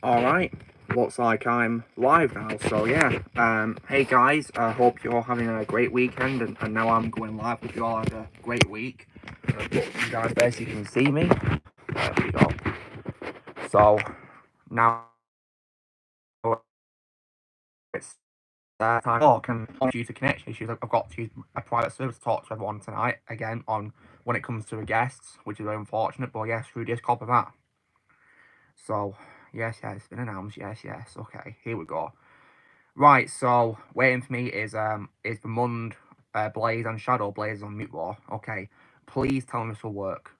Alright, looks like I'm live now, so yeah. Hey guys, I hope you're having a great weekend, and now I'm going live with you all. Have a great week. But you guys basically can see me. There we go. So, now it's time to talk, and due to connection issues, I've got to use a private service to talk to everyone tonight, again, on when it comes to the guests, which is very unfortunate, but yes, through Discord for that. So, yes, it's been announced, yes, okay, here we go. Right, so waiting for me is Vermund, Blaze, and Shadow. Blaze on mute war. Okay, please tell me this will work.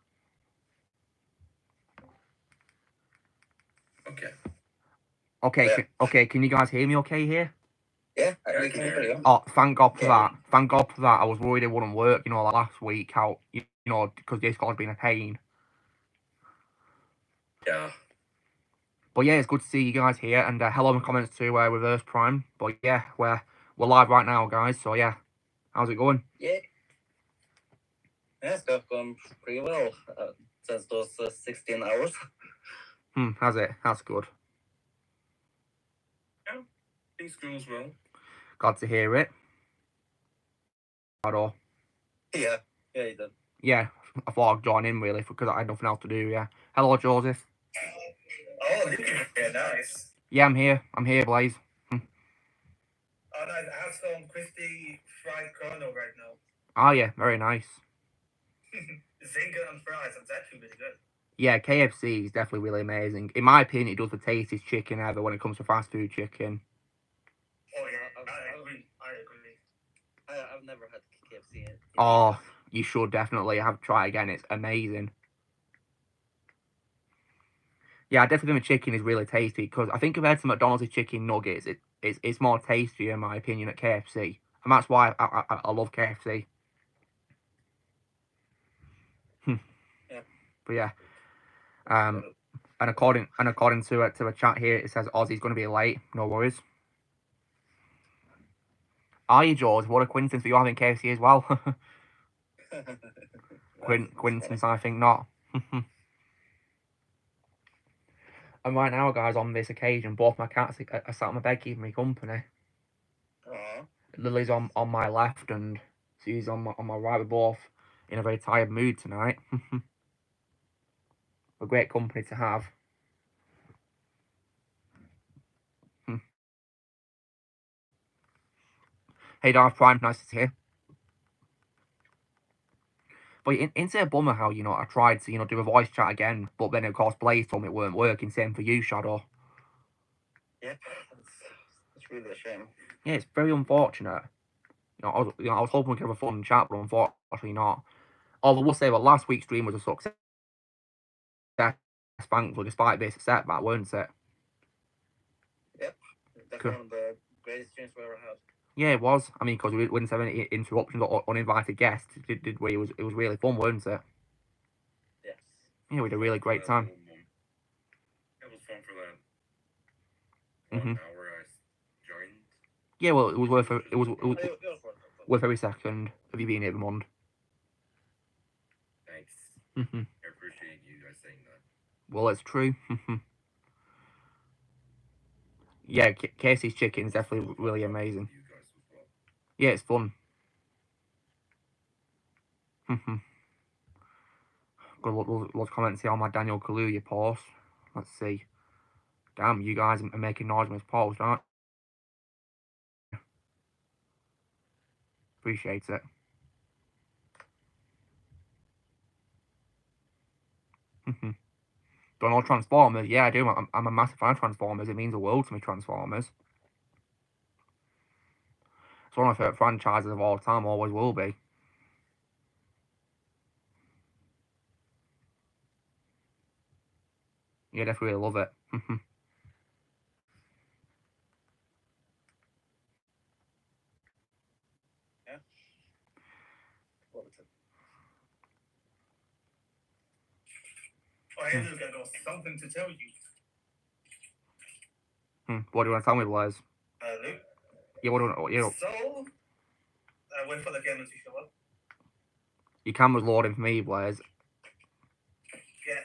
Okay. Okay, can you guys hear me okay here? Yeah, I can hear you. Oh, thank God for that. Thank God for that. I was worried it wouldn't work, like last week, how, because Discord's been a pain. Yeah. But yeah, it's good to see you guys here, and hello in the comments to Reverse Prime. But yeah, we're live right now, guys, so yeah. How's it going? Yeah, it's going pretty well since those 16 hours. Has it? That's good. Yeah, things goes well. Glad to hear it. Shadow. Yeah, you did. Yeah, I thought I'd join in really because I had nothing else to do. Yeah. Hello, Joseph. Oh, you can hear. Nice. Yeah, I'm here. Blaze. Oh, nice. I have some crispy fried corn right now. Oh yeah, very nice. Zinger and fries. It's actually really good. Yeah, KFC is definitely really amazing. In my opinion, it does the tastiest chicken ever when it comes to fast food chicken. Oh yeah, I agree. I've never had KFC. Oh, you should definitely have to try it again. It's amazing. Yeah, I definitely think the chicken is really tasty because I think compared to McDonald's chicken nuggets, it's more tasty in my opinion at KFC, and that's why I love KFC. Yeah. But yeah, and according to a chat here, it says Ozzy's going to be late. No worries. Are you, George? What a coincidence that you're having KFC as well. Coincidence, I think not. And right now, guys, on this occasion, both my cats are sat on my bed keeping me company. Aww. Lily's on my left and Susie's on my right. We're both in a very tired mood tonight. A great company to have. Hey, Darth Prime, nice to see you. But it's a bummer how, I tried to, do a voice chat again, but then, of course, Blaze told me it weren't working. Same for you, Shadow. Yep, it's really a shame. Yeah, it's very unfortunate. I was hoping we could have a fun chat, but unfortunately not. Although we'll say that last week's stream was a success, thankfully, despite this setback, weren't it? Yep, that's one of the greatest streams we ever had. Yeah, it was. I mean, because we didn't have any interruptions or uninvited guests, did we? It was really fun, weren't it? Yes. Yeah, we had a really great time. It was fun for that 1 hour I joined. Yeah, well, it was worth worth every second of you being here, Vermont. Thanks. I appreciate you guys saying that. Well, it's true. Yeah, Casey's chicken is definitely really amazing. Yeah, it's fun. Got lots of comments here on my Daniel Kaluuya post. Let's see. Damn, you guys are making noise on this post, aren't you? Appreciate it. Don't know Transformers? Yeah, I do. I'm a massive fan of Transformers. It means the world to me, Transformers. It's one of my favourite franchises of all time, always will be. Yeah, definitely love it. Yeah. Oh, hey, Luke, I got something to tell you. What do you want to tell me, Blaze? Luke? Yeah, what do you want? So, wait for the camera to show up. Your camera's loading for me, Blaze. Yeah.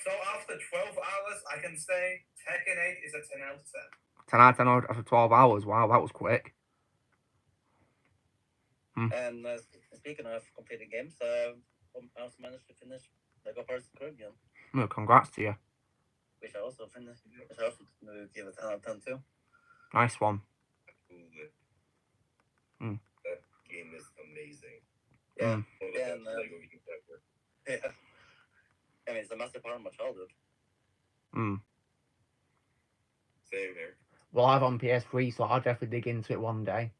So after after 12 hours, I can say Tekken 8 is a 10 out of 10. 10 out of 10 after 12 hours. Wow, that was quick. And speaking of completing games, I also managed to finish Lego Pirates of the Caribbean. Well, congrats to you. Which I also finished. Which I also give a 10 out of 10 too. Nice one. Absolutely. Mm. That game is amazing. Yeah. One of the best Lego games ever. Yeah. I mean, it's a massive part of my childhood. Mm. Same here. Well, I have on PS3, so I'll definitely dig into it one day.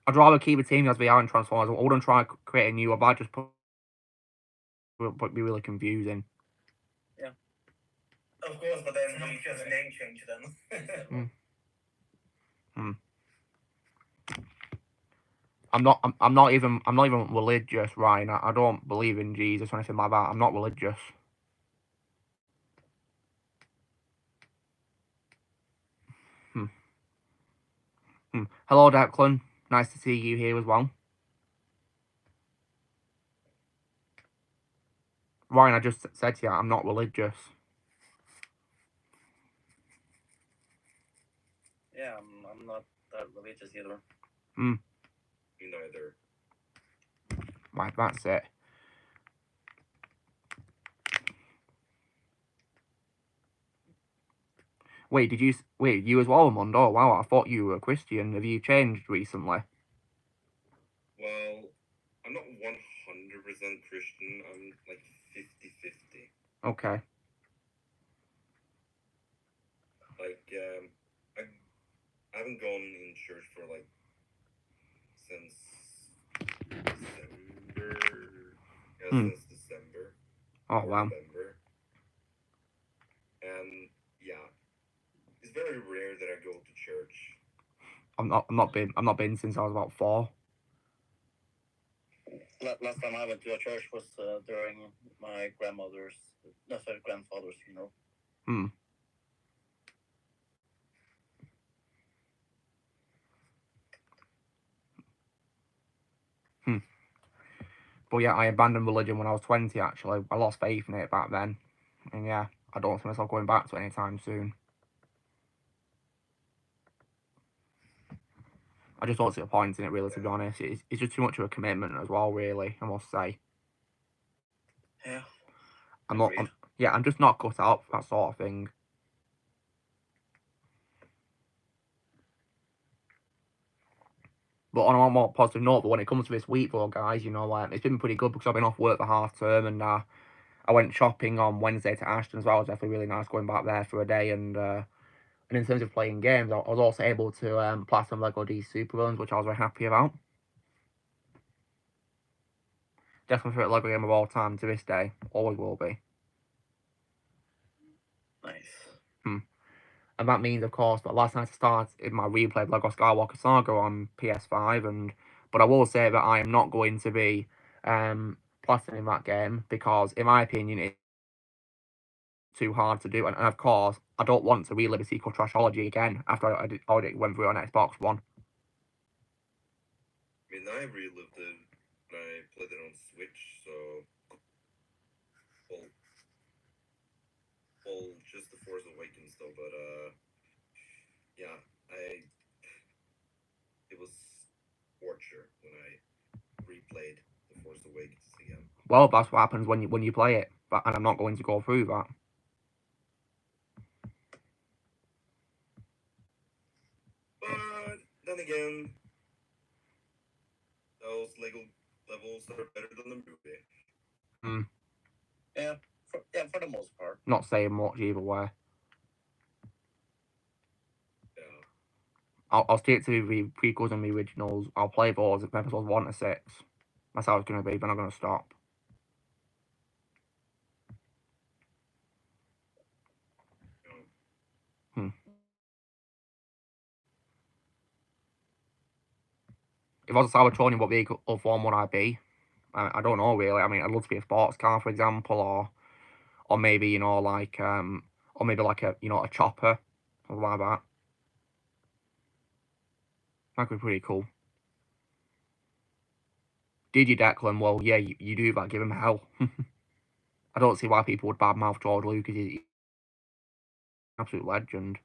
I'd rather keep a team as VR and Transformers. I wouldn't try to create a new one, but I'd just put it be really confusing. Yeah. Of course, but then you just name change them. I'm not even religious, Ryan. I don't believe in Jesus or anything like that. I'm not religious. Hello, Declan. Nice to see you here as well. Ryan, I just said to you, I'm not religious. Yeah, I'm not that religious either. Me neither. Right, that's it. Wait, you as well, Mondo? Wow, I thought you were a Christian. Have you changed recently? Well, I'm not 100% Christian. I'm like 50-50. Okay. Like, I haven't gone in church for like since December. Yeah, since December. Oh wow. November. And yeah, it's very rare that I go to church. I'm not been since I was about 4. Last time I went to a church was during my grandfather's funeral. But yeah, I abandoned religion when I was 20, actually. I lost faith in it back then. And yeah, I don't see myself going back to it anytime soon. I just don't see a point in it, really, to be honest. It's just too much of a commitment as well, really, I must say. Yeah. I'm just not cut out for that sort of thing. But on a more positive note, when it comes to this week, though, guys, you know, it's been pretty good because I've been off work for half term, and I went shopping on Wednesday to Ashton as well. It was definitely really nice going back there for a day, and in terms of playing games, I was also able to play some Lego DC Supervillains, which I was very happy about. Definitely favorite Lego game of all time to this day. Always will be. Nice. And that means, of course, that last night I started my replay of Lego Skywalker Saga on PS5, but I will say that I am not going to be platinum that game because, in my opinion, it's too hard to do. And of course, I don't want to relive a sequel Trashology again after I already went through it on Xbox One. I mean, I relived it when I played it on Switch, so well, just The Force Awakens though, but yeah, it was torture when I replayed The Force Awakens again. Well, that's what happens when you play it, and I'm not going to go through that. But then again, those Lego levels are better than the movie. Yeah, for the most part. Not saying much either way. Yeah. I'll stick to the prequels and the originals. I'll play those episodes 1 to 6. That's how it's going to be, but I'm not going to stop. If I was a Cybertronian, what vehicle form would I be? I don't know, really. I mean, I'd love to be a sports car, for example, or maybe, you know, like, or maybe like a, you know, a chopper, something like that. That could be pretty cool. Did you, Declan? Well, yeah, you do that. Give him hell. I don't see why people would badmouth George Lucas. He's an absolute legend.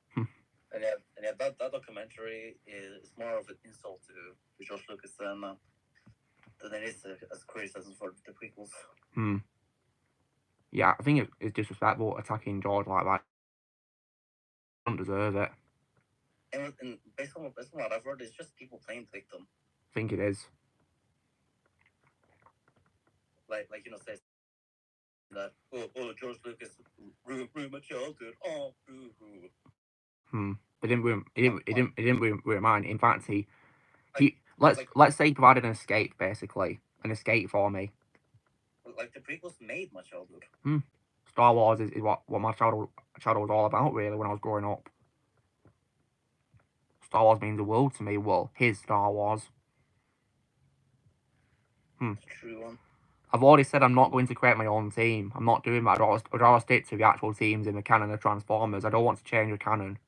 And yeah, that documentary is more of an insult to George Lucas than it is as criticism for the prequels. Yeah, I think it's disrespectful attacking George like that. Don't deserve it. And based on what I've heard, it's just people playing victim. I think it is. Like say that George Lucas ruined my childhood. Oh, boo-hoo. It didn't ruin mine. In fact, let's say he provided an escape, basically, an escape for me. Like the prequels made my childhood. Star Wars is what my childhood was all about, really, when I was growing up. Star Wars means the world to me. Well, his Star Wars. True one. I've already said I'm not going to create my own team. I'm not doing that. I'd rather stick to the actual teams in the canon of Transformers. I don't want to change the canon.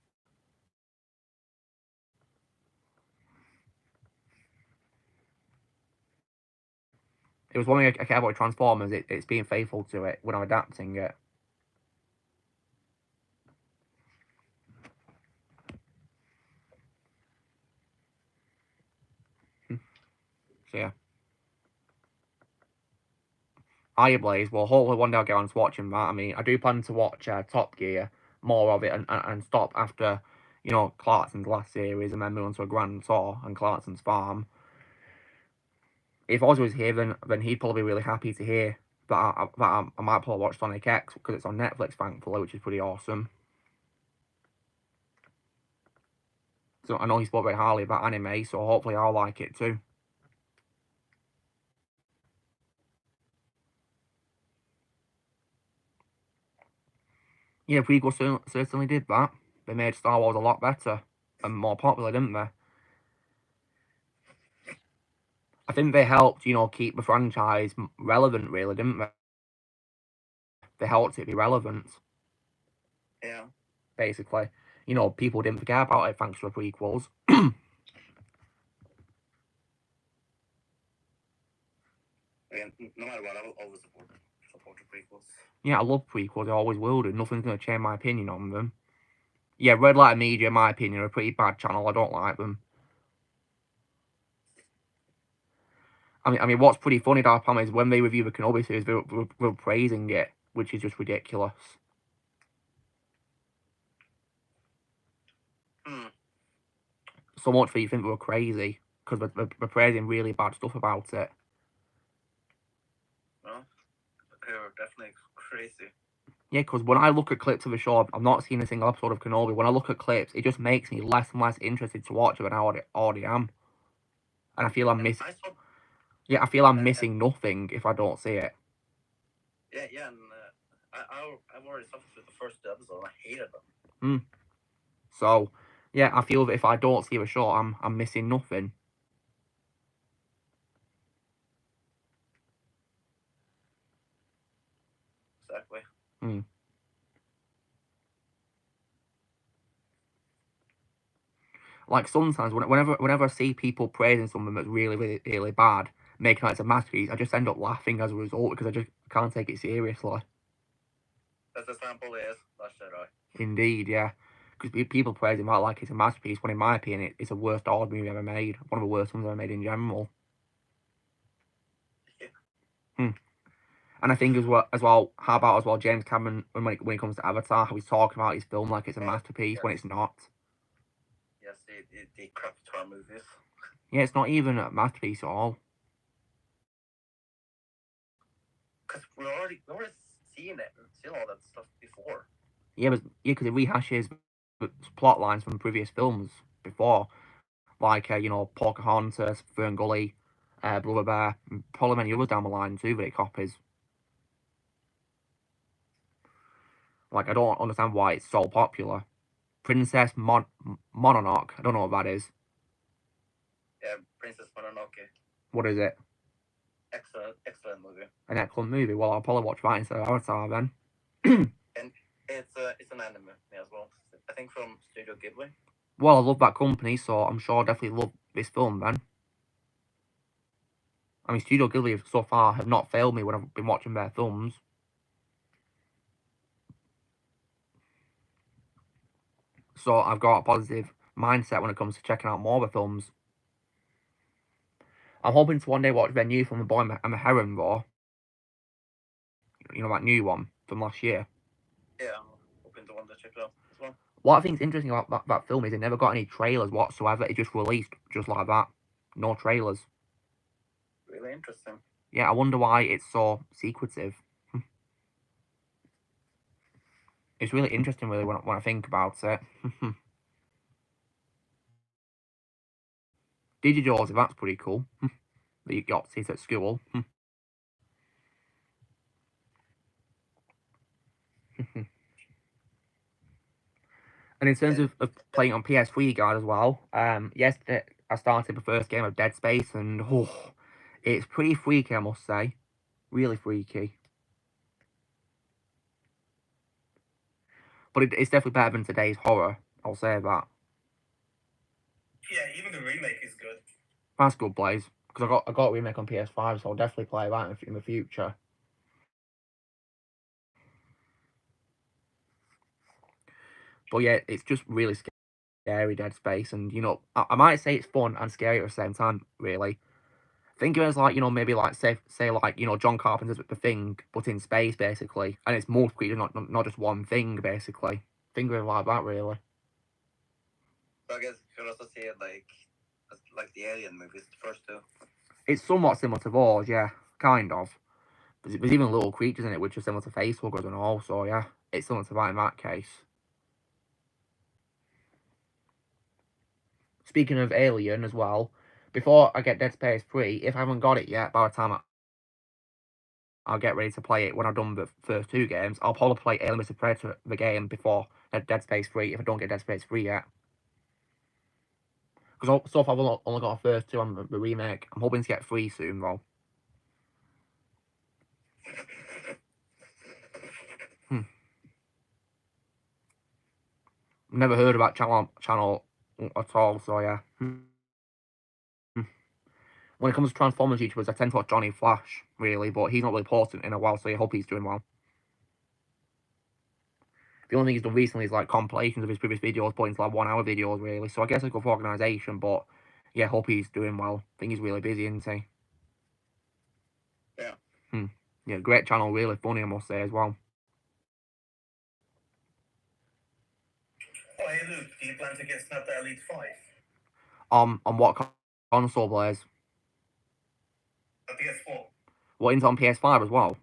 It was one thing I care about Transformers. It's being faithful to it when I'm adapting it. So yeah. Iron Blaze, well, hopefully one day I'll get on to watching that. I mean, I do plan to watch Top Gear, more of it, and stop after, Clarkson's last series, and then move on to a Grand Tour and Clarkson's Farm. If Oz was here, then he'd probably be really happy to hear that I might probably watch Sonic X, because it's on Netflix, thankfully, which is pretty awesome. So I know he spoke very highly about anime, so hopefully I'll like it too. Yeah, prequel certainly did that. They made Star Wars a lot better and more popular, didn't they? I think they helped, keep the franchise relevant, really, didn't they? They helped it be relevant. Yeah. Basically. People didn't forget about it thanks to the prequels. Again, no matter what, I will always support the prequels. Yeah, I love prequels. I always will do. Nothing's going to change my opinion on them. Yeah, Red Letter Media, in my opinion, are a pretty bad channel. I don't like them. I mean, what's pretty funny, Dark is when they review the Kenobi series, they're praising it, which is just ridiculous. So much for you think we were crazy, because we're praising really bad stuff about it. Well, they were definitely crazy. Yeah, because when I look at clips of the show, I've not seen a single episode of Kenobi. When I look at clips, it just makes me less and less interested to watch it than I already am. And I feel I'm missing. Yeah, I feel I'm missing nothing if I don't see it. Yeah, and I've already suffered with the first episode. And I hated them. So, yeah, I feel that if I don't see the show, I'm missing nothing. Exactly. Like sometimes, whenever I see people praising something that's really, really, really bad, making like it's a masterpiece, I just end up laughing as a result because I just can't take it seriously. That's the sample is Last Jedi. Indeed, yeah. Because people praise it like it's a masterpiece, when in my opinion, it's the worst Star Wars movie ever made. One of the worst ones ever made in general. Yeah. And I think as well, how about as well James Cameron when it comes to Avatar, how he's talking about his film like it's a masterpiece when it's not. Yes, the crap Tar movies. Yeah, it's not even a masterpiece at all. Because we already seen all that stuff before. Yeah, because it rehashes plot lines from previous films before, like Pocahontas, Fern Gully, Brother Bear, and probably many others down the line too that it copies. Like, I don't understand why it's so popular. Princess Mononoke, I don't know what that is. Yeah, Princess Mononoke. What is it? Excellent movie. An excellent movie. Well, I'll probably watch that instead of Avatar then. And it's an anime as well. I think from Studio Ghibli. Well, I love that company, so I'm sure I'll definitely love this film then. I mean, Studio Ghibli so far have not failed me when I've been watching their films. So I've got a positive mindset when it comes to checking out more of the films. I'm hoping to one day watch their new film, The Boy and the Heron, though. You know, that new one from last year. Yeah, I'm hoping to one to check it out as well. What I think is interesting about that film is it never got any trailers whatsoever. It just released just like that. No trailers. Really interesting. Yeah, I wonder why it's so secretive. It's really interesting, really, when I think about it. Digijosie, that's pretty cool. That you got to see it at school. And in terms of playing on PS3 guide as well, yesterday I started the first game of Dead Space, and it's pretty freaky, I must say. Really freaky. But it's definitely better than today's horror, I'll say that. Yeah, even the remake is good. That's good, Blaze. Because I got a remake on PS5, so I'll definitely play that in the future. But yeah, it's just really scary, Dead Space, and you know, I might say it's fun and scary at the same time, really. Think of it as like, you know, maybe like say like, you know, John Carpenter's The Thing, but in space basically, and it's multiple creatures, not just one thing basically. Think of it like that, really. So I guess you could also see it like the Alien movies, the first two. It's somewhat similar to those, yeah, kind of. There's even little creatures in it which are similar to facehuggers and all, so yeah, it's similar to that in that case. Speaking of Alien as well, before I get Dead Space 3, if I haven't got it yet, by the time I'll get ready to play it when I've done the first two games, I'll probably play Alien vs Predator, the game, before Dead Space 3, if I don't get Dead Space 3 yet. Because so far I've only got the first two on the remake. I'm hoping to get 3 soon, though. Never heard about channel at all, so yeah. When it comes to Transformers YouTubers, I tend to watch Johnny Flash, really, but he's not really posted in a while, so I hope he's doing well. The only thing he's done recently is like compilations of his previous videos, put into like 1 hour videos, really. So I guess it's good for organisation, but yeah, hope he's doing well. I think he's really busy, isn't he? Yeah. Yeah, great channel, really funny, I must say, as well. Oh, hey Luke, do you plan to get Snap the Elite 5? On what console, Blaze? The PS4? What, into on PS5 as well?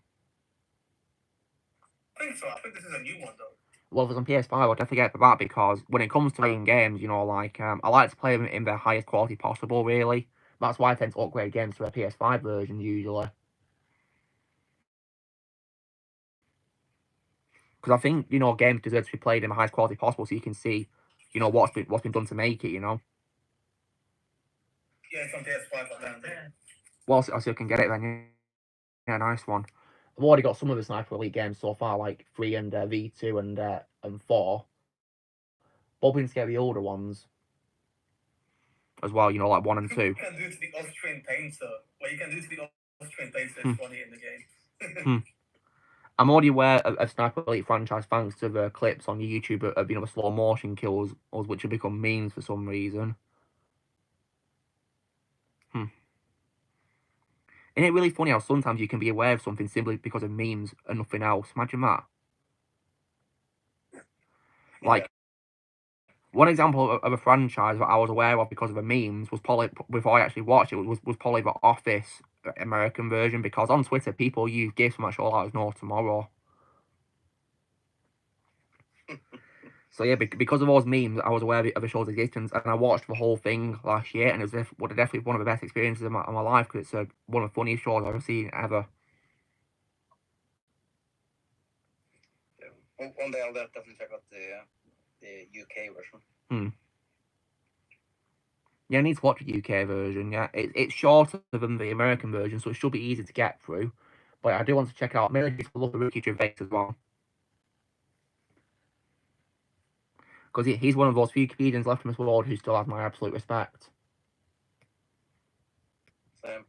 I think so. I think this is a new one, though. Well, if it's on PS5, I'll definitely get for that, because when it comes to playing games, you know, like, I like to play them in the highest quality possible, really. That's why I tend to upgrade games to a PS5 version, usually. Because I think, you know, games deserve to be played in the highest quality possible, so you can see, you know, what's been done to make it, you know. Yeah, it's on PS5 like that. Well, I still can get it then, yeah, nice one. I've already got some of the Sniper Elite games so far, like 3 and V2 and 4. Hoping to get the older ones as well, you know, like 1 and 2. You can do to the Austrian painter. What you can do to the Austrian painter is funny in the game. I'm already aware of Sniper Elite franchise thanks to the clips on YouTube of you know, the slow motion kills, which have become memes for some reason. Isn't it really funny how sometimes you can be aware of something simply because of memes and nothing else? Imagine that. Like, one example of a franchise that I was aware of because of the memes was probably, before I actually watched it, was probably the Office American version, because on Twitter people use GIFs from that show like no tomorrow. So yeah, because of those memes, I was aware of the show's existence, and I watched the whole thing last year, and it was definitely one of the best experiences of my life, because it's one of the funniest shows I've ever seen, ever. Yeah. One day I'll definitely check out the UK version. Yeah, I need to watch the UK version, yeah. It's shorter than the American version, so it should be easy to get through. But I do want to check out, mainly just to love the Ricky Gervais as well. Because he's one of those few comedians left in this world who still has my absolute respect. Same.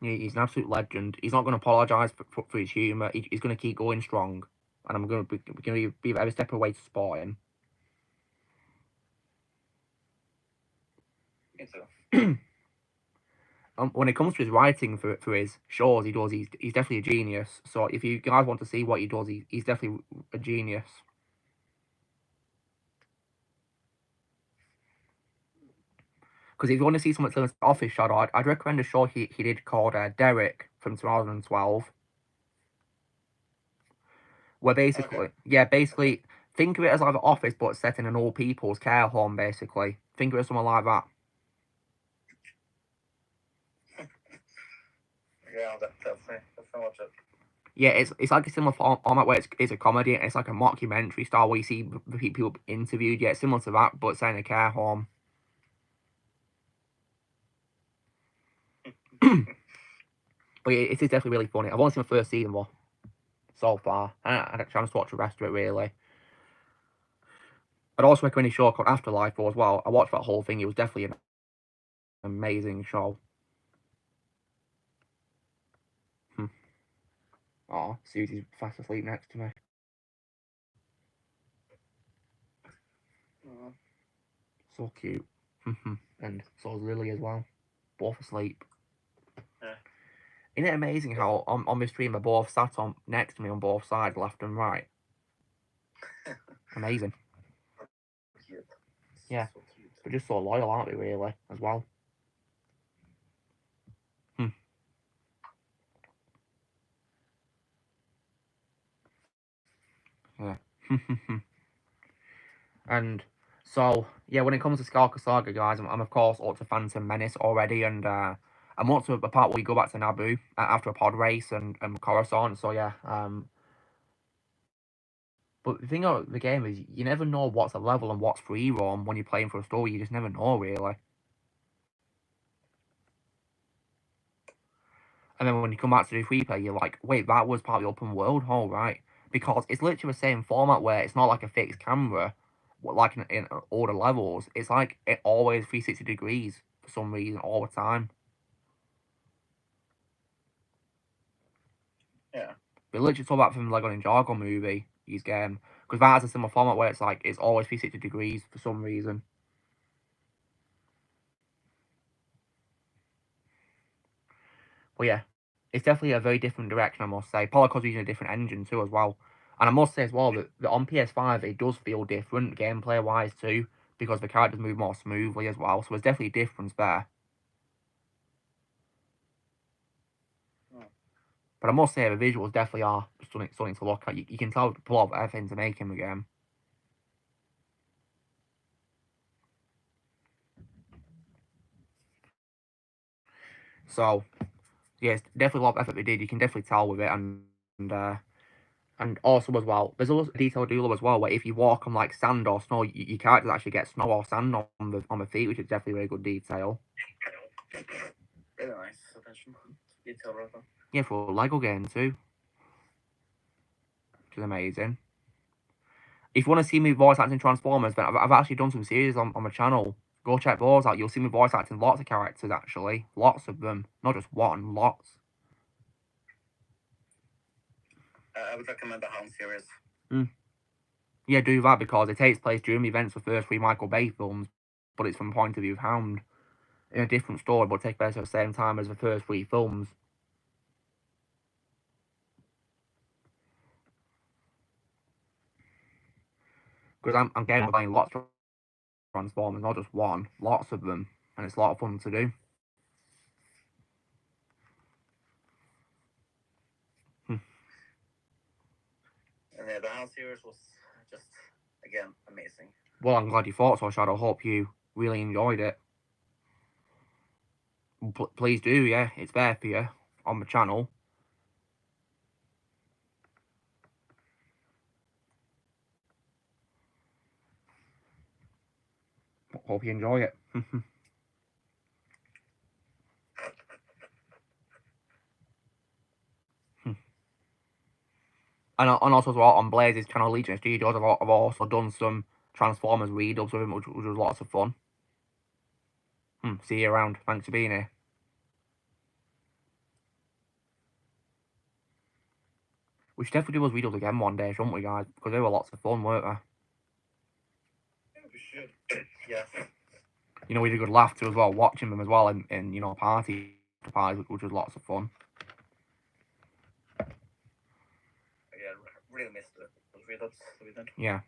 He's an absolute legend. He's not going to apologise for his humour. He's going to keep going strong, and I'm going to be every step away to support him. Me too. When it comes to his writing for his shows, he's definitely a genius. So if you guys want to see what he does, he's definitely a genius. Because if you want to see something similar to Office Shadow, I'd recommend a show he did called Derek from 2012. Where basically, basically, think of it as like The Office, but set in an old people's care home, basically. Think of it as something like that. Yeah, definitely watch it. Yeah, it's like a similar format where it's a comedy, it's like a mockumentary style where you see people interviewed. Yeah, it's similar to that, but set in a care home. But yeah, it is definitely really funny. I've only seen the first season though, so far. I had a chance to watch the rest of it, really. I'd also recommend a show called Afterlife as well. I watched that whole thing. It was definitely an amazing show. Oh, Susie's fast asleep next to me. So cute. And so is Lily as well. Both asleep. Yeah. Isn't it amazing how on my stream they both sat on next to me on both sides, left and right? Amazing. Cute. Yeah. So cute. They're just so loyal, aren't they, really, as well? Yeah. And so, yeah, when it comes to Stalker Saga, guys, I'm of course up to Phantom Menace already, and I'm up to the part where you go back to Naboo after a pod race and Coruscant, so yeah. But the thing about the game is you never know what's a level and what's free roam when you're playing for a story. You just never know, really. And then when you come back to the free play, you're like, wait, that was part of the open world? All right. Because it's literally the same format where it's not like a fixed camera, like in older levels. It's like it always 360 degrees for some reason all the time. Yeah. But literally talk about from Lego Ninjago movie, his game. Because that has a similar format where it's like, it's always 360 degrees for some reason. But yeah, it's definitely a very different direction, I must say. Probably because we're using a different engine too as well. And I must say as well that on PS5 it does feel different gameplay wise too, because the characters move more smoothly as well. So there's definitely a difference there. But I must say the visuals definitely are stunning to look at. You can tell the plot of everything to make him the game. So yes, definitely a lot of effort they did. You can definitely tell with it, and also as well, there's also a detail do as well where if you walk on like sand or snow, your characters actually get snow or sand on the feet, which is definitely very good detail. Really nice attention detail, rather. Yeah, for a Lego game too, which is amazing. If you want to see me voice acting Transformers, then I've actually done some series on my channel. Go check those out. You'll see me voice acting lots of characters actually, lots of them, not just one, lots. I would recommend the Hound series. Yeah, do that because it takes place during the events of the first three Michael Bay films, but it's from the point of view of Hound. In a different story, but takes place at the same time as the first three films. Because I'm getting playing lots of Transformers, not just one, lots of them, and it's a lot of fun to do. And yeah, the Hound series was just, again, amazing. Well, I'm glad you thought so, Shadow. Hope you really enjoyed it. Please do, yeah. It's there for you on the channel. Hope you enjoy it. And also as well on Blaze's channel, Legion Studios, I've also done some Transformers read-ups with him, which was lots of fun. See you around. Thanks for being here. We should definitely do those videos again one day, shouldn't we, guys? Because they were lots of fun, weren't they? Yeah, we should. Yeah. You know, we had a good laugh too as well, watching them as well in you know, parties, which was lots of fun. Yeah, really missed those read-ups that we did. Yeah.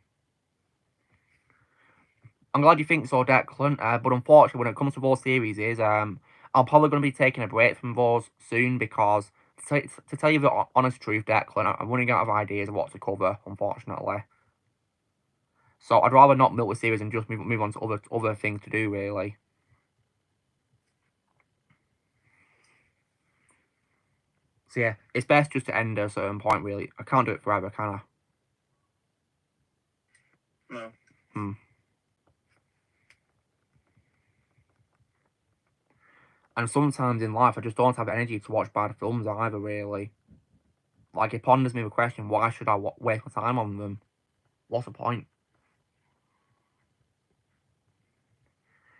I'm glad you think so, Declan, but unfortunately, when it comes to those series, I'm probably going to be taking a break from those soon because, to tell you the honest truth, Declan, I'm running out of ideas of what to cover, unfortunately. So I'd rather not milk the series and just move on to other things to do, really. So yeah, it's best just to end at a certain point, really. I can't do it forever, can I? No. And sometimes in life, I just don't have energy to watch bad films either, really. Like, it ponders me the question, why should I waste my time on them? What's the point?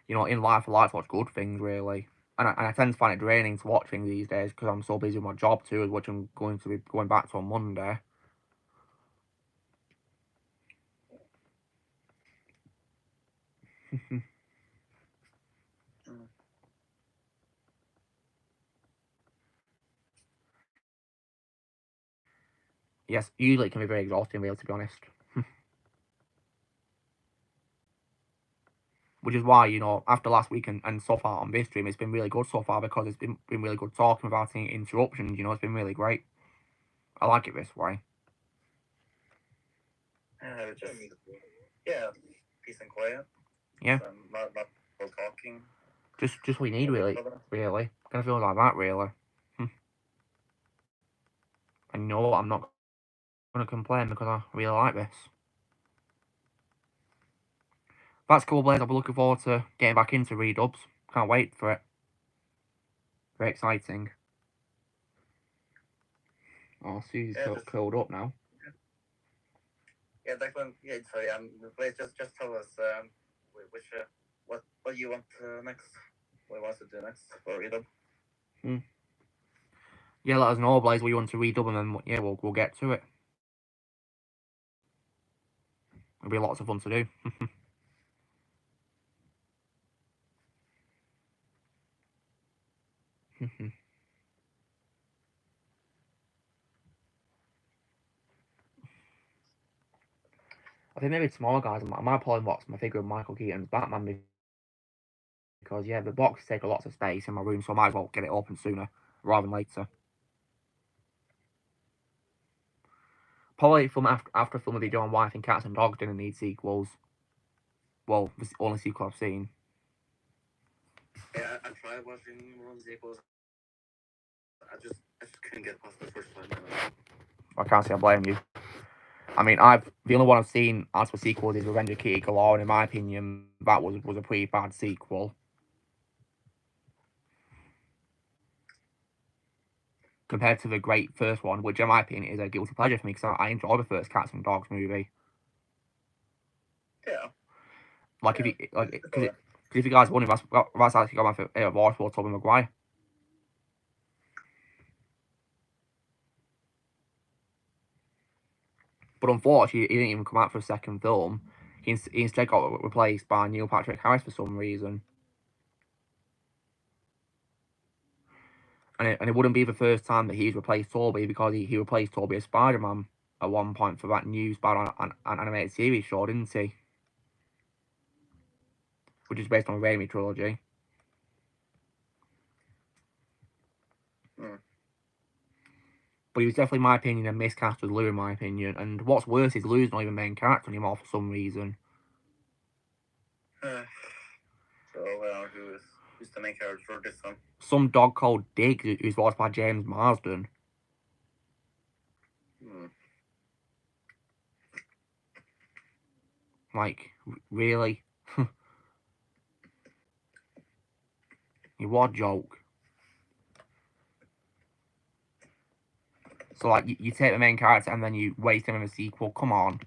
You know, in life, I like to watch good things, really. And I tend to find it draining to watch things these days because I'm so busy with my job too, which I'm going to be going back to on Monday. Yes, usually it can be very exhausting, really, to be honest. Which is why, you know, after last week and so far on this stream, it's been really good so far because it's been really good talking without any interruptions, you know, it's been really great. I like it this way. Just, yeah, peace and quiet. Yeah. Not people talking. Just what you need, really. Really. Kind of feel like that, really. And you know what? I'm not going to complain because I really like this. That's cool, Blaze. I'll be looking forward to getting back into redubs. Can't wait for it. Very exciting. Oh, Susie's curled up now. Yeah, Declan. Yeah, sorry. Blaze, just tell us which what you want next. What you want to do next for redub. Yeah, let us know, Blaze, what you want to redub, and then yeah, we'll get to it. It'll be lots of fun to do. I think maybe tomorrow, guys, I might probably box my figure of Michael Keaton's Batman because, yeah, the box takes lots of space in my room, so I might as well get it open sooner rather than later. Probably after film a video on why I think Cats and Dogs didn't need sequels. Well, the only sequel I've seen. Yeah, I tried watching one of the sequels. I just couldn't get past the first 5 minutes. I can't say I blame you. I mean, the only one I've seen as for sequels is Revenge of Kitty Galore, and in my opinion, that was a pretty bad sequel. Compared to the great first one, which in my opinion is a guilty pleasure for me because I enjoy the first Cats and Dogs movie. Yeah. Like, yeah. If you guys wondering, that's actually got my favourite voice for Tobey Maguire. But unfortunately, he didn't even come out for a second film. He instead got replaced by Neil Patrick Harris for some reason. And it wouldn't be the first time that he's replaced Tobey because he replaced Tobey as Spider-Man at one point for that new Spider-Man animated series show, didn't he? Which is based on the Raimi trilogy. But he was definitely, in my opinion, a miscast with Lou, in my opinion. And what's worse is Lou's not even main character anymore for some reason. So, who's the main character for this one? Some dog called Diggs, who's voiced by James Marsden. Like, really? What a joke. So, like, you take the main character and then you waste him in a sequel. Come on.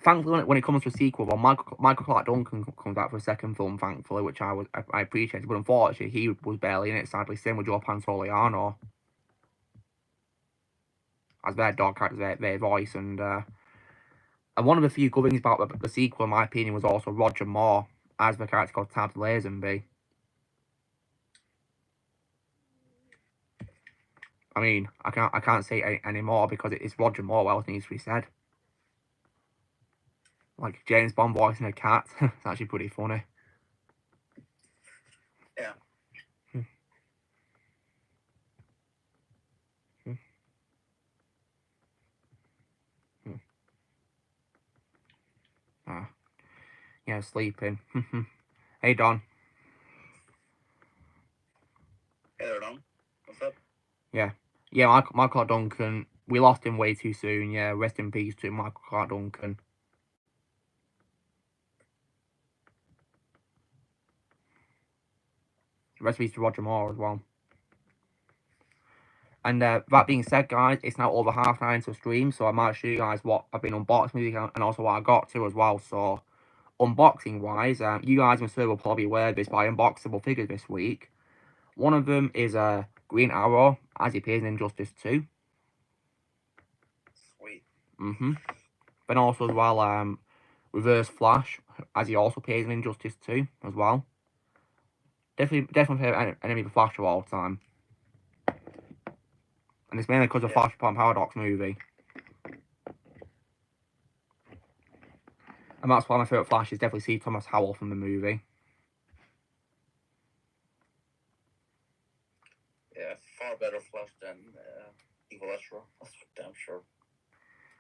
Thankfully, when it comes to a sequel, well, Michael Clarke Duncan comes out for a second film, thankfully, which I appreciated. But unfortunately, he was barely in it, sadly. Same with Joe Pantoliano. as their dog character, their voice, and one of the few good things about the sequel, in my opinion, was also Roger Moore as the character called Tabs Lazenby. I mean, I can't say it anymore because it's Roger Moore. What else needs to be said? Like James Bond voicing a cat. It's actually pretty funny. Yeah. Yeah, sleeping. Hey, Don. Hey there, Don. What's up? Yeah, Michael Clark Duncan. We lost him way too soon. Yeah, rest in peace to Michael Clark Duncan. Rest in peace to Roger Moore as well. And that being said, guys, it's now over 9:30 into the stream, so I might show you guys what I've been unboxing and also what I got to as well. So, unboxing wise, you guys, I'm sure, will probably be aware of this, but I unboxed several figures this week. One of them is Green Arrow, as he appears in Injustice 2. Sweet. Then also as well, Reverse Flash, as he also appears in Injustice 2 as well. Definitely favorite enemy of Flash of all time. And it's mainly because of Flashpoint Paradox movie. And that's why my favourite Flash is definitely C. Thomas Howell from the movie. Yeah, far better Flash than Evil Ezra. That's for damn sure.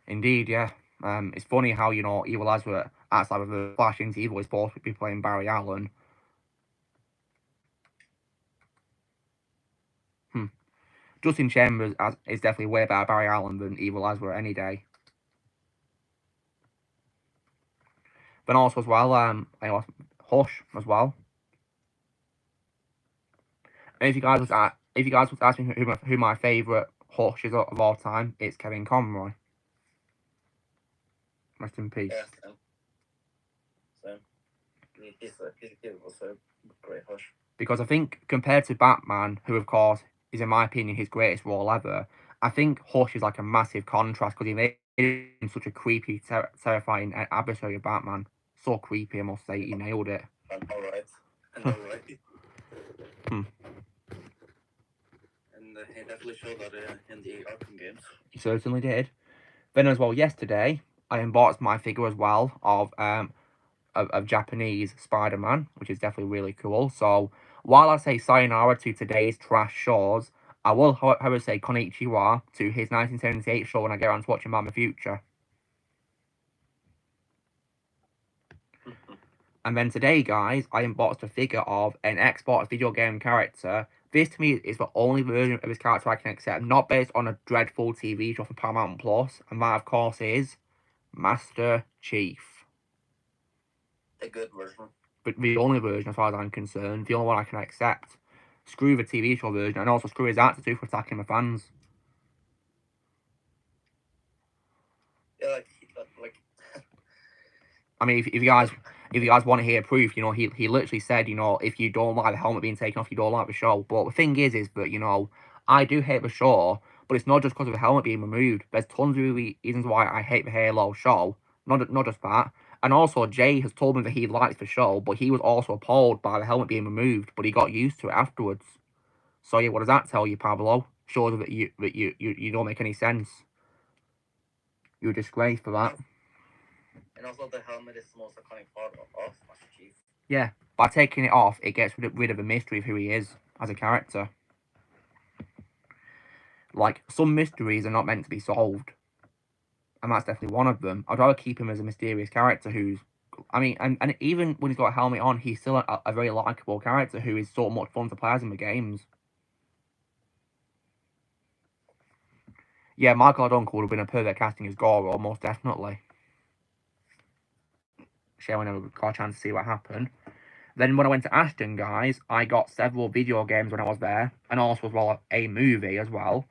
Indeed, yeah. It's funny how, you know, Evil Ezra acts like the Flash into Evil is supposed to be playing Barry Allen. Justin Chambers is definitely way better Barry Allen than Evil Ezra any day. Then also as well, Hush as well. And if you guys was asking who my favourite Hush is of all time, it's Kevin Conroy. Rest in peace. Yeah, same. He was a great Hush. Because I think compared to Batman, who of course is in my opinion his greatest role ever, I think Hush is like a massive contrast because he made him such a creepy, terrifying adversary of Batman. So creepy, I must say. He nailed it. I know, right? And he definitely showed that in the Arkham games. He certainly did. Then as well, yesterday I unboxed my figure as well of Japanese Spider-Man, which is definitely really cool. So while I say sayonara to today's trash shows, I will, however, say konnichiwa to his 1978 show when I get around to watching Back in the Future. And then today, guys, I unboxed a figure of an Xbox video game character. This, to me, is the only version of his character I can accept, not based on a dreadful TV show from Paramount Plus, and that, of course, is Master Chief. A good version. But the only version, as far as I'm concerned, the only one I can accept. Screw the TV show version, and also screw his actor too for attacking the fans. Yeah, like I mean, if you guys want to hear proof, you know, he literally said, you know, if you don't like the helmet being taken off, you don't like the show. But the thing is that, you know, I do hate the show, but it's not just because of the helmet being removed. There's tons of reasons why I hate the Halo show. Not just that. And also, Jay has told me that he likes the show, but he was also appalled by the helmet being removed, but he got used to it afterwards. So yeah, what does that tell you, Pablo? Shows that you don't make any sense. You're a disgrace for that. And also, the helmet is the most iconic part of Master Chief. Yeah, by taking it off, it gets rid of the mystery of who he is as a character. Like, some mysteries are not meant to be solved. And that's definitely one of them. I'd rather keep him as a mysterious character who's... I mean, and even when he's got a helmet on, he's still a very likeable character who is so much fun to play as in the games. Yeah, Michael O'Donnell would have been a perfect casting as Goro, most definitely. Share never got a chance to see what happened. Then when I went to Ashton, guys, I got several video games when I was there, and also as well a movie as well.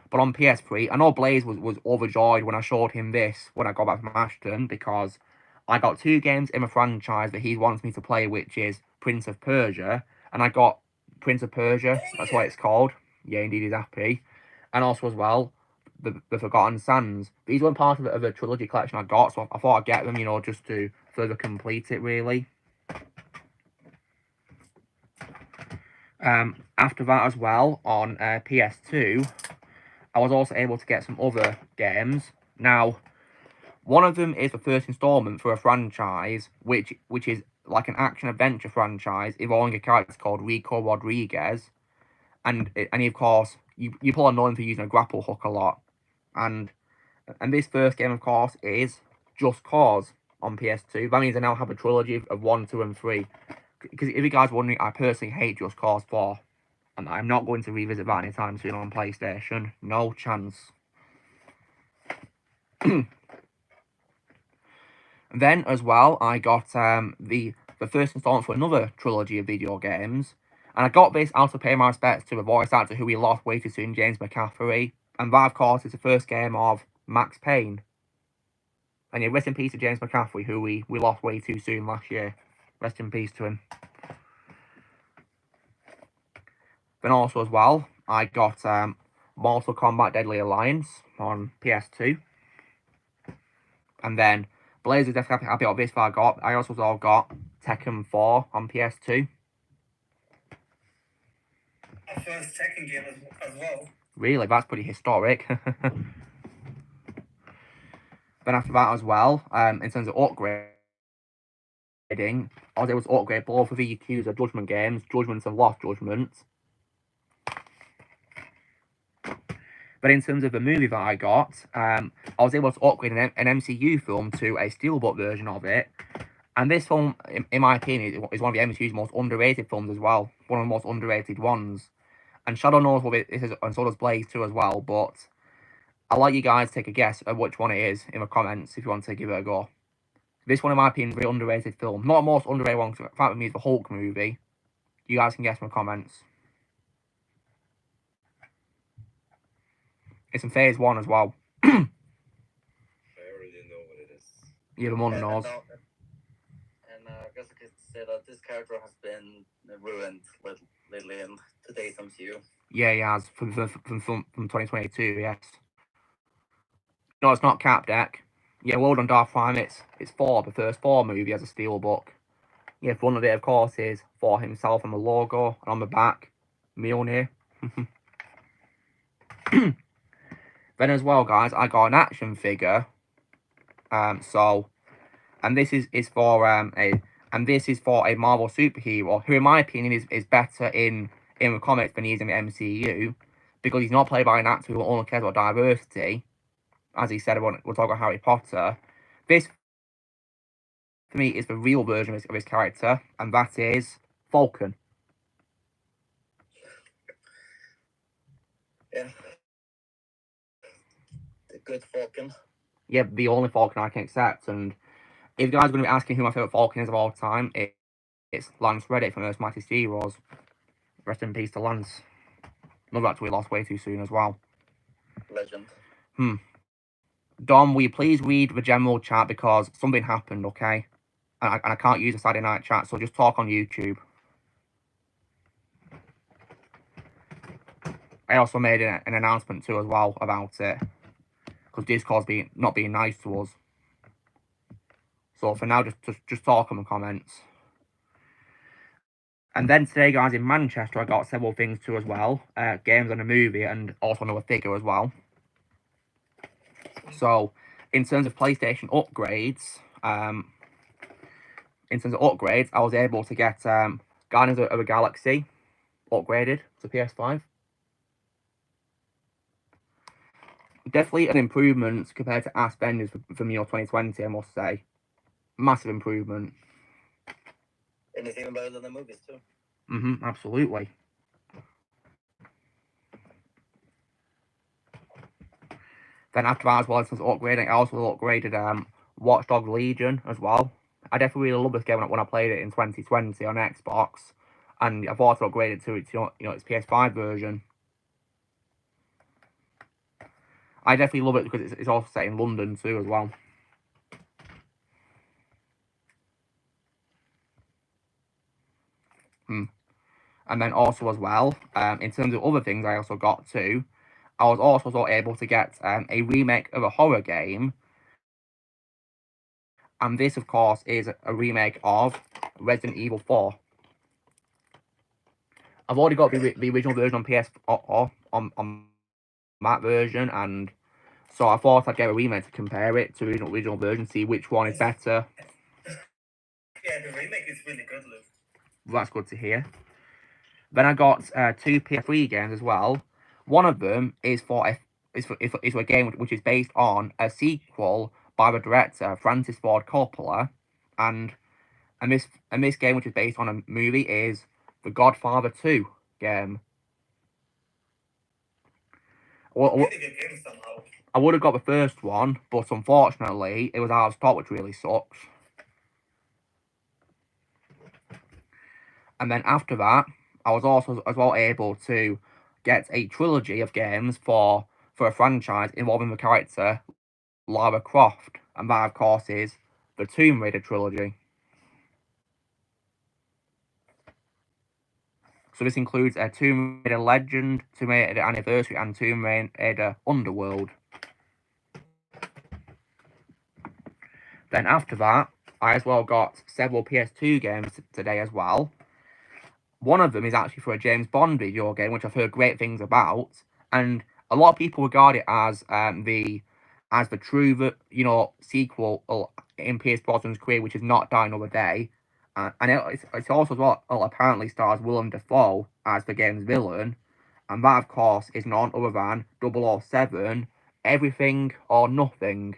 But on PS3, I know Blaze was overjoyed when I showed him this when I got back from Ashton, because I got 2 games in a franchise that he wants me to play, which is Prince of Persia, and I got Prince of Persia, that's what it's called. Yeah, indeed, he's happy. And also as well, the Forgotten Sands. These weren't part of a trilogy collection I got, so I thought I'd get them, you know, just to further complete it, really. After that as well, on PS2, I was also able to get some other games. Now, one of them is the first installment for a franchise, which is like an action-adventure franchise involving a character called Rico Rodriguez. And of course, you probably know him for using a grapple hook a lot. And this first game, of course, is Just Cause on PS2. That means I now have a trilogy of 1, 2, and 3. Because if you guys are wondering, I personally hate Just Cause 4. And I'm not going to revisit that anytime soon on PlayStation. No chance. Then, as well, I got the first installment for another trilogy of video games. And I got this out to pay my respects to the voice actor who we lost way too soon, James McCaffrey. And that, of course, is the first game of Max Payne. And yeah, rest in peace to James McCaffrey, who we lost way too soon last year. Rest in peace to him. Then also as well, I got Mortal Kombat Deadly Alliance on PS2. And then Blaze is definitely happy about this that I got. I also got Tekken 4 on PS2. Our first Tekken game as well. Really, that's pretty historic. Then after that as well, in terms of upgrading, I was able to upgrade both of the Yakuza Judgment games, Judgment and Lost Judgment. But in terms of the movie that I got, I was able to upgrade an MCU film to a Steelbook version of it. And this film, in my opinion, is one of the MCU's most underrated films as well. One of the most underrated ones. And Shadow knows what it is, and so does Blaze too as well. But I'll let you guys take a guess at which one it is in the comments if you want to give it a go. This one, in my opinion, is a very underrated film. Not the most underrated one, because in fact, with me, it's the Hulk movie. You guys can guess in the comments. It's in Phase 1 as well. I already know what it is. Yeah, the one knows. And I guess I could say that this character has been ruined lately in today's MCU. Yeah, he has. From 2022, yes. No, it's not Cap Deck. Yeah, well done, Darth Prime. It's Thor, the first Thor movie as a Steelbook. Yeah, front of it, of course, is Thor himself on the logo, and on the back, Mjolnir. Then as well, guys, I got an action figure. And this is for a Marvel superhero who, in my opinion, is better in the comics than he is in the MCU, because he's not played by an actor who only cares about diversity. As he said, we'll talk about Harry Potter. This, for me, is the real version of his character, and that is Falcon. Yeah. The good Falcon. Yeah, the only Falcon I can accept. And if you guys are going to be asking who my favourite Falcon is of all time, it's Lance Reddick from Earth's Mightiest Heroes. Rest in peace to Lance. Another actor we lost way too soon as well. Legend. Dom, will you please read the general chat, because something happened, okay? And I can't use the Saturday night chat, so just talk on YouTube. I also made an announcement too as well about it, because Discord's not being nice to us. So for now, just talk in the comments. And then today, guys, in Manchester, I got several things too as well. Games and a movie, and also another figure as well. So, in terms of PlayStation upgrades, I was able to get Guardians of the Galaxy upgraded to PS5. Definitely an improvement compared to Aspender's from 2020, I must say. Massive improvement. And it's even better than the movies too. Absolutely. Then after that as well, since upgrading, I also upgraded Watch Dogs Legion as well. I definitely really love this game when I played it in 2020 on Xbox, and I've also upgraded to its its PS5 version. I definitely love it because it's also set in London too as well. And then also as well, in terms of other things I also got too, I was also able to get a remake of a horror game. And this, of course, is a remake of Resident Evil 4. I've already got the original version on PS4, on that version, and so I thought I'd get a remake to compare it to the original version, see which one is better. Yeah, the remake is really good, Luke. That's good to hear. Then I got 2 PS3 games as well. One of them is for a game which is based on a sequel by the director Francis Ford Coppola, and this game, which is based on a movie, is The Godfather 2 game. Really good game somehow. I would have got the first one, but unfortunately, it was out of stock, which really sucks. And then after that, I was also as well able to get a trilogy of games for a franchise involving the character Lara Croft, and that, of course, is the Tomb Raider trilogy. So this includes a Tomb Raider Legend, Tomb Raider Anniversary, and Tomb Raider Underworld. Then after that, I as well got several PS2 games today as well. One of them is actually for a James Bond video game, which I've heard great things about, and a lot of people regard it as the true sequel in Pierce Brosnan's career, which is not Die Another Day, and it's also as well apparently stars Willem Dafoe as the game's villain, and that of course is none other than 007, Everything or Nothing.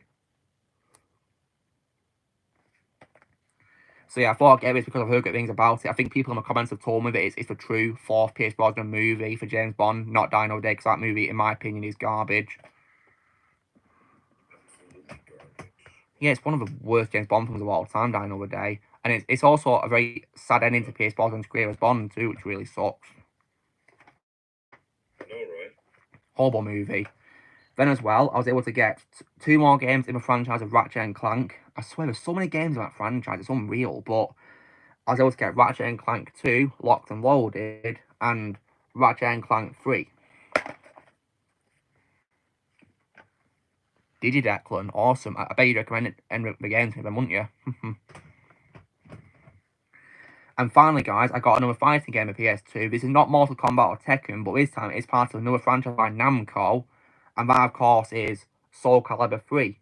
So yeah, I thought I'd get this because I've heard good things about it. I think people in the comments have told me that it's the true 4th Pierce Brosnan movie for James Bond, not Die Another Day, because that movie, in my opinion, is garbage. Yeah, it's one of the worst James Bond films of all time, Die Another Day. And it's also a very sad ending to Pierce Brosnan's career as Bond too, which really sucks. I know, right? Horrible movie. Then as well, I was able to get 2 more games in the franchise of Ratchet & Clank. I swear, there's so many games in that franchise, it's unreal, but I was able to get Ratchet & Clank 2, Locked and Loaded, and Ratchet & Clank 3. Did you, Declan? Awesome. I bet you'd recommend the game to me then, wouldn't you? And finally, guys, I got another fighting game of PS2. This is not Mortal Kombat or Tekken, but this time it's part of another franchise by Namco, and that, of course, is Soul Calibur 3.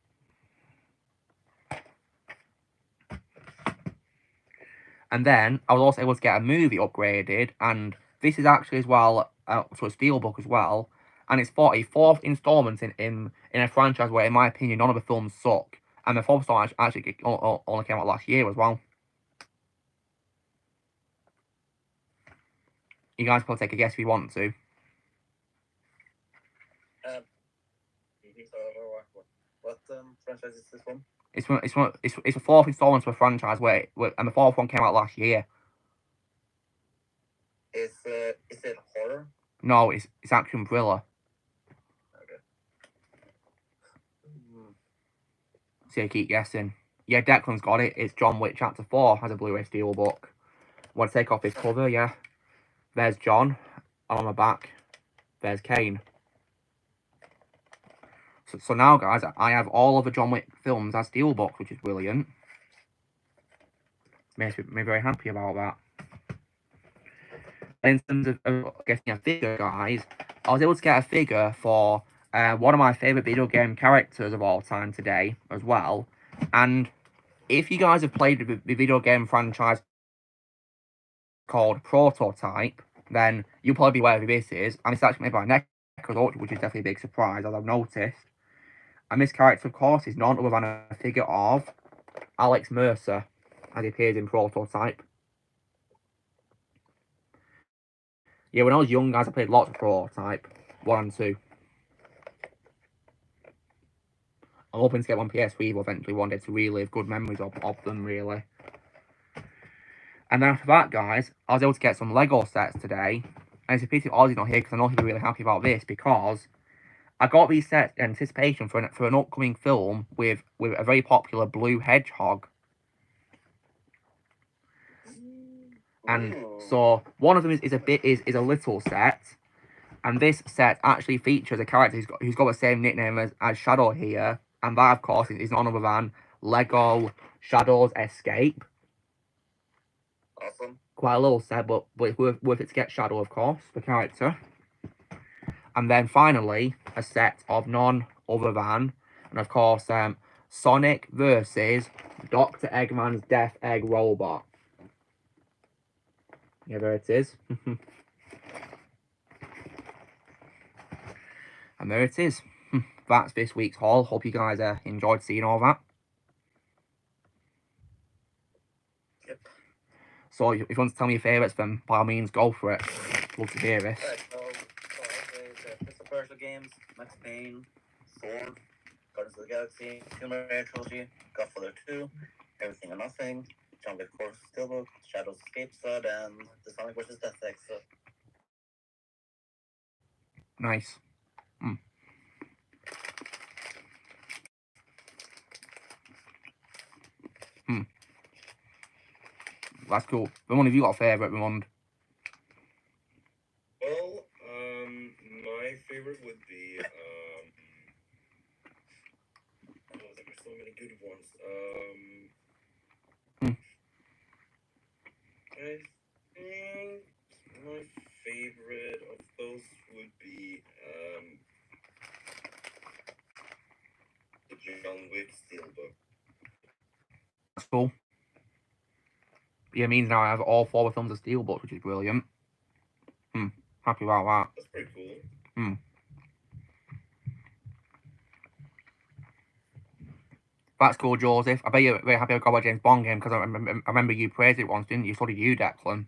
And then I was also able to get a movie upgraded, and this is actually as well, so a steelbook as well, and it's for a 4th installment in a franchise where, in my opinion, none of the films suck, and the 4th installment actually only came out last year as well. You guys can take a guess if you want to. What franchise is this one? It's a 4th installment of a franchise and the 4th one came out last year. Is it horror? No, it's action thriller. Okay. So you keep guessing. Yeah, Declan's got it. It's John Wick Chapter 4 has a Blu-ray steelbook. Want to take off his cover? Yeah. There's John. On the back, there's Kane. So now, guys, I have all of the John Wick films as steelbooks, which is brilliant. Makes me very happy about that. In terms of getting a figure, guys, I was able to get a figure for one of my favourite video game characters of all time today as well. And if you guys have played the video game franchise called Prototype, then you'll probably be aware who this is. And it's actually made by Necro, which is definitely a big surprise, as I've noticed. And this character, of course, is none other than a figure of Alex Mercer, as he appears in Prototype. Yeah, when I was young, guys, I played lots of Prototype, 1 and 2. I'm hoping to get one PS3 eventually one day to relive good memories of them, really. And then after that, guys, I was able to get some Lego sets today. And it's a pity Ozzy's not here, because I know he'll be really happy about this, because I got these sets in anticipation for an upcoming film with a very popular blue hedgehog. And so one of them is a little set, And this set actually features a character who's got the same nickname as Shadow here. And that, of course, is none other than Lego Shadow's Escape. Awesome. Quite a little set, but it's worth it to get Shadow, of course, the character. And then finally, a set of none other than, and of course, Sonic versus Dr. Eggman's Death Egg Robot. Yeah, there it is. And there it is. That's this week's haul. Hope you guys enjoyed seeing all that. Yep. So if you want to tell me your favourites, then by all means, go for it. Love to hear this. Right, so Prince of Persia games, Max Payne, Sword, Guardians of the Galaxy, Tomb Raider Trilogy, Godfather 2, Everything or Nothing, John Wick 4 Steelbook, Shadows Escape set, and the Sonic vs. Death Egg set. Nice. That's cool. Ramon, have you got a favourite, Ramon? Well, my favorite would be there's so many good ones. I think my favorite of those would be the John Wick Steelbook. That's cool. Yeah, it means now I have all 4 films of Steelbook, which is brilliant. Happy about that. That's pretty cool. That's cool, Joseph. I bet you're very happy I got a James Bond game because I remember you praised it once, didn't you? So did you, Declan.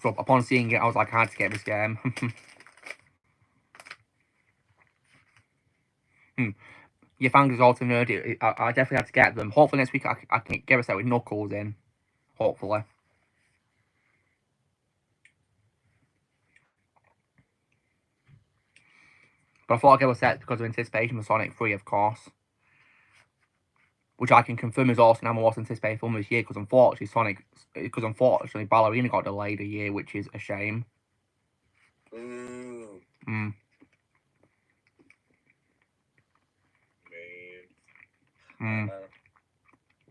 So upon seeing it, I was like, I had to get this game. Your fans is also nerdy. I definitely have to get them. Hopefully next week I can get a set with Knuckles in. Hopefully. But I thought I'd get a set because of anticipation for Sonic 3, of course. Which I can confirm is also now most anticipated film this year because unfortunately Ballerina got delayed a year, which is a shame. Ooh.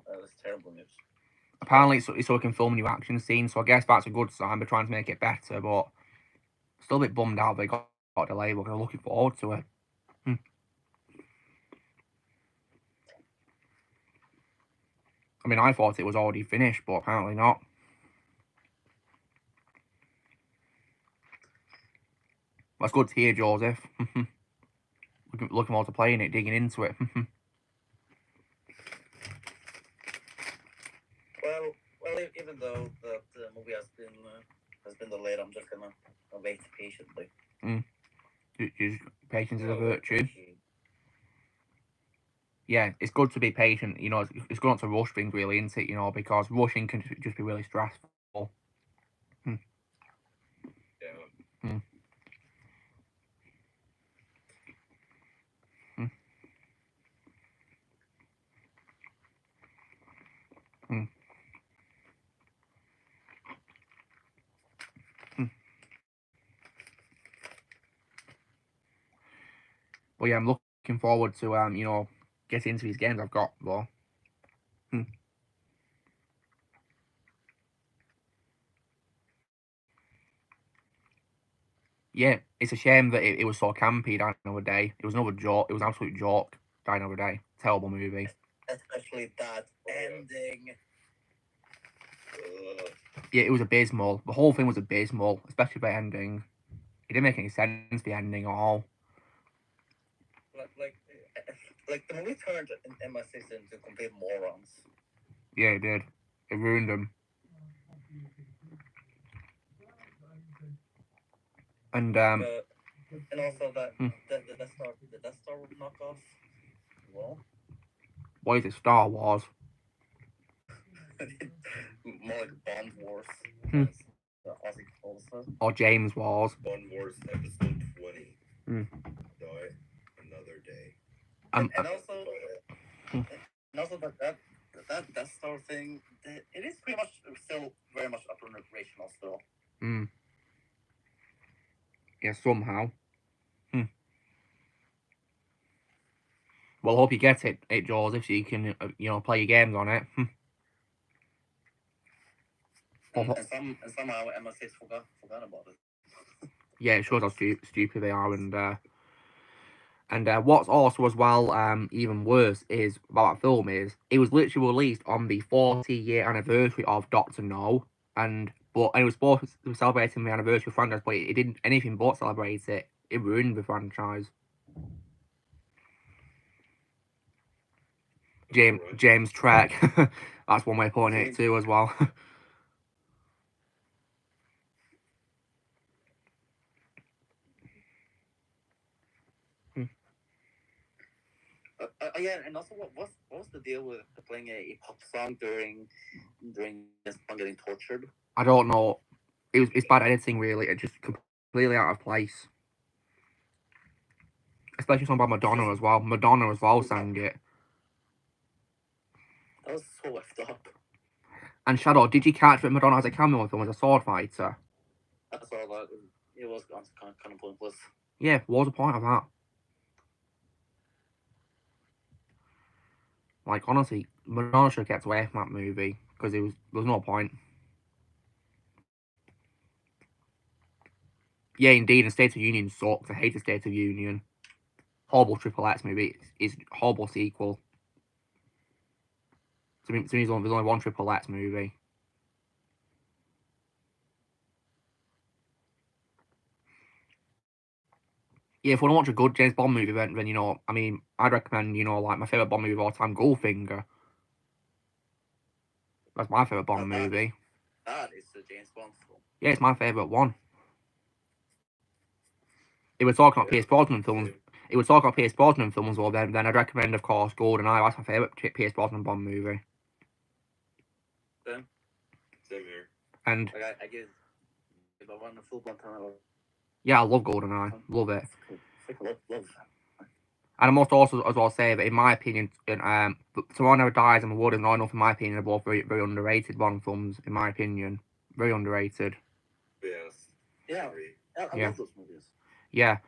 That was terrible news. Apparently it's so we can film a new action scene, so I guess that's a good sign. We're trying to make it better, but still a bit bummed out they got delayed. We're looking forward to it. I mean, I thought it was already finished, but apparently not. That's good to hear, Joseph. Looking forward to playing it, digging into it. Well, even though the movie has been delayed, I'm just gonna wait patiently. Patience is a virtue. Yeah, it's good to be patient. You know, it's good not to rush things, really, isn't it? You know, because rushing can just be really stressful. Yeah. But yeah, I'm looking forward to you know, getting into these games I've got though. Yeah, it's a shame that it was so campy Dying Another Day. It was another joke. It was an absolute joke. Dying Another Day. Terrible movie. Especially that ending. Yeah, it was abysmal. The whole thing was abysmal, especially the ending. It didn't make any sense, the ending at all. Like the movie turned MI6 into complete morons. Yeah, it did. It ruined them. And also that the Death Star knockoff. Well, what is it? Star Wars. more like Bond Wars. Or James Wars. Bond Wars episode 20. Die Another Day. And also that Death Star thing, it is pretty much still very much up on recreational still. Yeah, somehow. Well, I hope you get it, Joseph, so you can, play your games on it. And somehow MI6 forgot about it. Yeah, it shows how stupid they are, and what's also as well, even worse is about that film is it was literally released on the 40-year anniversary of Doctor No, and it was supposed to be celebrating the anniversary of the franchise, but it didn't anything but celebrate it. It ruined the franchise. James Trek, that's one way of putting it too as well. Yeah, and also, what's the deal with playing a pop song during this one getting tortured? I don't know. It's bad editing, really. It's just completely out of place. Especially something about Madonna as well. Madonna as well sang it. That was so effed up. And Shadow, did you catch that Madonna has a cameo in the film as a sword fighter? I saw that. It was kind of pointless. Yeah, what was the point of that? Like, honestly, Madonna should have kept away from that movie, because there was no point. Yeah, indeed, and State of Union sucks. I hate the State of Union. Horrible Triple X movie. It's horrible sequel. To me, there's only one Triple X movie. Yeah, if we want to watch a good James Bond movie, then I mean, I'd recommend, like, my favourite Bond movie of all time, Goldfinger. That's my favourite Bond movie. That is the James Bond film. Yeah, it's my favourite one. It would talk about Pierce Brosnan films. It would talk about Pierce Brosnan films, well, then I'd recommend, of course, GoldenEye. That's my favourite Pierce Brosnan Bond movie. Same here. And like, I guess if I want a full Bond time, yeah, I love GoldenEye. Love it. Love. And I must also as well say that, in my opinion, Tomorrow Never Dies and The World Is Not Enough, in my opinion, are both very, very underrated Bond films, in my opinion. Very underrated. Yes. Yeah. I love those movies. Yeah.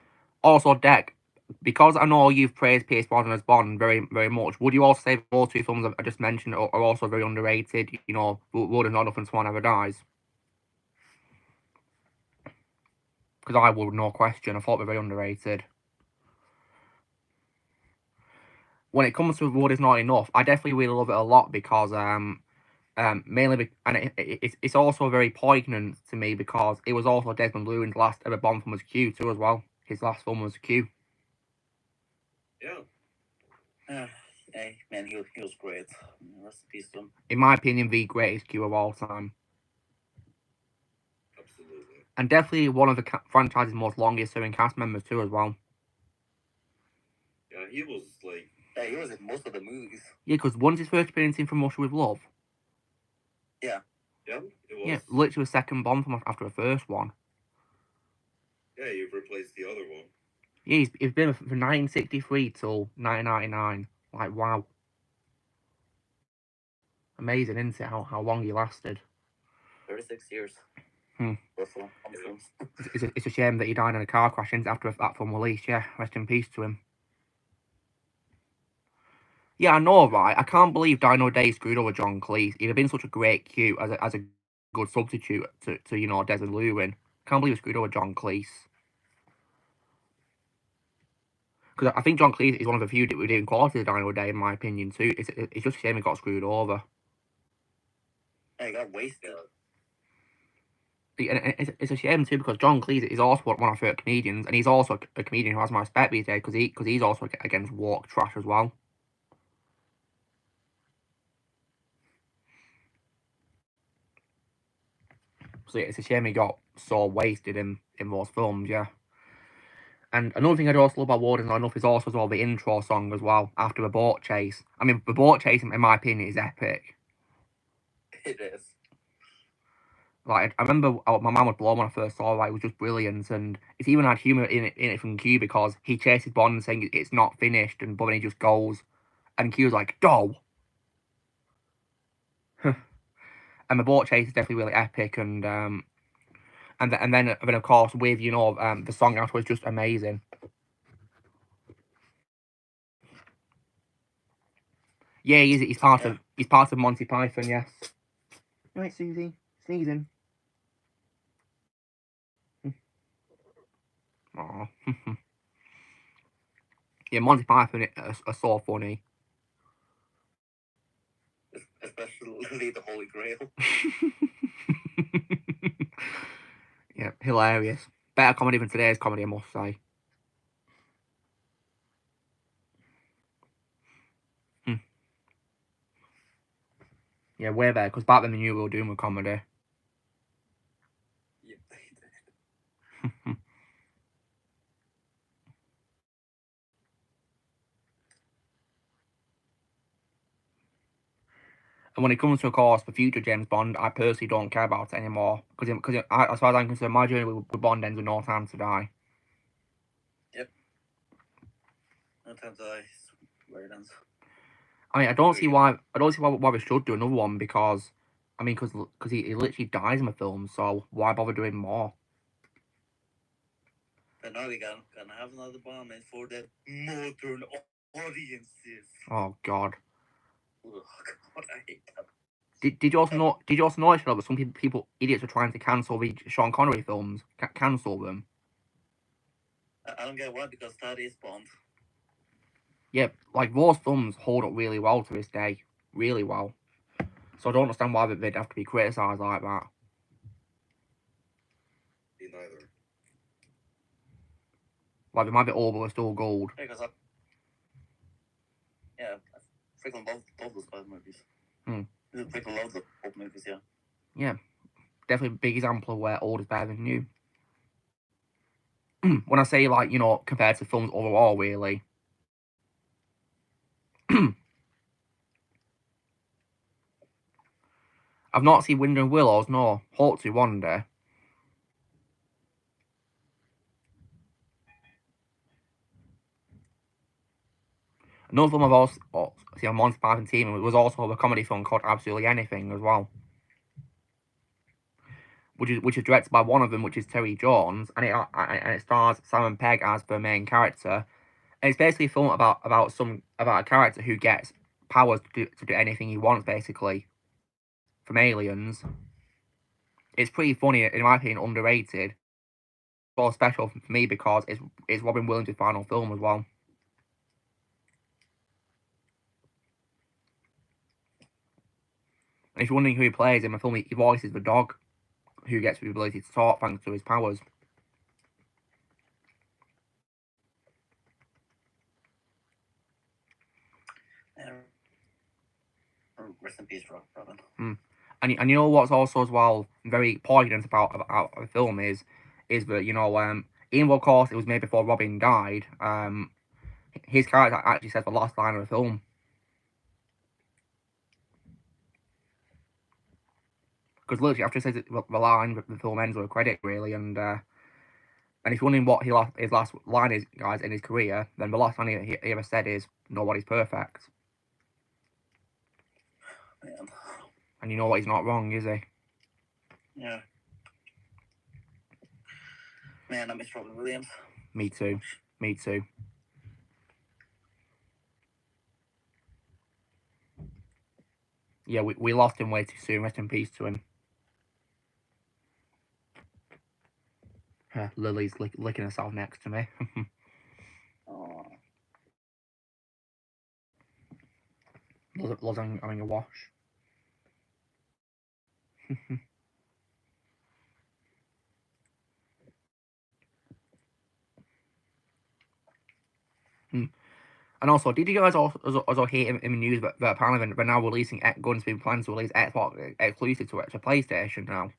Also, Deck, because I know you've praised Pierce Brosnan as Bond very, very much, would you also say all two films I just mentioned are also very underrated? World Is Not Enough and Tomorrow Never Dies? Because I would, no question. I thought they were very underrated. When it comes to World Is Not Enough, I definitely really love it a lot because mainly it's also very poignant to me because it was also Desmond Llewellyn's last ever Bond film was Q too as well. His last film was Q. Yeah. Hey, man, he was great. Rest in peace to him. In my opinion, the greatest Q of all time. Absolutely. And definitely one of the franchise's most longest serving cast members too as well. Yeah, he was like... Yeah, he was in most of the movies. Yeah, because wasn't his first appearance in From Russia with Love? Yeah. Yeah, it was. Yeah, literally a second Bond film after the first one. Yeah, you've replaced the other one. Yeah, he's been from 1963 till 1999. Like, wow. Amazing, isn't it, how long he lasted? 36 years. It's a shame that he died in a car crash after that film released, yeah. Rest in peace to him. Yeah, I know, right? I can't believe Dino Day screwed over John Cleese. He'd have been such a great Q as a good substitute to Desmond Llewellyn. Can't believe he screwed over John Cleese. Because I think John Cleese is one of the few that we didn't quality Dino Day, in my opinion, too. It's just a shame he got screwed over. Yeah, he got wasted. And it's a shame too because John Cleese is also one of my favourite comedians, and he's also a comedian who has my respect these days because he's also against woke trash as well. So it's a shame he got so wasted in those films, yeah. And another thing I also love about World Is Not Enough is also as well the intro song as well after the boat chase. I mean, the boat chase, in my opinion, is epic. It is. Like, I remember my mum was blown when I first saw it. Like, it was just brilliant, and it's even had humour in it from Q because he chases Bond saying it's not finished, but then he just goes, and Q's like, "Doh." And the boat chase is definitely really epic, and and then of course with the song afterwards, just amazing. Yeah, he's part of Monty Python. Yes. Right, Susie, sneezing. Aww. Yeah, Monty Python are so funny. Especially the Holy Grail. Yeah, hilarious. Better comedy than today's comedy, I must say. Yeah, way better, because back then they knew we were doing with comedy. Yep, they did. And when it comes to, of course, the future James Bond, I personally don't care about it anymore. Because as far as I'm concerned, my journey with Bond ends with No Time to Die. Yep. No Time to Die. Where it ends. I mean, I don't see why we should do another one, because because he literally dies in the film, so why bother doing more? But now we gonna have another Bond made for the modern audiences. Oh God. Ugh, God, I hate that. Did you also notice that some people idiots are trying to cancel the Sean Connery films? Cancel them. I don't get why, because that is Bond. Yeah, like those films hold up really well to this day, really well. So I don't understand why they'd have to be criticised like that. Me neither. Like they might be old, but they're still gold. Yeah, because I freaking love those Bond movies. Hmm. I freaking love the old movies, yeah. Yeah, definitely a big example of where old is better than new. When I say, like, compared to films overall, really. I've not seen Wind and Willows, no. Hope to one day. Another film I've also seen on Monty Python team was also a comedy film called Absolutely Anything as well. Which is directed by one of them, which is Terry Jones, and it stars Simon Pegg as the main character. And it's basically a film about a character who gets powers to do anything he wants, basically, from aliens. It's pretty funny, in my opinion, underrated. Well, special for me because it's Robin Williams' final film as well. And if you're wondering who he plays in the film, he voices the dog, who gets the ability to talk thanks to his powers. Rest in peace, Robin. And you know what's also as well very poignant about the film is that even though of course it was made before Robin died, his character actually says the last line of the film. Because literally after he says the line, the film ends with a credit really, and if you're wondering what his last line is, guys, in his career, then the last line he ever said is "Nobody's perfect." Man. And you know what? He's not wrong, is he? Yeah. Man, I miss Robin Williams. Me too. Me too. Yeah, we lost him way too soon. Rest in peace to him. Lily's licking herself next to me. Loves having a wash. And also, did you guys also hear in the news that apparently they're now releasing going to be plans to release Xbox exclusive to PlayStation now?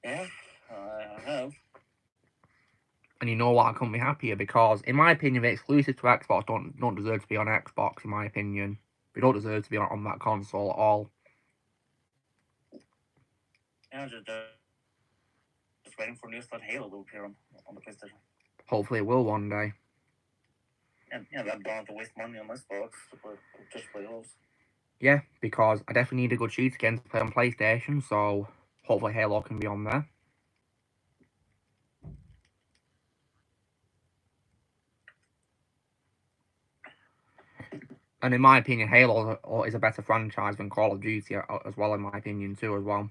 Yeah, I have. And you know what? I couldn't be happier because, in my opinion, the exclusive to Xbox don't deserve to be on Xbox. In my opinion, they don't deserve to be on that console at all. Yeah, just waiting for news that Halo will appear on the PlayStation. Hopefully, it will one day. Yeah, I don't have to waste money on my Xbox to just play those. Yeah, because I definitely need a good shooter game to play on PlayStation. So hopefully Halo can be on there. And in my opinion, Halo is a better franchise than Call of Duty as well, in my opinion, too, as well.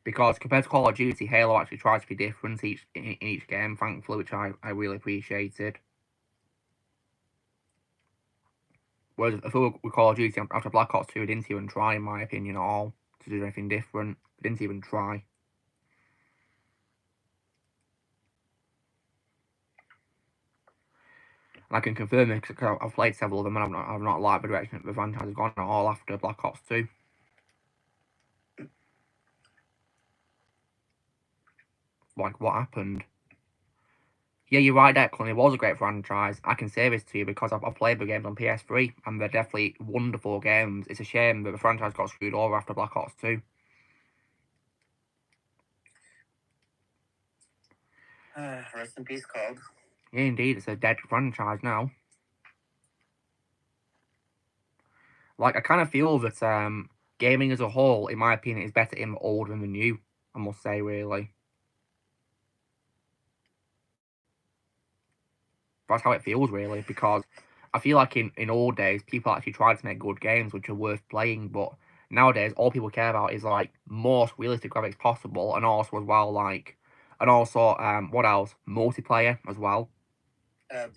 Because compared to Call of Duty, Halo actually tries to be different in each game, thankfully, which I really appreciated. Whereas if we were with Call of Duty, after Black Ops 2, I didn't even try, in my opinion, at all, to do anything different. I didn't even try. And I can confirm it because I've played several of them and I've not liked the direction that the franchise has gone at all after Black Ops 2. Like, what happened? Yeah, you're right, Declan. It was a great franchise. I can say this to you because I've played the games on PS3 and they're definitely wonderful games. It's a shame that the franchise got screwed over after Black Ops 2. Rest in peace, COD. Yeah, indeed, it's a dead franchise now. Like, I kind of feel that gaming as a whole, in my opinion, is better in the old than the new, I must say, really. That's how it feels, really, because I feel like in old days, people actually tried to make good games which are worth playing, but nowadays, all people care about is, like, most realistic graphics possible, and also, as well, like, and also, what else? Multiplayer, as well. And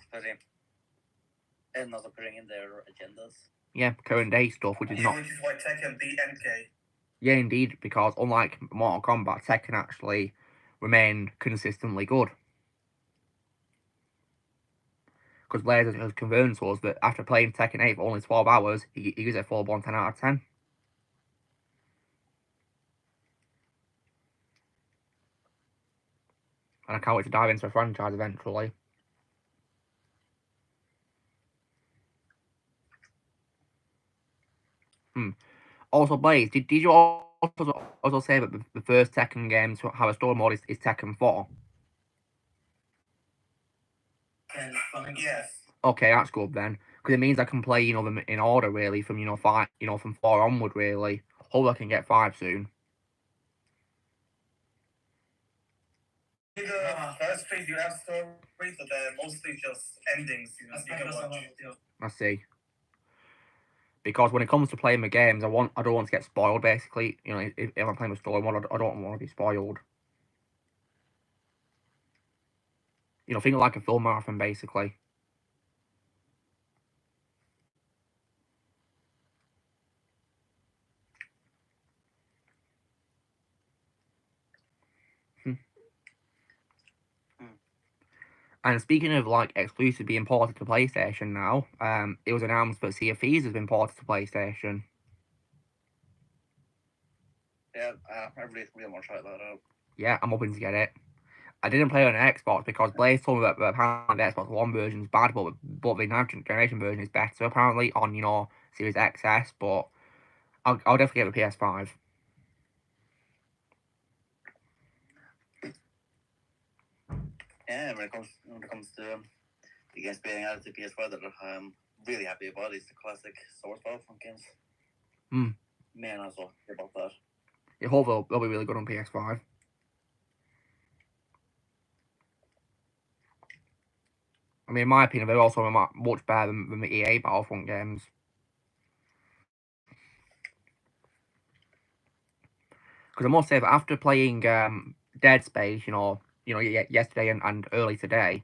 also putting in their agendas. Yeah, current day stuff, which is not... Which is why Tekken beat MK. Yeah, indeed, because unlike Mortal Kombat, Tekken actually remained consistently good. Because Blaze has confirmed to us that after playing Tekken 8 for only 12 hours, he gives it a full-blown 10 out of 10. And I can't wait to dive into the franchise eventually. Also, Blaze, did you also say that the first Tekken game to have a story mode is Tekken 4? Yes. Okay, that's good then. Because it means I can play, them in order, really, from, from 4 onward, really. Hopefully I can get 5 soon. In the first phase, you have stories, but they're mostly just endings. You can watch. I see. Because when it comes to playing the games, I don't want to get spoiled, basically. If I'm playing a story mode, I don't want to be spoiled. Think like a film marathon, basically. And speaking of, like, exclusive being ported to PlayStation now, it was announced that Sea of Thieves has been ported to PlayStation. Yeah, I really want to try that out. Yeah, I'm hoping to get it. I didn't play it on Xbox because Blaze told me that apparently the Xbox One version is bad, but the 9th generation version is better, apparently, on, Series XS, but I'll definitely get the PS5. Yeah, when it comes to the games being added to PS5 that I'm really happy about is the classic Star Wars Battlefront games. Man, I was so happy about that. I hope they'll be really good on PS5. I mean, in my opinion, they're also much better than the EA Battlefront games. Because I must say that after playing Dead Space, yesterday and early today,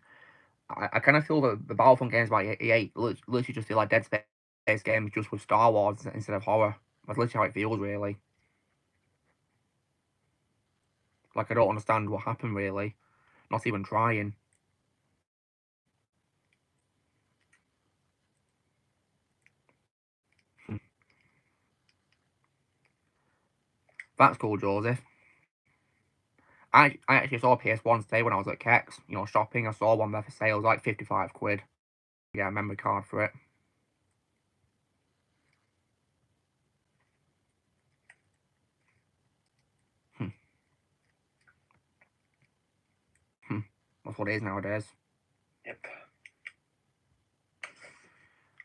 I kind of feel that the Battlefront games by EA literally just feel like Dead Space games just with Star Wars instead of horror. That's literally how it feels, really. Like, I don't understand what happened, really. Not even trying. That's cool, Joseph. I actually saw a PS1 today when I was at Kex, shopping. I saw one there for sale. It was like 55 quid. Yeah, a memory card for it. That's what it is nowadays. Yep.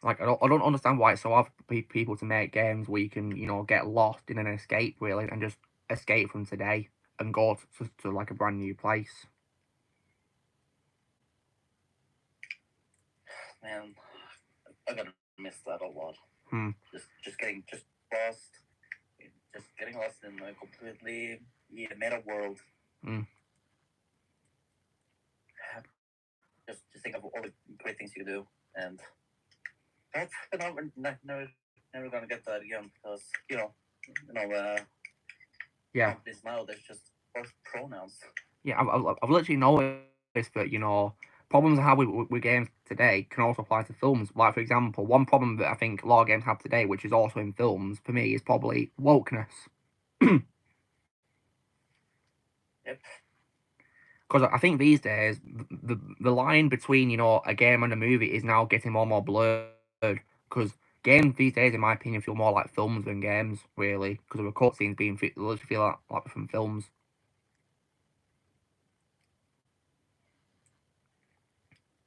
Like, I don't understand why it's so hard for people to make games where you can, you know, get lost in an escape, really, and just escape from today and go to like, a brand new place. Man, I'm gonna miss that a lot. Hmm. Just getting lost in a completely made up world. Mm. Just think of all the great things you can do, and that's never gonna get that again because Yeah. companies now there's just first pronouns. Yeah, I've literally noticed that, you know, problems I have with games today can also apply to films. Like, for example, one problem that I think a lot of games have today, which is also in films, for me, is probably wokeness. Yep. Because I think these days, the line between, you know, a game and a movie is now getting more and more blurred. Because games these days, in my opinion, feel more like films than games, really. Because of the cutscenes being literally feel like from films.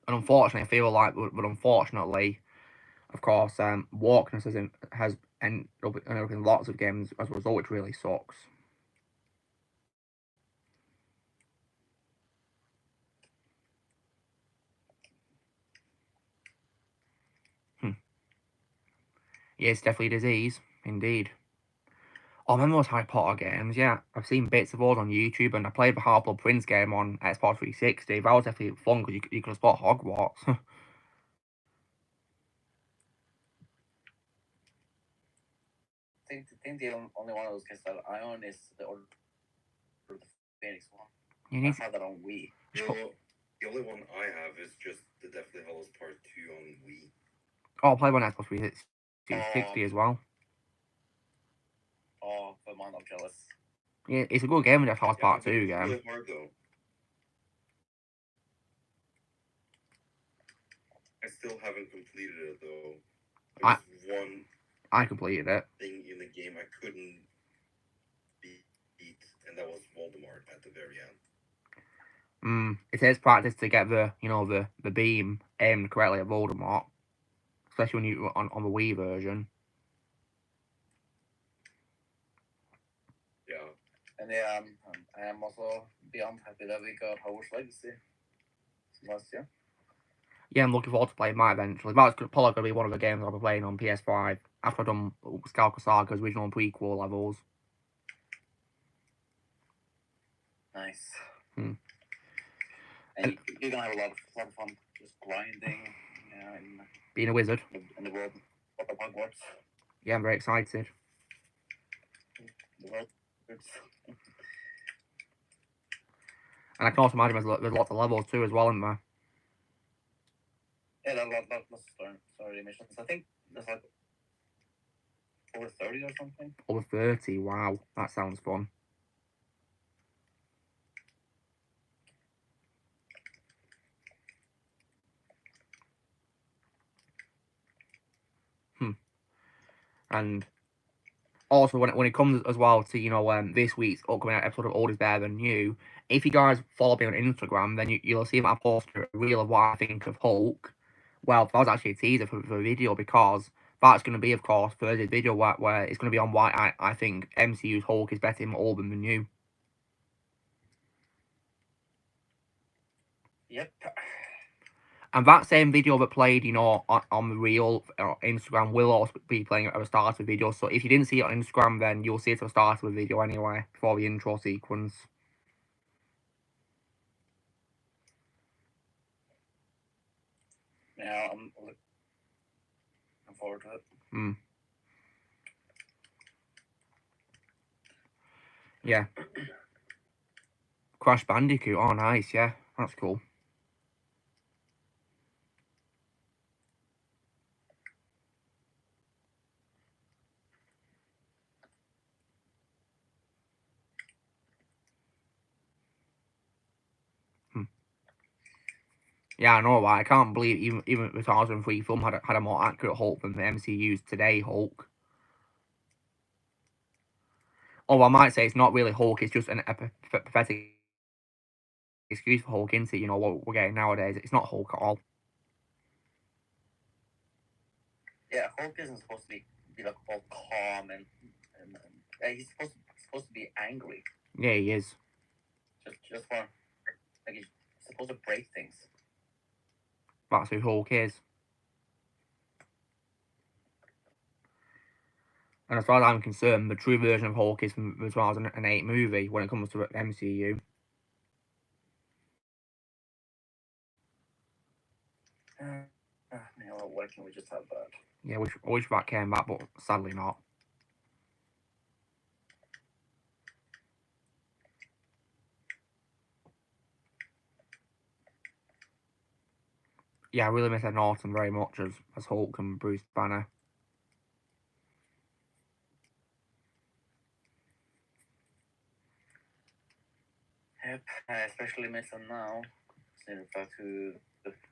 And unfortunately, I feel like, but unfortunately, of course, wokeness has ended up in lots of games as a result, which really sucks. Yeah, it's definitely a disease, indeed. Oh, I remember those Harry Potter games, yeah. I've seen bits of those on YouTube, and I played the Half-Blood Prince game on Xbox 360. That was definitely fun, because you could spot Hogwarts. I think the only one of those games that I own is the Order of the Phoenix one. You I need have that on Wii. The only one I have is just the Deathly Hallows Part 2 on Wii. Oh, I'll play one on Xbox 360 as well. Oh, but man, I'm jealous. Yeah, it's a good game, Deathly Hallows Part 2 It's game. really hard, though. I still haven't completed it, though. There was one I completed it. thing in the game I couldn't beat, and that was Voldemort at the very end. It takes practice to get the, you know, the beam aimed correctly at Voldemort. Especially when you on the Wii version. Yeah. And yeah, I am also beyond happy that we got Hogwarts Legacy last year. Yeah, I'm looking forward to playing that eventually. That's probably going to be one of the games I'll be playing on PS5 after I've done Skywalker Saga's original and prequel levels. Nice. And you're gonna have a lot of fun just grinding, in being a wizard. In the world of Hogwarts. Yeah, I'm very excited. The world. And I can also imagine there's lots of levels too as well in there. Yeah, there's lots of story missions. I think there's like over 30 or something. Over 30, wow, that sounds fun. And also, when it comes as well to, you know, this week's upcoming episode of Old is Better Than New, if you guys follow me on Instagram, then you'll see that I posted a reel of what I think of Hulk. Well, that was actually a teaser for a video, because that's going to be, of course, Thursday's video where it's going to be on why I think MCU's Hulk is better in old than the new. Yep. And that same video that played, you know, on the reel Instagram will also be playing at the start of the video. So if you didn't see it on Instagram, then you'll see it at the start of the video anyway, before the intro sequence. Yeah, I'm looking forward to it. Yeah. Crash Bandicoot, oh nice, yeah, that's cool. Yeah, I know, right? I can't believe even the 2003 film had a more accurate Hulk than the MCU's today Hulk. Oh, I might say it's not really Hulk, it's just a pathetic excuse for Hulk, isn't it? You know, what we're getting nowadays. It's not Hulk at all. Yeah, Hulk isn't supposed to be like all calm and he's supposed to be angry. Yeah, he is. Just for like he's supposed to break things. That's who Hulk is. And as far as I'm concerned, the true version of Hulk is from the 2008 movie when it comes to the MCU. Why can't we just have that? Yeah, I wish that came back, but sadly not. Yeah, I really miss Ed Norton very much as Hulk and Bruce Banner. Yep, I especially miss him now. Seeing the fact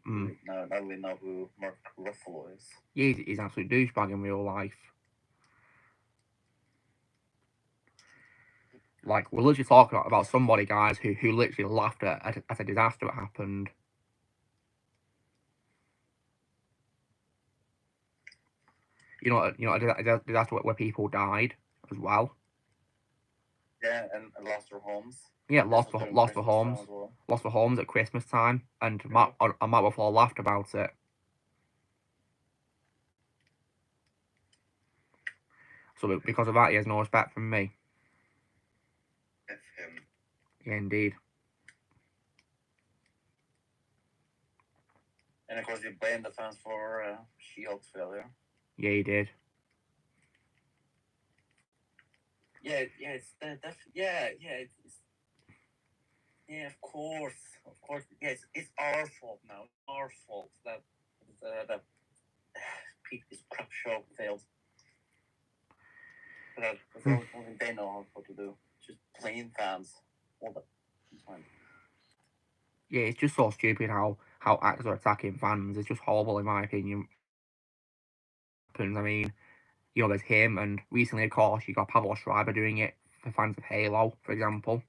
Mm. now we know who Mark Ruffalo is. Yeah, he's an absolute douchebag in real life. Like, we're literally talking about somebody, guys, who literally laughed at a disaster that happened. You know, a disaster where people died as well. Yeah, and lost their homes. Yeah, lost their homes. Well. Lost their homes at Christmas time, and Matt Ruffalo laughed about it. So because of that, he has no respect from me. F him. Yeah, indeed. And of course, you blame the fans for She-Hulk's failure. Yeah, he did. Yeah, of course. Yes, it's our fault now. Our fault that this crap show failed. That's only they know what to do. Just blame fans all the time. Yeah, it's just so stupid how actors are attacking fans. It's just horrible in my opinion. I mean, you know, there's him, and recently, of course, you got Pablo Schreiber doing it for fans of Halo, for example.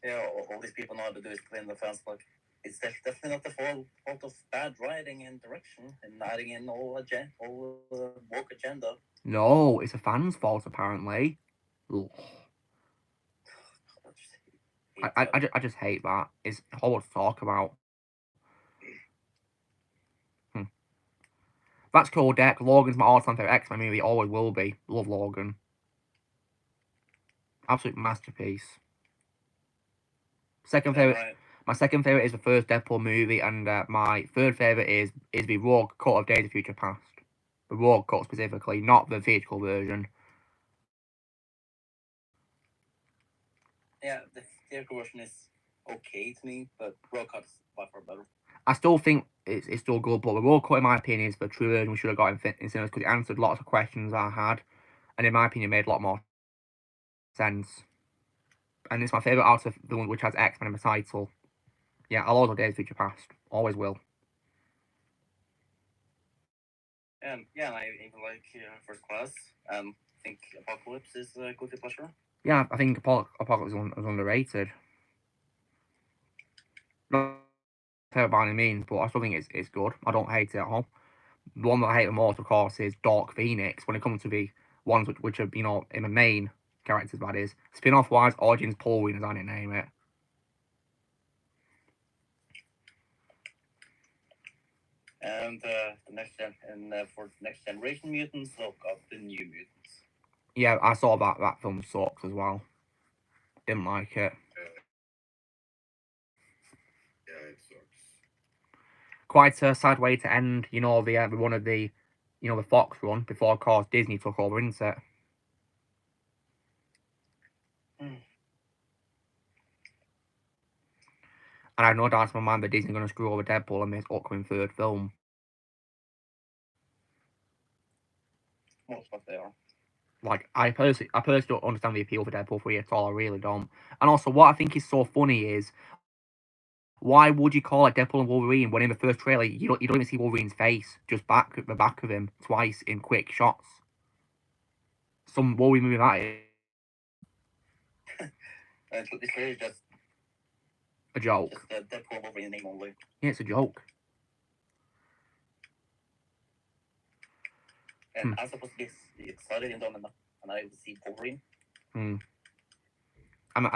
Yeah, all these people know how to do is blame the fans. Like, it's definitely not the fault of bad writing and direction and adding in all woke agenda. No, it's a fan's fault, apparently. Ugh. I just hate that. It's horrible to talk about. That's cool, Deck. Logan's my all-time favourite X-Men movie. Always will be. Love Logan. Absolute masterpiece. Second favourite. Right. My second favourite is the first Deadpool movie, and my third favourite is the Rogue cut of Days of Future Past. The Rogue cut specifically, not the theatrical version. Yeah, the theatrical version is okay to me, but Rogue cut is by far better. I still think it's still good, but the Rogue cut, in my opinion, is the true version we should have got in cinemas because it answered lots of questions I had, and in my opinion, made a lot more sense. And it's my favourite out of the one which has X-Men in the title. Yeah, I'll always love Days of Future Past. Always will. And yeah, I even like First Class. I think Apocalypse is a guilty pleasure. Yeah, I think Apocalypse is underrated. Not favorite by any means, but I still think it's good. I don't hate it at all. The one that I hate the most, of course, is Dark Phoenix. When it comes to the ones which are, you know, in the main characters, that is. Spin-off wise, Origins Paul Whelan, as I didn't name it. And for Next Generation Mutants, look up the New Mutants. Yeah, I saw that film sucks as well. Didn't like it. Yeah, it sucks. Quite a sad way to end, you know, the one of the, you know, the Fox run before, of course, Disney took over, isn't it? And I have no doubt in my mind that Disney's going to screw over Deadpool in this upcoming third film. Most of they are. Like, I personally don't understand the appeal for Deadpool 3 at all. I really don't. And also, what I think is so funny is, why would you call it Deadpool and Wolverine when in the first trailer you don't even see Wolverine's face, just the back of him twice in quick shots? Some Wolverine movie that is. It's really just A joke. Just Deadpool Wolverine name only. Yeah, it's a joke. And I'm supposed to be excited and I see Wolverine. I'm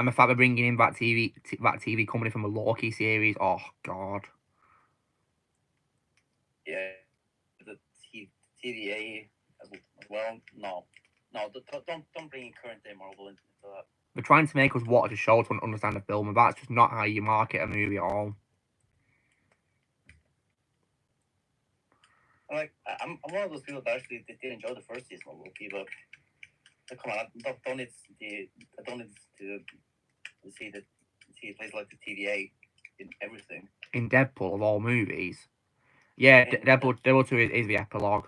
a fan of bringing in that TV company from the Loki series. Oh God. Yeah, the TVA as well. No, don't bring current day Marvel into that. They're trying to make us watch a show to understand the film, and that's just not how you market a movie at all. I'm one of those people that actually did enjoy the first season of Loki, but come on, I don't need to see a place like the TVA in everything. In Deadpool of all movies, yeah, Deadpool 2 is the epilogue.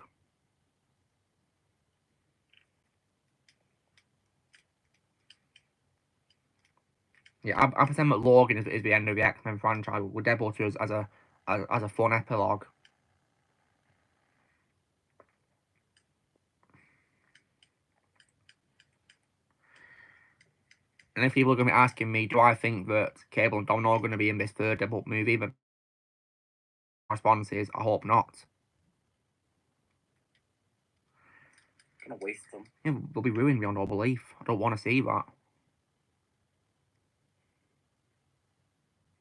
Yeah, I pretend that Logan is the end of the X-Men franchise, with Deadpool 2 as a fun epilogue. And if people are going to be asking me, do I think that Cable and Domino are going to be in this third Deadpool movie, my response is, I hope not. Gonna waste them. Yeah, they'll be ruined beyond all belief. I don't want to see that.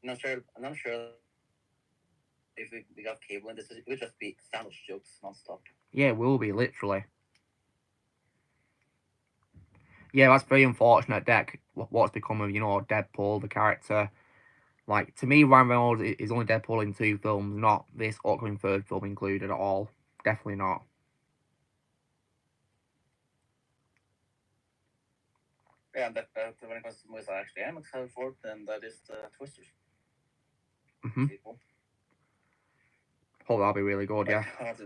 I'm not sure if we got Cable in this, it would just be sandwich jokes non-stop. Yeah, it will be, literally. Yeah, that's very unfortunate, Deck. What's become of, Deadpool, the character. Like, to me, Ryan Reynolds is only Deadpool in 2 films, not this upcoming third film included at all. Definitely not. Yeah, and that when it comes to movies I actually am excited for, then that is the Twisters. Sequel. Oh, that'll be really good, yeah. And to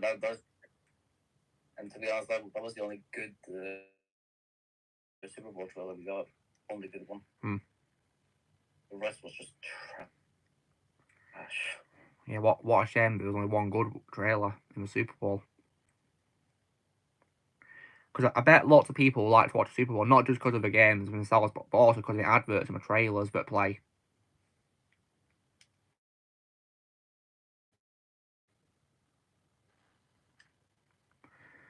be honest, that was the only good Super Bowl trailer we got. Only good one. The rest was just trash. Yeah, what a shame there was only one good trailer in the Super Bowl. Because I bet lots of people like to watch the Super Bowl, not just because of the games themselves, but also because of the adverts and the trailers that play.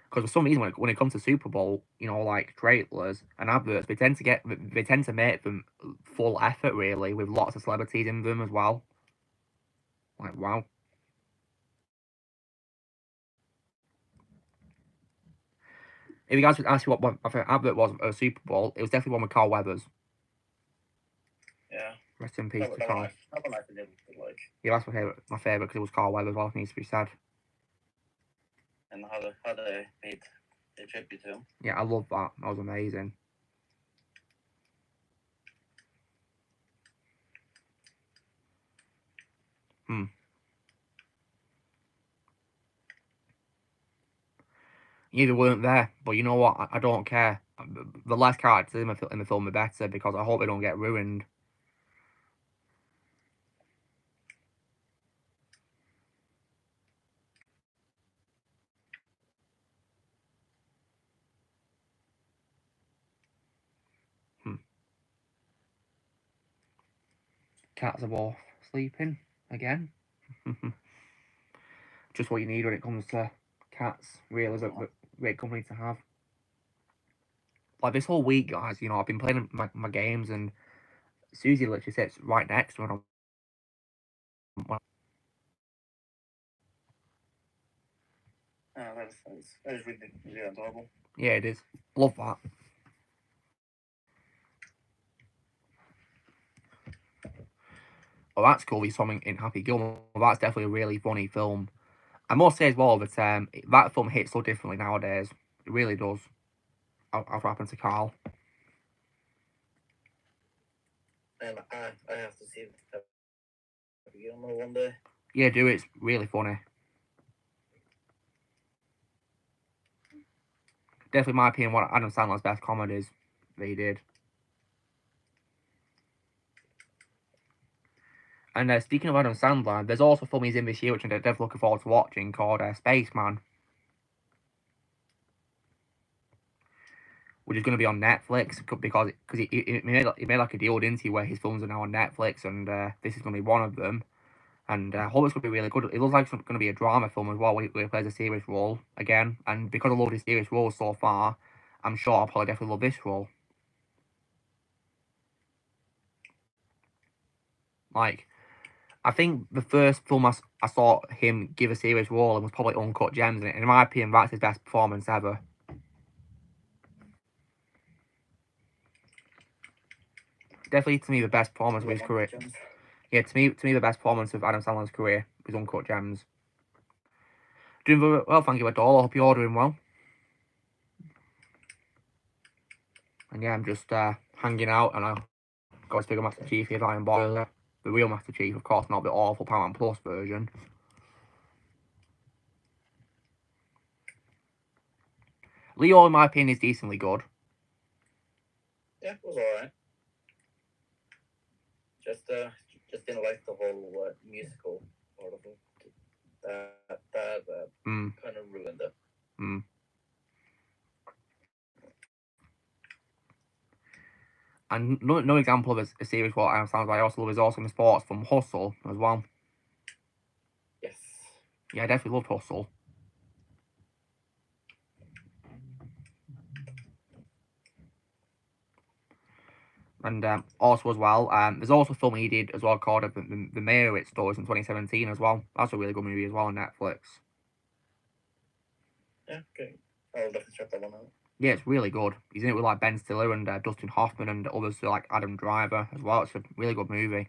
Because for some reason, when it comes to Super Bowl, like trailers and adverts, they tend to make them full effort, really, with lots of celebrities in them as well. Like, wow. If you guys would ask me what my favorite advert was at a Super Bowl, it was definitely one with Carl Weathers. Yeah. Rest in peace to Carl. Like. Yeah, that's my favorite because it was Carl Weathers. Well, needs to be said. And how they paid the tribute to him. Yeah, I love that. That was amazing. Yeah, they weren't there, but you know what? I don't care. The less characters in the film, the better, because I hope they don't get ruined. Cats are both sleeping again. Just what you need when it comes to cats. Really, is a great company to have. Like this whole week, guys, I've been playing my games, and Susie literally sits right next to me. That is really, really adorable. Yeah, it is. Love that. Oh, that's cool. He's something in Happy Gilmore. That's definitely a really funny film. I must say as well that that film hits so differently nowadays. It really does. I've happened to Carl. And I have to see Happy Gilmore one day. Yeah, do it. It's really funny. Definitely, in my opinion, one of Adam Sandler's best comedies that he did. And speaking of Adam Sandler, there's also a film he's in this year which I'm definitely looking forward to watching called Spaceman. which is going to be on Netflix because he made like a deal, didn't he, where his films are now on Netflix, and this is going to be one of them. And I hope it's going to be really good. It looks like it's going to be a drama film as well, where he plays a serious role again. And because I love his serious roles so far, I'm sure I'll probably definitely love this role. Like, I think the first film I saw him give a serious role and was probably Uncut Gems, and in my opinion, that's his best performance ever. Definitely, to me, the best performance of his career. Yeah, to me, the best performance of Adam Sandler's career was Uncut Gems. Doing very well, thank you, Adol. I hope you're doing well. And yeah, I'm just hanging out, and I've got to figure Master Chief here, Iron Boiler. The real Master Chief, of course, not the awful Paramount Plus version. Leo, in my opinion, is decently good. Yeah, it was alright. Just didn't like the whole musical part of it. That kind of ruined it. And no example of a series what I sounds like I also love is also in sports from Hustle as well. Yes. Yeah, I definitely loved Hustle. And also as well, there's also a film he did as well called The Meyerowitz Stories in 2017 as well. That's a really good movie as well on Netflix. Yeah, okay. I'll definitely check that one out. Yeah, it's really good. He's in it with like Ben Stiller and Dustin Hoffman and others like Adam Driver as well. It's a really good movie.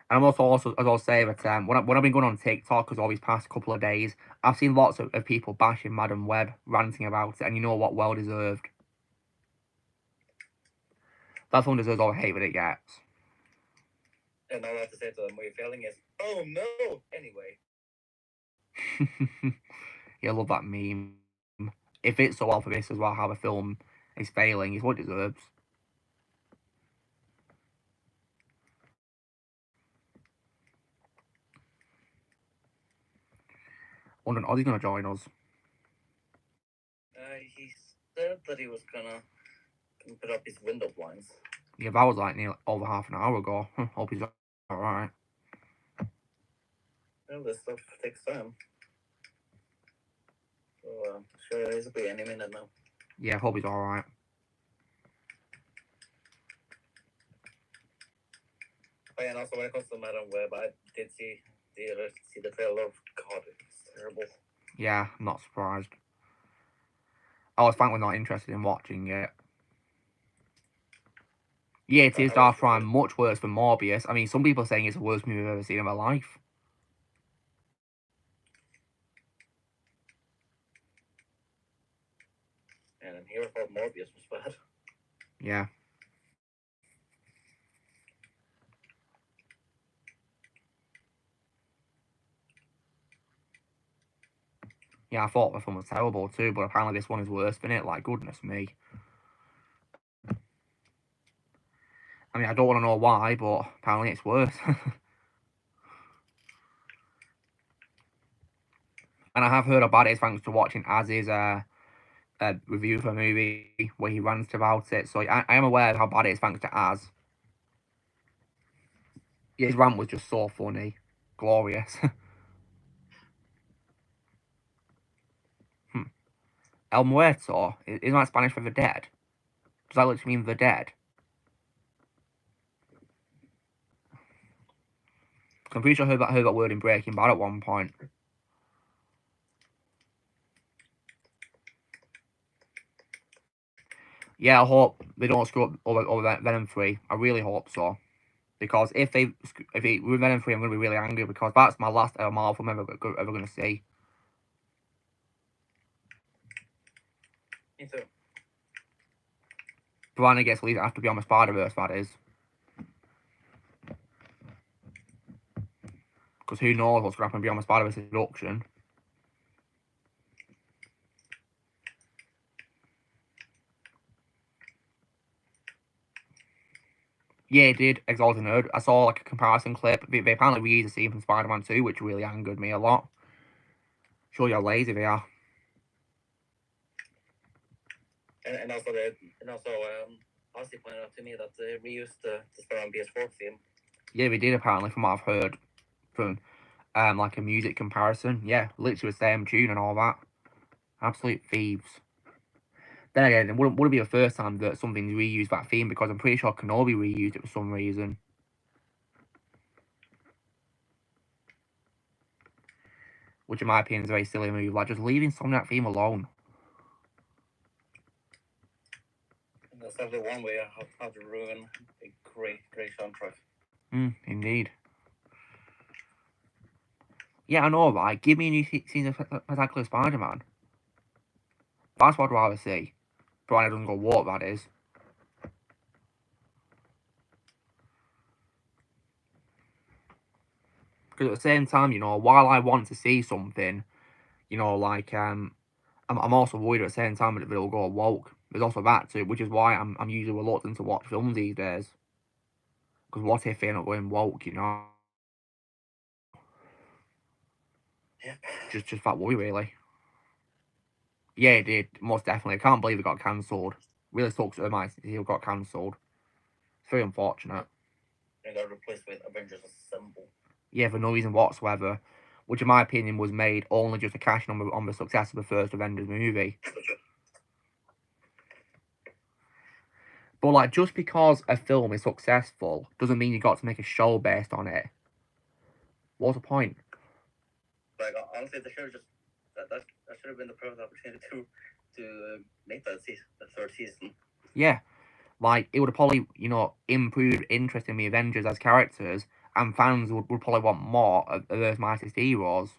And I'm also as I'll say that when I've been going on TikTok because all these past couple of days, I've seen lots of people bashing Madam Web, ranting about it, and you know what, well deserved. That one deserves all the hate that it gets. And all I have to say to them, what you're feeling is, oh no! Anyway. Yeah, I love that meme. It fits so well for this as well, how the film is failing. It's what it deserves. Wondering, Ozzy's going to join us. He said that he was gonna put up his window blinds. Yeah, that was like nearly over half an hour ago. Hope he's alright. Well, this stuff takes time. So, sure, he'll be any minute now. Yeah, hope he's alright. Oh, yeah, and also when it comes to Madam Web, I did see the trailer. God, it's terrible. Yeah, I'm not surprised. I was frankly not interested in watching it. Yeah, it is Dark Prime, much worse than Morbius. I mean, some people are saying it's the worst movie I've ever seen in my life. And here I thought Morbius was bad. Yeah. Yeah, I thought the film was terrible too, but apparently this one is worse than it. Like, goodness me. I mean, I don't want to know why, but apparently it's worse. And I have heard about it thanks to watching Az's review for a movie where he rants about it. So I am aware of how bad it is thanks to Az. Yeah, his rant was just so funny. Glorious. El Muerto? Isn't that Spanish for the dead? Does that literally mean the dead? I'm pretty sure I heard that word in Breaking Bad at one point. Yeah, I hope they don't screw up over Venom 3. I really hope so. Because if with Venom 3, I'm going to be really angry because that's my last ever Marvel film ever going to see. Me too. Provided it gets released after Beyond the Spider-Verse, that is. Because who knows what's going to happen Beyond the Spider-Verse introduction. Yeah, it did. Exalted Nerd. I saw like a comparison clip. They apparently reused a scene from Spider-Man 2, which really angered me a lot. Show you how lazy they are. And also Ozzy pointed out to me that they reused the Spider-Man PS4 theme. Yeah, they did apparently, from what I've heard from like a music comparison. Yeah, literally the same tune and all that. Absolute thieves. Then again, it wouldn't be the first time that something's reused that theme, because I'm pretty sure Kenobi reused it for some reason. Which in my opinion is a very silly move, like just leaving some of that theme alone. And that's definitely one way how to ruin a great soundtrack. Indeed. Yeah, I know, right? Give me a new season of Spectacular Spider-Man. That's what I'd rather see. Provided it doesn't go warp, that is. Because at the same time, you know, while I want to see something, you know, like, I'm also worried at the same time that it'll go woke. There's also that too, which is why I'm usually reluctant to watch films these days. Because what if they end up going woke, you know? Yeah. Just that worry, really. Yeah, it did. Most definitely. I can't believe it got cancelled. Really sucks that it got cancelled. It's very unfortunate. And got replaced with Avengers Assemble. Yeah, for no reason whatsoever. Which, in my opinion, was made only just to cash in on the success of the first Avengers movie. But, like, just because a film is successful doesn't mean you got to make a show based on it. What's the point? Like, honestly, they should have just... That should have been the perfect opportunity to make that season, the third season. Yeah. Like, it would have probably, you know, improved interest in the Avengers as characters, and fans would probably want more of Earth's Mightiest Heroes.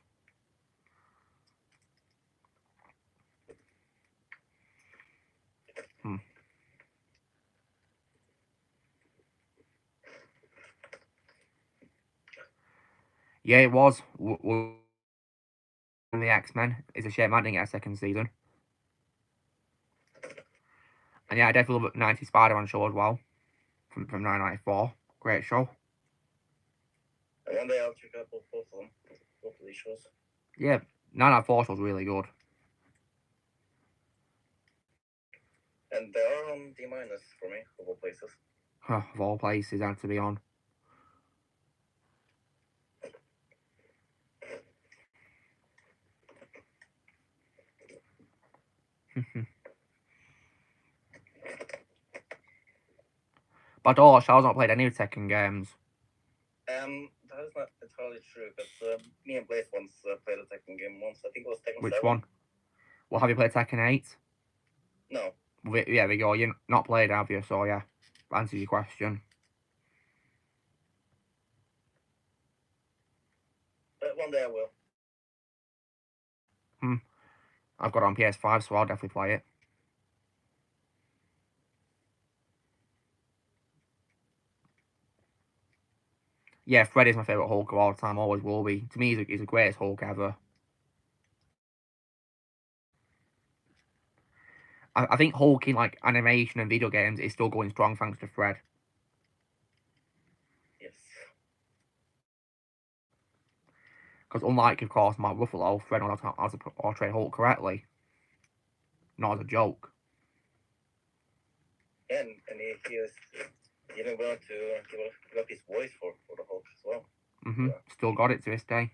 Yeah, it was. The X-Men. It's a shame I didn't get a second season. And yeah, I definitely love the 90s Spider-Man show as well. From 1994. Great show. And one day I'll check out both of them. Both of these shows. Yeah, 1994 was really good. And they are on D- for me, of all places. Of all places, had to be on. But oh, Charles not played any of the Tekken games. That is not entirely true, because me and Blaze once played a Tekken game once. I think it was Tekken 7. Which one? Well, have you played Tekken 8? No. Yeah, there you go. You're not played, have you? So yeah, answer your question. But one day I will. I've got it on PS5, so I'll definitely play it. Yeah, Fred is my favourite Hulk of all time, always will be. To me, he's the greatest Hulk ever. I think Hulk in like animation and video games is still going strong thanks to Fred. Yes. Because unlike, of course, Mark Ruffalo, Fred knows how to portray Hulk correctly. Not as a joke. And he was even willing to give up his voice for the Hulk as well. Yeah. Still got it to this day.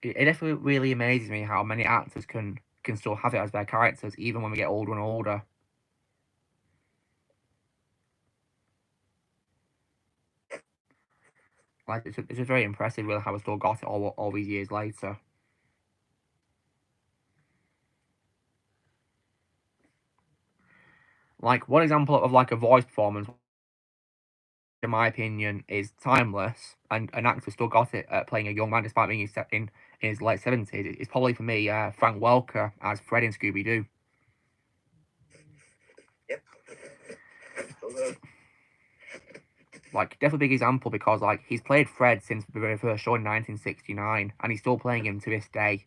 It definitely really amazes me how many actors can still have it as their characters, even when we get older and older. Like, it's just very impressive, really, how we still got it all these years later. Like, one example of, like, a voice performance, in my opinion, is timeless, and an actor still got it at playing a young man despite being in his late 70s. It's probably, for me, Frank Welker as Fred in Scooby-Doo. Yep. Like, definitely a big example, because, like, he's played Fred since the very first show in 1969, and he's still playing him to this day.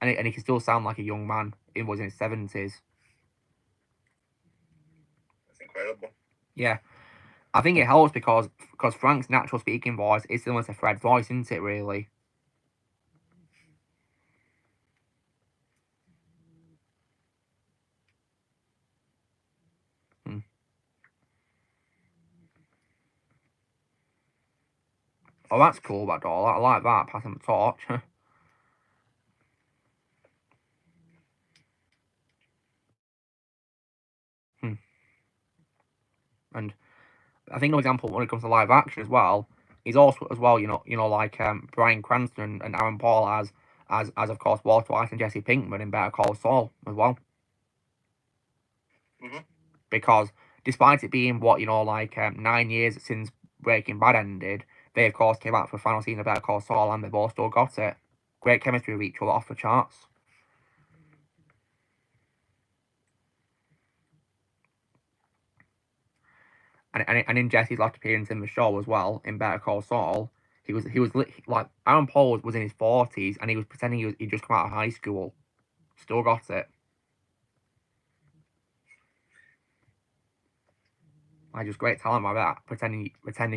and he can still sound like a young man. He was in his 70s. That's incredible. Yeah, I think it helps because Frank's natural speaking voice is similar to Fred's voice, isn't it? Really. Oh, that's cool, that doll. I like that. Pass him the torch. And I think an example when it comes to live action as well is also as well, like Bryan Cranston and Aaron Paul as of course Walter White and Jesse Pinkman in Better Call Saul as well. Mhm. Because despite it being 9 years since Breaking Bad ended, they of course came out for the final season of Better Call Saul and they both still got it. Great chemistry with each other, off the charts. And in Jesse's last appearance in the show as well, in Better Call Saul, he was like Aaron Paul was in his 40s and he was pretending he'd just come out of high school. Still got it. Like just great talent like that. Pretending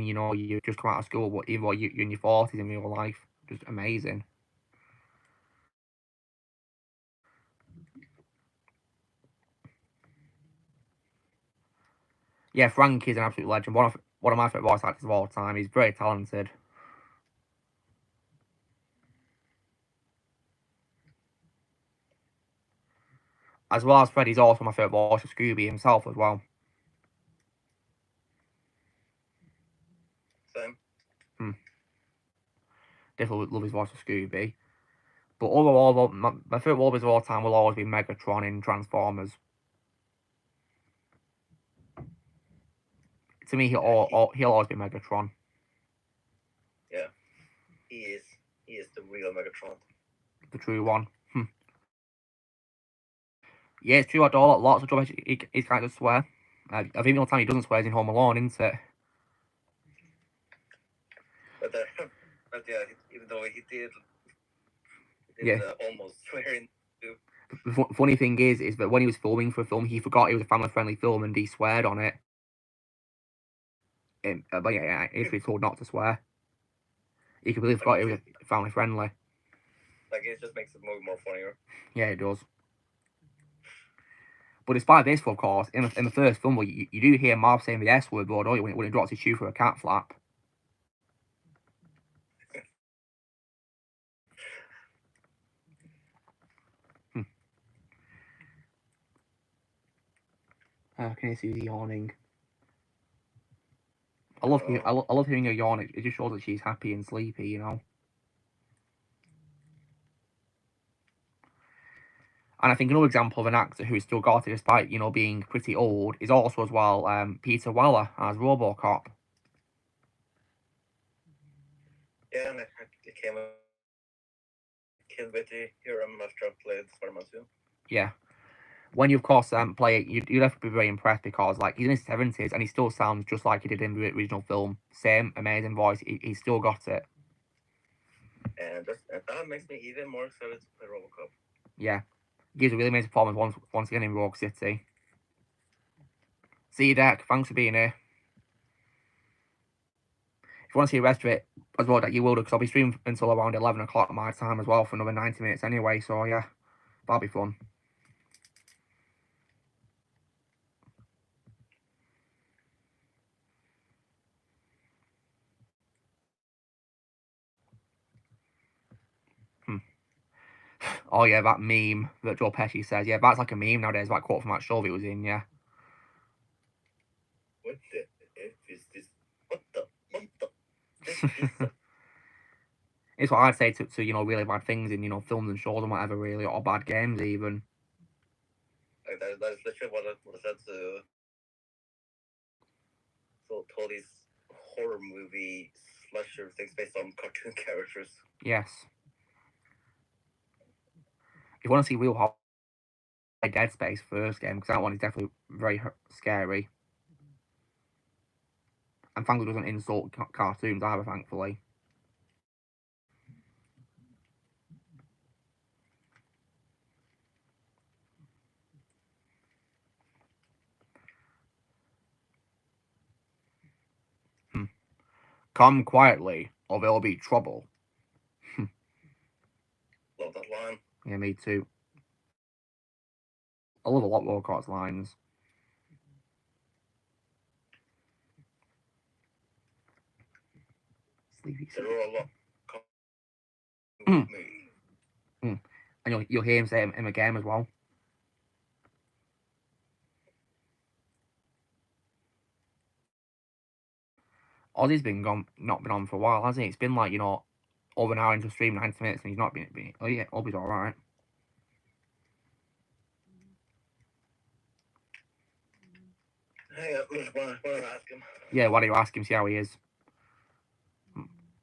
you just come out of school, but even though you're in your 40s in real life, just amazing. Yeah, Frank is an absolute legend. One of my favorite voice actors of all time. He's very talented. As well as Fred, he's also my favorite voice of Scooby himself as well. Same. Definitely love his voice of Scooby. But overall, my favorite Wolverine of all time will always be Megatron in Transformers. To me, he'll always be Megatron. Yeah, he is the real Megatron. The true one. Yeah, it's true. I do lots of trouble. He's kind of swear. I think the only time he doesn't swear is in Home Alone, isn't it? But yeah, even though he did almost swearing. The funny thing is that when he was filming for a film, he forgot it was a family-friendly film and he sweared on it. But yeah, he was told not to swear. He completely forgot it was family-friendly. Like, it just makes the movie more funnier. Yeah, it does. But despite this, of course, in the first film, you do hear Marv saying the S word, don't you, when he drops his shoe for a cat flap. Can you see the yawning? I love hearing her yawn. It just shows that she's happy and sleepy, you know. And I think another example of an actor who is still got it despite being pretty old is also as well Peter Weller as RoboCop. Yeah, and it came with the Hiram after played Spider-Man 2. Yeah. When you of course play it, you'd have to be very impressed because he's in his 70s and he still sounds just like he did in the original film. Same amazing voice. He's still got it. And that makes me even more excited to play RoboCop. Yeah. Gives a really amazing performance once again in Rogue City. See you, Deck. Thanks for being here. If you want to see the rest of it as well, that you will do, because I'll be streaming until around 11 o'clock my time as well for another 90 minutes anyway, so yeah, that'll be fun. Oh yeah, that meme that Joe Pesci says, yeah, that's like a meme nowadays, that quote from that show he was in, yeah. What the F is this? What the? It's what I'd say to really bad things in films and shows and whatever, really, or bad games even. Like that's literally what I said to all these horror movie slasher things based on cartoon characters. Yes. If you want to see real horror, play Dead Space first game, because that one is definitely very scary. And thankfully doesn't insult cartoons either, thankfully. Come quietly, or there'll be trouble. Love that line. Yeah, me too. I love a lot of Walcott's lines. Sleepy. There are a lot. Mm. With me. And you'll hear him say him again as well. Ozzy's not been on for a while, has he? It's been like, over an hour into stream, 90 minutes, and he's not been. Oh yeah, Ozzy's alright. Hey, I just want to ask him. Yeah, why don't you ask him, see how he is?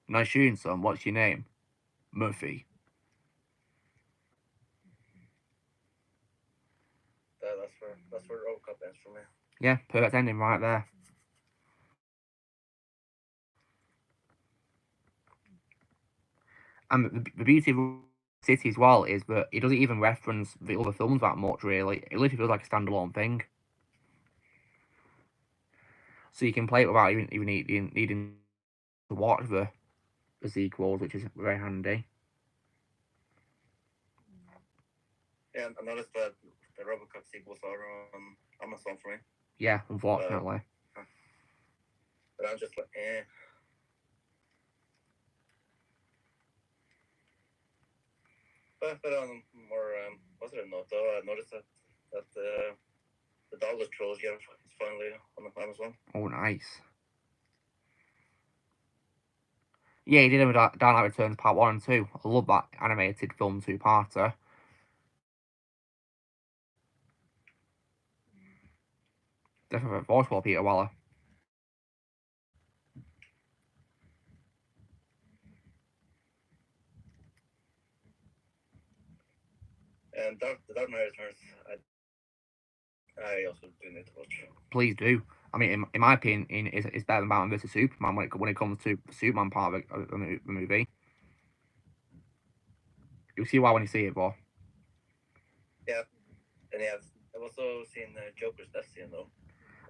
Nice shooting, son. What's your name? Murphy. That's where Robocop ends for me. Yeah, perfect ending right there. And the beauty of City as well is that it doesn't even reference the other films that much, really. It literally feels like a standalone thing. So you can play it without even needing to watch the sequels, which is very handy. Yeah, I noticed that the Robocop sequels are on Amazon for me. Yeah, unfortunately. But I'm just like, eh. But on more positive note, though, I noticed that the Dollar Trilogy is finally on Amazon. Oh, nice. Yeah, he did it with Dark Knight Returns Part 1 and 2. I love that animated film two-parter. Definitely a voice for Peter Weller. And the Dark Knight Returns, I also do need to watch. Please do. I mean, in my opinion, it's better than Batman vs Superman when it comes to the Superman part of the movie. You'll see why when you see it, boy. Yeah, and yeah, I've also seen Joker's death scene though.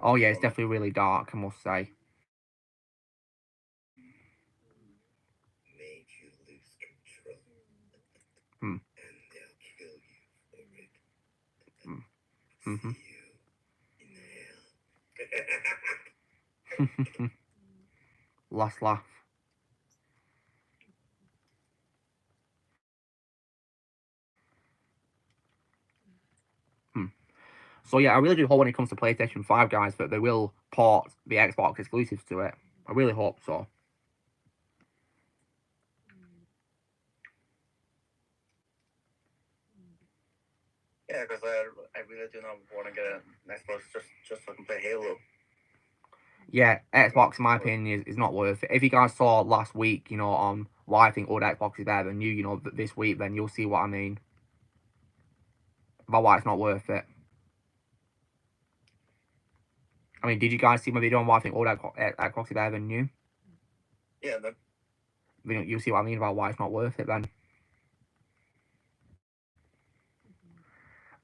Oh yeah, it's definitely really dark, I must say. Make you lose control. Hmm. And they'll kill you for it. Mm-hmm. See you in hell. Last laugh. So yeah, I really do hope when it comes to PlayStation 5, guys, that they will port the Xbox exclusives to it. I really hope so. Yeah, because I really do not want to get an Xbox just so I can play Halo. Yeah, Xbox, in my opinion, is not worth it. If you guys saw last week, on why I think old Xbox is better than new, this week, then you'll see what I mean. About why it's not worth it. I mean, did you guys see my video on why I think old Xbox is better than new? Yeah, You'll see what I mean about why it's not worth it then.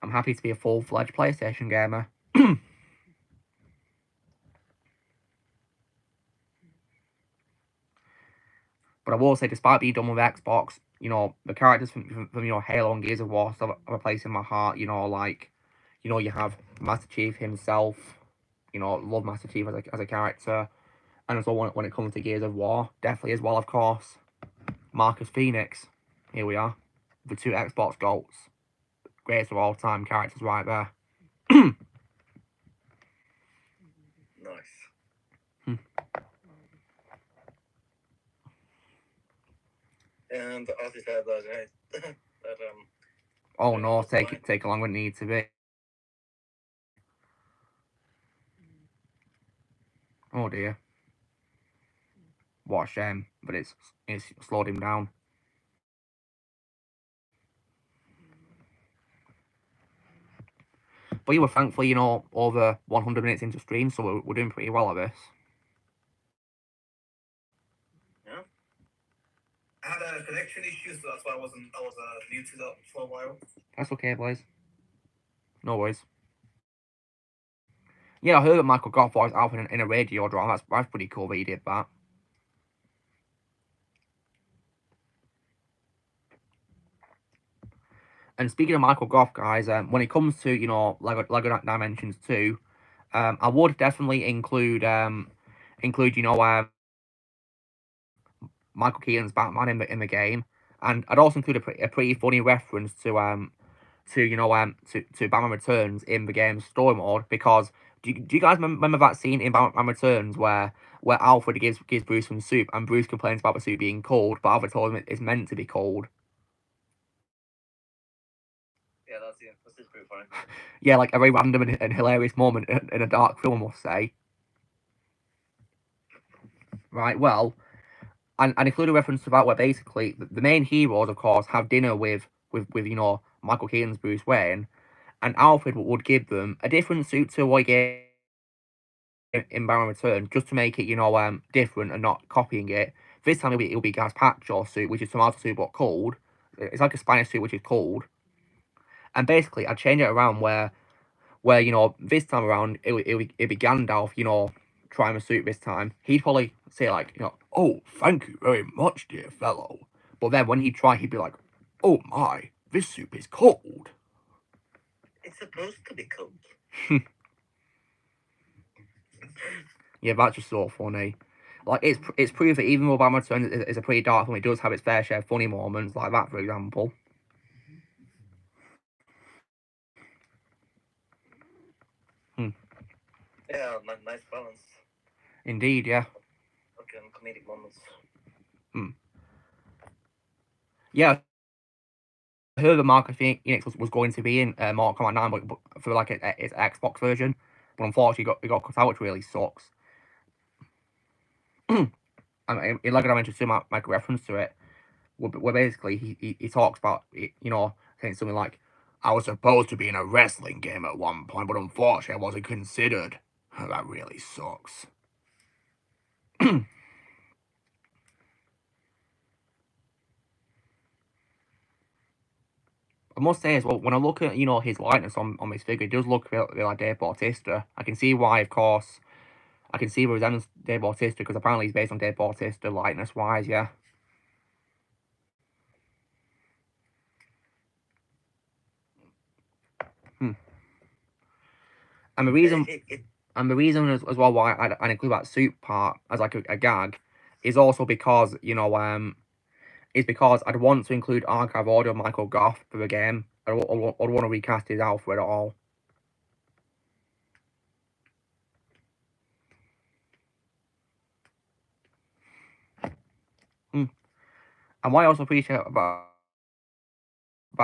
I'm happy to be a full-fledged PlayStation gamer. But I will say, despite being done with Xbox, the characters from Halo and Gears of War still have a place in my heart. You have Master Chief himself. Love Master Chief as a character. And as well, when it comes to Gears of War, definitely as well, of course, Marcus Phoenix. Here we are. The two Xbox GOATs. Greatest of all time characters right there. Nice. And Ozzy said that Oh no, take along when it needs to be. Oh dear. What a shame, but it's slowed him down. But you were thankfully, over 100 minutes into stream, so we're doing pretty well at this. Yeah. I had a connection issue, so that's why I was muted up for a while. That's okay, boys. No worries. Yeah, I heard that Michael Goff was out in a radio drama. That's pretty cool that he did that. And speaking of Michael Goff, guys, when it comes to, you know, Lego Dimensions 2, I would definitely include, you know, Michael Keaton's Batman in the game, and I'd also include a pretty funny reference to you know to Batman Returns in the game's story mode, because do you guys remember that scene in Batman Returns where Alfred gives Bruce some soup and Bruce complains about the soup being cold, but Alfred told him it's meant to be cold. Yeah, that's pretty funny. Yeah, like a very random and hilarious moment in a dark film, I must say. Right, well, and include a reference to that where basically the main heroes, of course, have dinner with you know Michael Keaton's Bruce Wayne, and Alfred would give them a different suit to what he gave in Batman Return, just to make it, you know, different and not copying it. This time it'll be Gazpacho's suit, which is tomato soup but cold. It's like a Spanish suit which is cold. And basically, I'd change it around where you know this time around it'd be Gandalf, you know, trying the suit this time. He'd probably say like, you know, oh, thank you very much, dear fellow. But then when he'd try, he'd be like, oh my, this soup is cold. It's supposed to be cold. Yeah, that's just so funny. Like, it's proof that even though Batman Returns is a pretty dark film, it does have its fair share of funny moments, like that, for example. Yeah, nice balance. Indeed, yeah. Okay, comedic moments. Yeah, I heard that Marcus Phoenix was going to be in Mortal Kombat 9, but for like its Xbox version, but unfortunately it got cut out, which really sucks. And like I mentioned, to make a reference to it, where basically he talks about, you know, saying something like, I was supposed to be in a wrestling game at one point, but unfortunately I wasn't considered. That really sucks. I must say as well, when I look at, you know, his likeness on this figure, it does look a bit like Dave Bautista. I can see why, of course. I can see where resembles Dave Bautista, because apparently he's based on Dave Bautista likeness-wise, yeah. And the reason... And the reason as well why I include that suit part as like a gag is also because, you know, is because I'd want to include archive audio of Michael Goff for the game. I don't want to recast his Alfred at all. And what I also appreciate about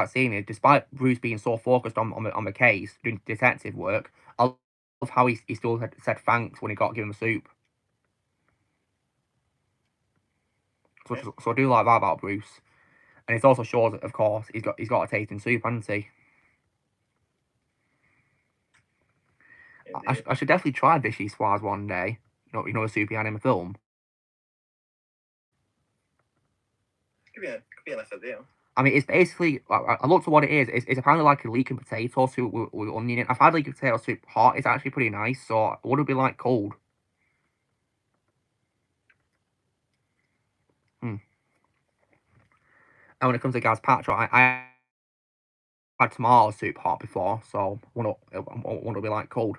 seeing it, despite Bruce being so focused on the case, doing detective work, I love how he still said thanks when he got given the soup. So I do like that about Bruce. And it also shows that, of course, he's got a taste in soup, hasn't he? I should definitely try Vichyssoise one day. You know the soup he had in the film. Could be a nice idea. I mean, it's basically, I looked at what it is. It's apparently like a leek and potato soup with onion in it. I've had leek and potato soup hot. It's actually pretty nice. So what would it be like cold? And when it comes to Gazpacho, I had tomato soup hot before. So what would it be like cold?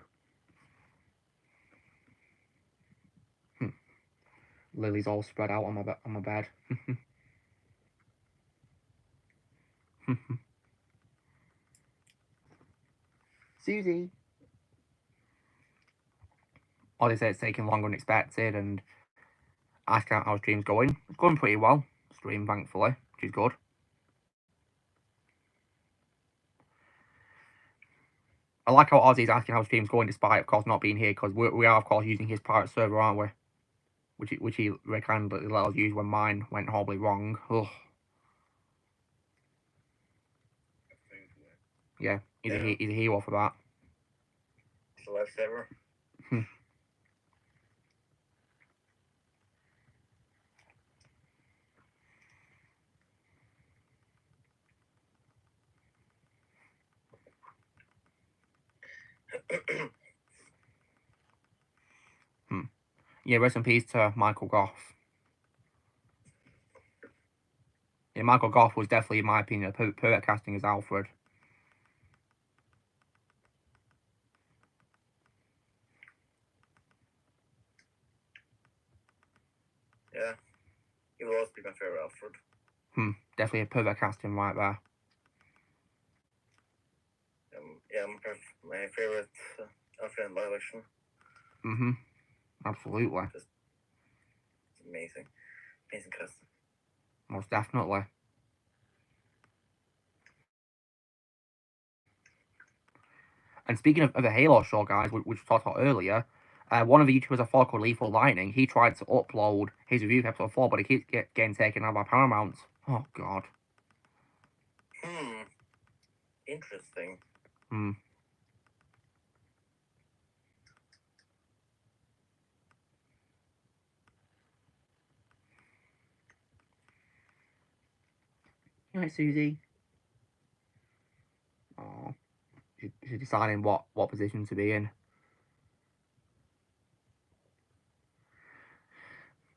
Lily's all spread out on my bed. Susie. Or they say it's taking longer than expected, and asking how stream's going. It's going pretty well. Stream, thankfully, which is good. I like how Ozzy's asking how stream's going, despite, of course, not being here, because we are, of course, using his private server, aren't we? Which he very kindly let us use when mine went horribly wrong. Ugh. Yeah, he's a hero for that. It's a lifesaver. Yeah, rest in peace to Michael Goff. casting. Michael Gough was definitely, in my opinion, a perfect casting as Alfred. Yeah, he will always be my favorite Alfred. Definitely a perfect casting right there. Yeah, my favorite Alfred in live action. Absolutely. Just amazing casting. Most definitely. And speaking of the Halo show, guys, which we talked about earlier, one of the YouTubers I follow called Lethal Lightning, he tried to upload his review of episode 4, but he keeps getting taken out by Paramount. Oh, God. Interesting. You right, Susie? Oh, she's deciding what position to be in.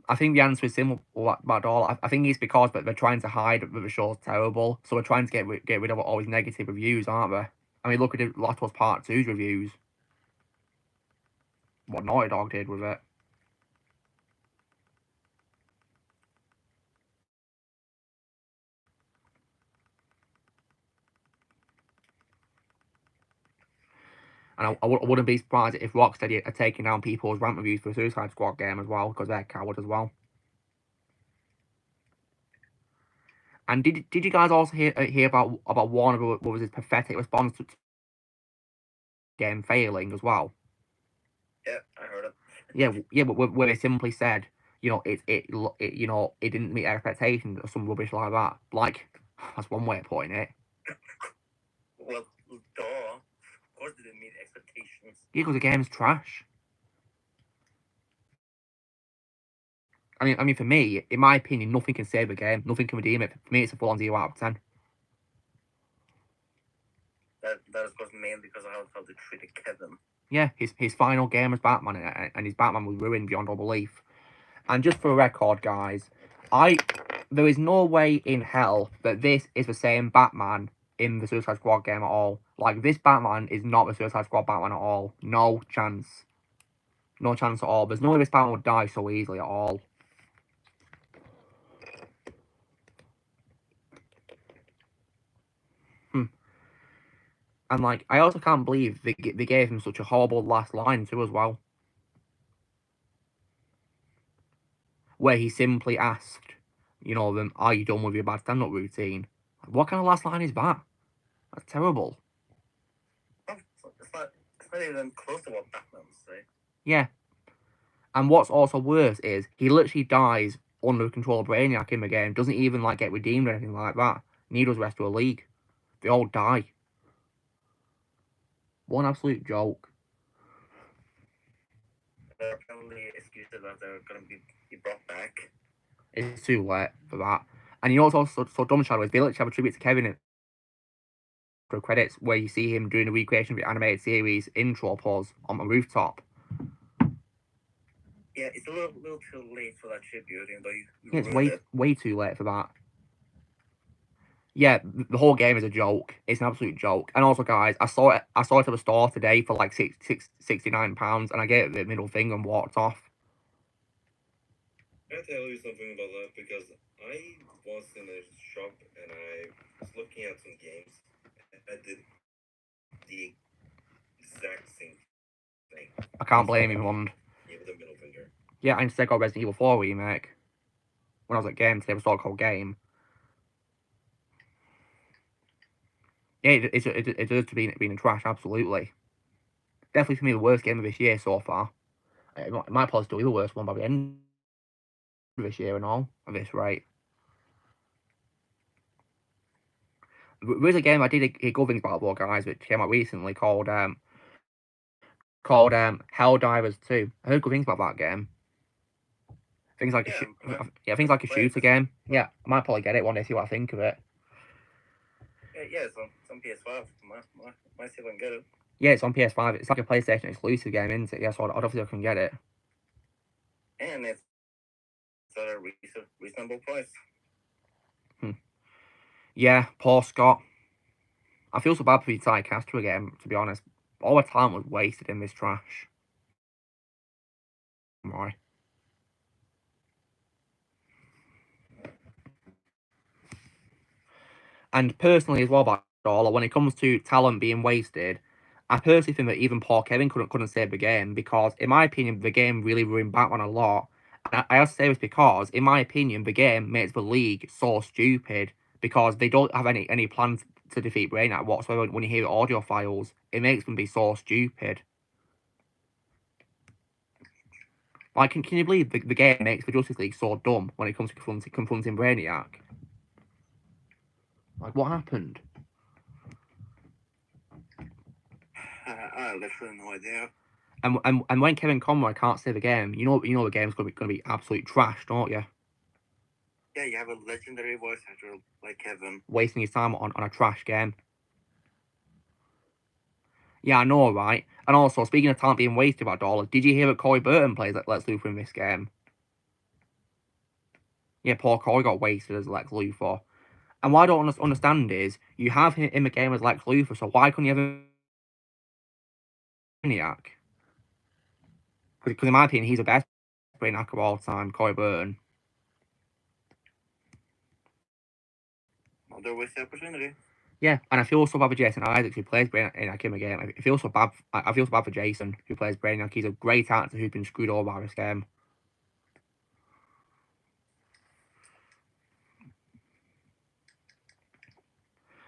I think the answer is similar about all. I think it's because they're trying to hide that the show's terrible, so we're trying to get rid of all these negative reviews, aren't we? I mean, look at the Last of Us Part 2's reviews. What Naughty Dog did with it. And I wouldn't be surprised if Rocksteady are taking down people's rant reviews for the Suicide Squad game as well, because they're coward as well. And did you guys also hear about Warner Brothers' pathetic response to game failing as well? Yeah, I heard it. Yeah, where they simply said, you know, it didn't meet expectations or some rubbish like that. Like, that's one way of putting it. Well, duh. Of course, it didn't meet expectations. Yeah, because the game's trash. I mean, for me, in my opinion, nothing can save the game. Nothing can redeem it. For me, it's a full-on 0 out of 10. That is, of course, mainly because of how they treated Kevin. Yeah, his final game as Batman, and his Batman was ruined beyond all belief. And just for a record, guys, there is no way in hell that this is the same Batman in the Suicide Squad game at all. Like, this Batman is not the Suicide Squad Batman at all. No chance. No chance at all. There's no way this Batman would die so easily at all. And, like, I also can't believe they gave him such a horrible last line, too, as well. Where he simply asked, you know, them, are you done with your bad stand-up routine? What kind of last line is that? That's terrible. It's not even close to what Batman would say. Yeah. And what's also worse is he literally dies under control of Brainiac in the game. Doesn't even, like, get redeemed or anything like that. Neither does the rest of the league. They all die. One absolute joke. There are apparently excuses that they're going to be brought back. It's too late for that. And you know what's also so dumb, Shadow, is they literally have a tribute to Kevin in the credits where you see him doing a recreation of the animated series intro pause on the rooftop. Yeah, it's a little too late for that tribute, even though you Yeah, it's way too late for that. Yeah, the whole game is a joke. It's an absolute joke. And also, guys, I saw it at the store today for like £69, and I gave it the middle finger and walked off. Can I tell you something about that? Because I was in a shop and I was looking at some games, and I did the exact same thing. I can't blame him, Mond. Give it a middle finger. Yeah, I instead got Resident Evil 4 remake. When I was at Game, today was store called Game. Yeah, it deserves to be in trash, absolutely. Definitely for me the worst game of this year so far. It might possibly still be the worst one by the end of this year and all, at this rate. There's a game I did hear good things about, though, guys, which came out recently called Helldivers 2. I heard good things about that game. Things like things like a shooter game. Yeah, I might probably get it one day, see what I think of it. Yeah, it's on PS5. Might see if I can get it. Yeah, it's on PS5. It's like a PlayStation exclusive game, isn't it? Yeah, so I don't think I can get it. And it's at a reasonable price. Yeah, Paul Scott. I feel so bad for Ty Castro again, to be honest. All the talent was wasted in this trash. Why? And personally as well, by dollar, when it comes to talent being wasted, I personally think that even Paul Kevin couldn't save the game because, in my opinion, the game really ruined Batman a lot. And I have to say this because, in my opinion, the game makes the league so stupid because they don't have any plans to defeat Brainiac whatsoever. When you hear the audio files, it makes them be so stupid. Like, can you believe the game makes the Justice League so dumb when it comes to confronting Brainiac? Like, what happened? I have literally no idea. And when Kevin Conroy can't save the game, you know the game's gonna be absolute trash, don't you? Yeah, you have a legendary voice actor like Kevin. Wasting his time on a trash game. Yeah, I know, right? And also, speaking of talent being wasted by Dollar, did you hear that Corey Burton plays Lex Luthor in this game? Yeah, Paul Corey got wasted as Lex Luthor. And what I don't understand is, you have him in the game as Lex Luthor, so why couldn't you have a Brainiac? Because in my opinion, he's the best Brainiac of all time, Corey Burton. Another wasted opportunity. Yeah, and I feel so bad for Jason Isaacs, who plays Brainiac in the game. I feel so bad. I feel so bad for Jason, who plays Brainiac. He's a great actor who's been screwed over by this game.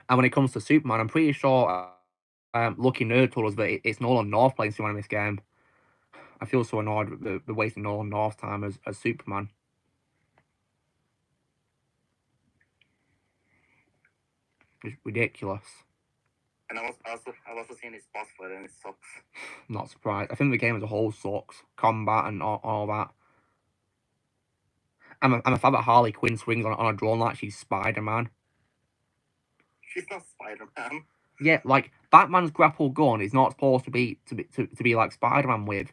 And when it comes to Superman, I'm pretty sure Lucky Nerd told us that it's Nolan North playing Superman in this game. I feel so annoyed with the wasting Nolan North time as Superman. It's ridiculous. And I've also seen his boss fight and it sucks. I'm not surprised. I think the game as a whole sucks. Combat and all that. I'm a fan that Harley Quinn swings on a drone like she's Spider-Man. She's not Spider-Man. Yeah, like Batman's grapple gun is not supposed to be like Spider-Man with.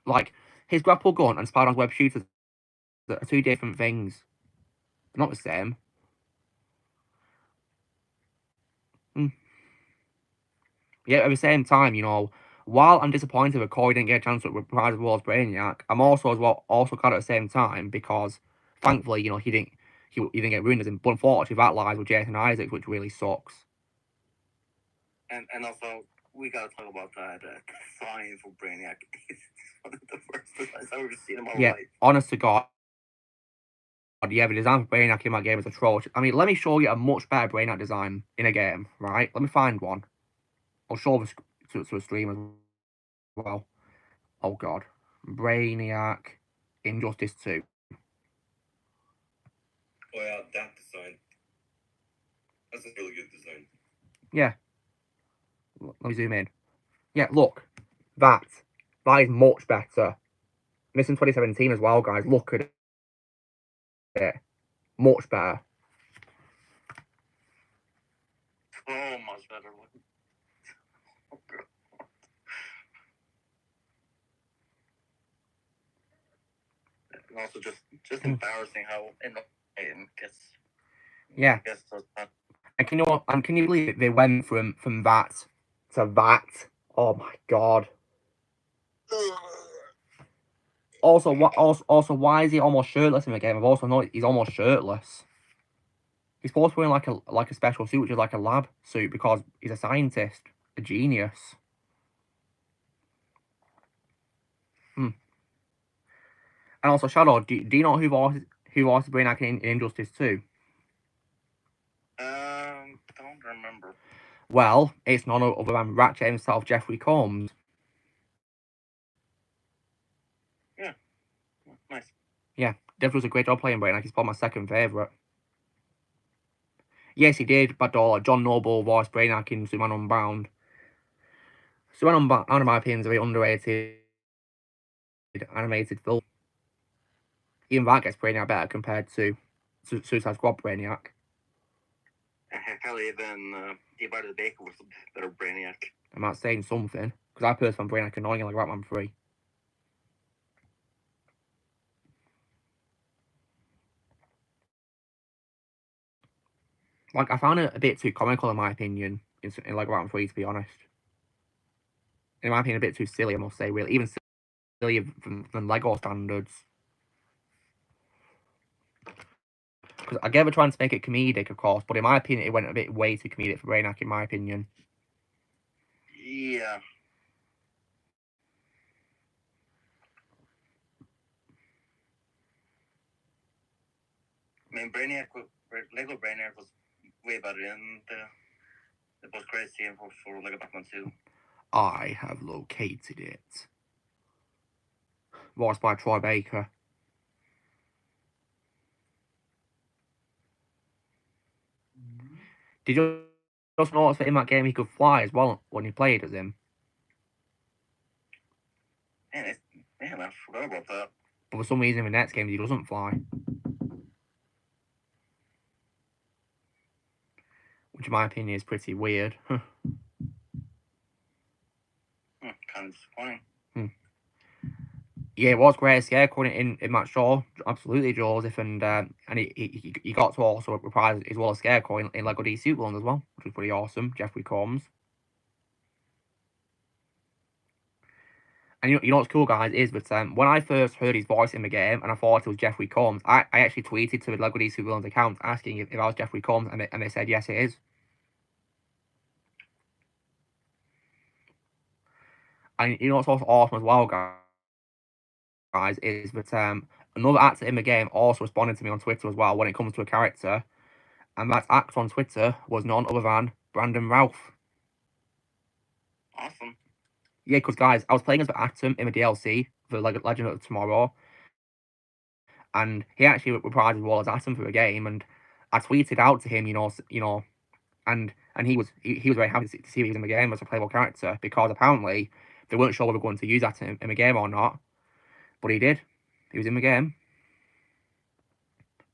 Like his grapple gun and Spider-Man's web shooters are two different things. They're not the same. Yeah, at the same time, you know, while I'm disappointed that Corey didn't get a chance to reprise the World's Brainiac, I'm also glad at the same time because thankfully, you know, he didn't get ruined as him. But unfortunately, that lies with Jason Isaacs, which really sucks. And also, we gotta talk about that sign for Brainiac. It's one of the worst designs I've ever seen in my life. Honest to God, yeah, the design for Brainiac in my game is atrocious. I mean, let me show you a much better Brainiac design in a game, right? Let me find one. I'll show this to a stream as well. Oh God, Brainiac, Injustice 2. Oh yeah, that design. That's a really good design. Yeah. Let me zoom in. Yeah, look. That is much better. This in 2017 as well, guys. Look at it. Much better. So much better. And also just embarrassing how annoying gets. Yeah. Gets so bad. And can you believe it? They went from that to that? Oh my God. Also, why is he almost shirtless in the game? I've also noticed he's almost shirtless. He's supposed to be wearing like a special suit, which is like a lab suit, because he's a scientist, a genius. And also, Shadow, do you know who voices Brainiac in Injustice 2? Don't remember. Well, it's none other than Ratchet himself, Jeffrey Combs. Yeah, nice. Yeah, Dev does a great job playing Brainiac. He's probably my second favourite. Yes, he did, but John Noble voiced Brainiac in Superman Unbound. Superman Unbound, in my opinion, is a very underrated animated film. Even that gets Brainiac better compared to Suicide Squad Brainiac. Hell, even Divided the Baker was a better Brainiac. I'm not saying something, because I personally find Brainiac annoying like Batman 3. Like, I found it a bit too comical, in my opinion, in Lego Batman 3, to be honest. In my opinion, a bit too silly, I must say, really. Even sillier than Lego standards. Because I get they're trying to make it comedic, of course, but in my opinion, it went a bit way too comedic for Brainiac, in my opinion. Yeah. I mean, Lego Brainiac was way better in the post-credit scene for Lego Batman 2. I have located it. Voiced by Troy Baker. Did you just notice that in that game he could fly as well when he played as him? Man, I forgot about that. But for some reason in the next game he doesn't fly. Which in my opinion is pretty weird. Kind of disappointing. Yeah, it was great. Scarecrow in that show. Absolutely, Joseph. And he got to also reprise as well as Scarecrow in Lego DC Supervillains as well, which was pretty awesome. Jeffrey Combs. And you know what's cool, guys, is that when I first heard his voice in the game and I thought it was Jeffrey Combs, I actually tweeted to the Lego DC Supervillains account asking if I was Jeffrey Combs, and they said yes, it is. And you know what's also awesome as well, guys, is that another actor in the game also responded to me on Twitter as well when it comes to a character, and that actor on Twitter was none other than Brandon Routh. Awesome. Yeah, because guys, I was playing as Atom in the DLC for Legend of Tomorrow, and he actually reprised as well as Atom for the game, and I tweeted out to him, and he was very happy to see he was in the game as a playable character, because apparently they weren't sure whether they were going to use that in the game or not, but he did. He was in the game.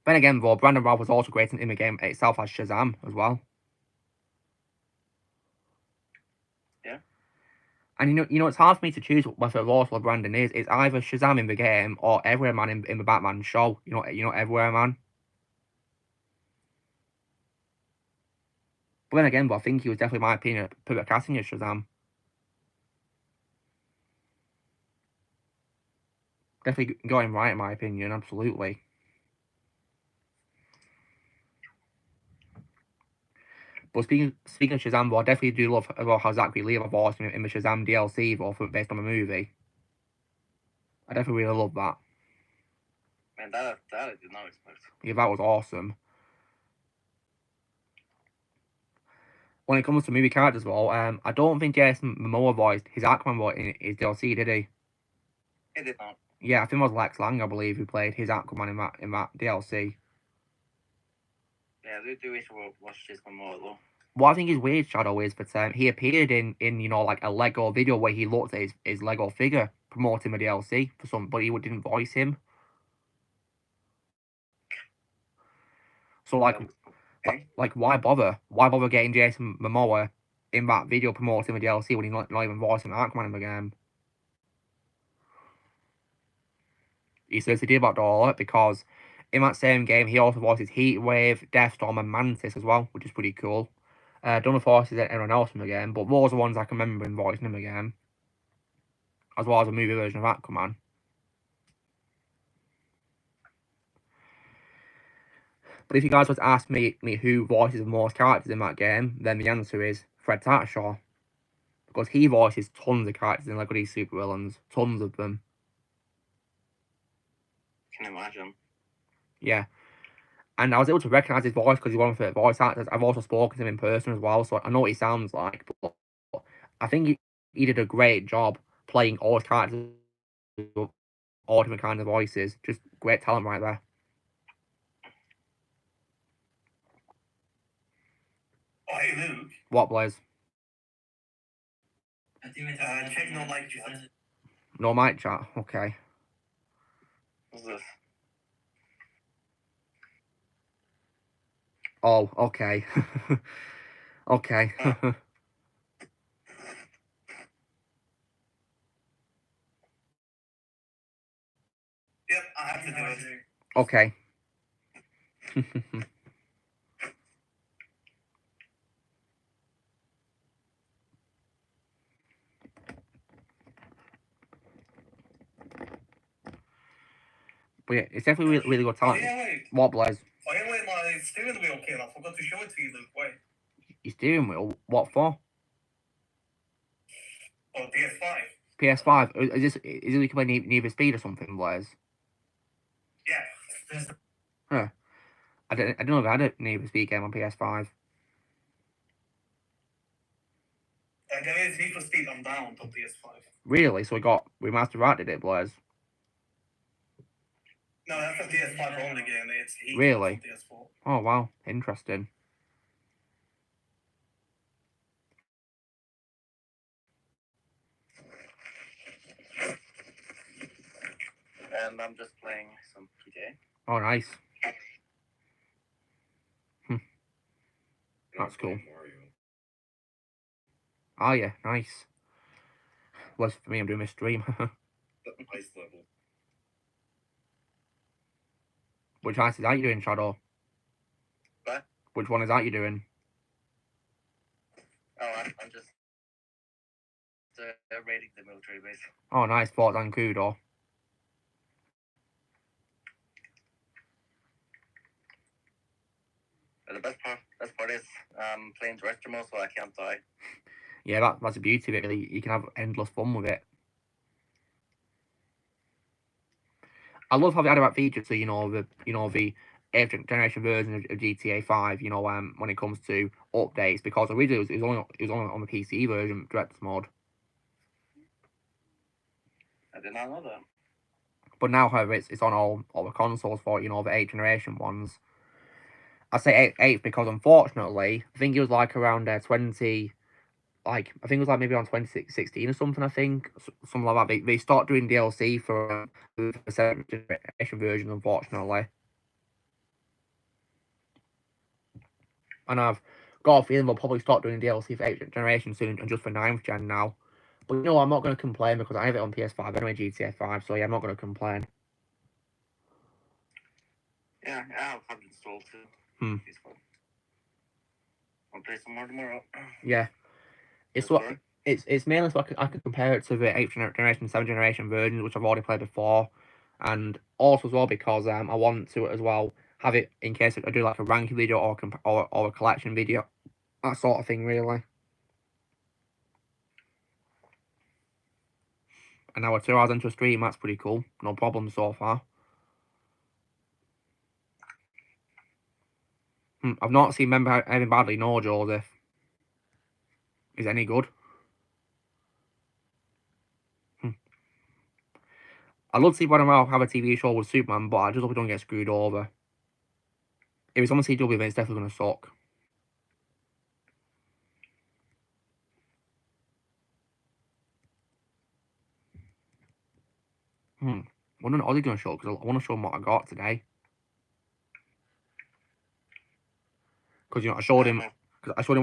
Then again, though, Brandon Routh was also great in the game itself as Shazam as well. Yeah. And it's hard for me to choose whether Ross or Brandon is. It's either Shazam in the game or Everywhere Man in the Batman show. You know Everywhere Man. But then again, I think he was definitely, in my opinion, perfect casting as Shazam. Definitely going right, in my opinion, absolutely. But speaking of Shazam, though, I definitely do love how Zachary Levi voiced in the Shazam DLC, though, based on the movie. I definitely really love that. Man, that I did not expect. Yeah, that was awesome. When it comes to movie characters, though, I don't think Jason Momoa voiced his Aquaman in his DLC, did he? He did not. Yeah, I think it was Lex Lang, I believe, who played his Aquaman in that DLC. Yeah, I do wish we watched this one more though. What I think is weird, Shadow, is that he appeared in like a Lego video where he looked at his Lego figure promoting the DLC for some, but he didn't voice him. So like why bother? Why bother getting Jason Momoa in that video promoting the DLC when he's not even voicing Aquaman in the game? He says he did that all because in that same game he also voices Heatwave, Deathstorm, and Mantis as well, which is pretty cool. Don't know if voices anyone else in the game, but those are the ones I can remember in voicing in the game, as well as a movie version of Aquaman. But if you guys were to ask me who voices the most characters in that game, then the answer is Fred Tatasciore. Because he voices tons of characters in Lego DC Supervillains. Tons of them. Can imagine. Yeah. And I was able to recognise his voice because he's one of my favourite voice actors. I've also spoken to him in person as well, so I know what he sounds like. But I think he did a great job playing all his characters with all different kinds of voices. Just great talent right there. Oh, hey, Luke. What, Blaze? Check no mic chat. No mic chat? Okay. What's this? Oh, okay. Okay. Yep, I have to do it. Okay. But yeah, it's definitely really, really good Oh talent. yeah, wait. What, Blaze? Oh yeah, wait, my steering wheel came. I forgot to show it to you, Luke. Wait. Your steering wheel? What for? Oh, PS5. PS5? Is it you can play Need for Speed or something, Blaze? Yeah. There's I don't know if I had a Need for Speed game on PS5. and there is Need for Speed Unbound on PS5. Really? So we got Remastered Right, did it, Blaze? No, that's a PS5 only game. It's Heat Really? on PS4. Oh, wow. Interesting. And I'm just playing some GTA. Oh, nice. And I'm That's cool. playing Mario. Oh, yeah. Nice. Well, for me, I'm doing my stream. The ice level. Which ice is that you doing, Shadow? What? Which one is that you doing? Oh, I'm just raiding the military base. Oh, nice. Fort Zancudo. The best part is playing terrestrial mode, so I can't die. Yeah, that's the beauty of it, really. You can have endless fun with it. I love how they added that feature to, the 8th generation version of GTA 5, when it comes to updates, because originally it was only on the PC version, Director's Mode. I did not know that. But now, however, it's on all the consoles for, the 8th generation ones. I say 8th because, unfortunately, I think it was like around I think it was like maybe on 2016 or something, I think. Something like that. They stopped doing DLC for the 7th generation version, unfortunately. And I've got a feeling they'll probably start doing DLC for 8th generation soon and just for 9th gen now. But I'm not going to complain because I have it on PS5 anyway, GTA 5, so yeah, I'm not going to complain. Yeah, I'll have it installed too. I'll play some more tomorrow. Yeah. It's mainly so I can compare it to the 8th generation, 7th generation versions, which I've already played before. And also as well because I want to as well have it in case I do like a ranking video or a collection video. That sort of thing, really. And now we're 2 hours into a stream, that's pretty cool. No problem so far. I've not seen Member Evan Badley nor Joseph. Is it any good? I'd love to see Brennan Ralph have a TV show with Superman, but I just hope we don't get screwed over. If it's on the CW, then it's definitely going to suck. What an Aussie going to show? Because I want to show him what I got today. Because I showed him what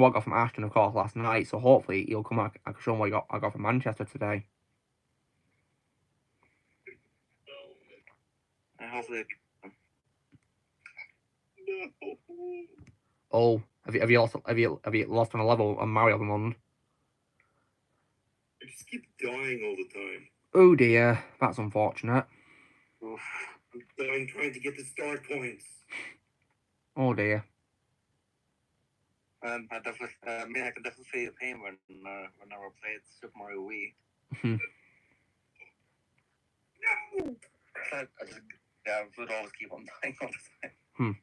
I got from Ashton, of course, last night. So hopefully he'll come back. I can show him what I got from Manchester today. Hopefully. Oh, have you lost on a level on Mario Monde? I just keep dying all the time. Oh dear, that's unfortunate. Oof. I'm dying trying to get the star points. Oh dear. I definitely, I can definitely feel the pain when I played Super Mario Wii. No! I would always keep on dying all the time.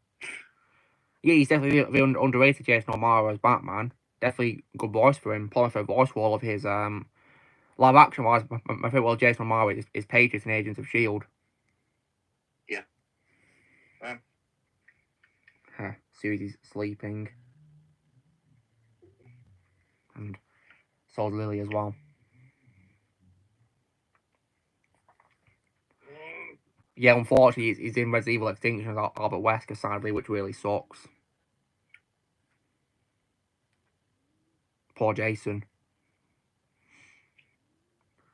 Yeah, he's definitely the underrated Jason O'Mara as Batman. Definitely good voice for him. Probably for a voice for all of his live action wise. My favourite Jason O'Mara is Patriots and Agents of S.H.I.E.L.D. Yeah. Susie's sleeping. And so's Lily as well. Yeah, unfortunately, he's in Resident Evil Extinction as Albert Wesker, sadly, which really sucks. Poor Jason.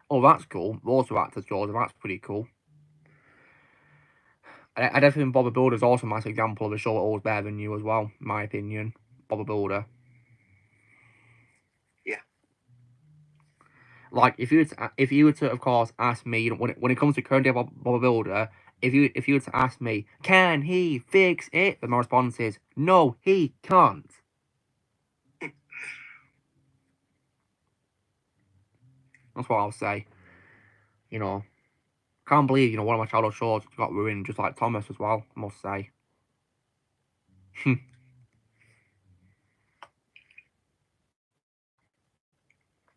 Oh, that's cool. Those two actors, Jordan, that's pretty cool. I definitely think Bob the Builder is also a nice example of a show that always better than you as well, in my opinion. Bob the Builder. Yeah. Like, if you were to, of course, ask me, when it comes to current day Bob the Builder, if you were to ask me, can he fix it? Then my response is, no, he can't. That's what I'll say. You know, can't believe, you know, one of my childhood shows got ruined just like Thomas as well, I must say.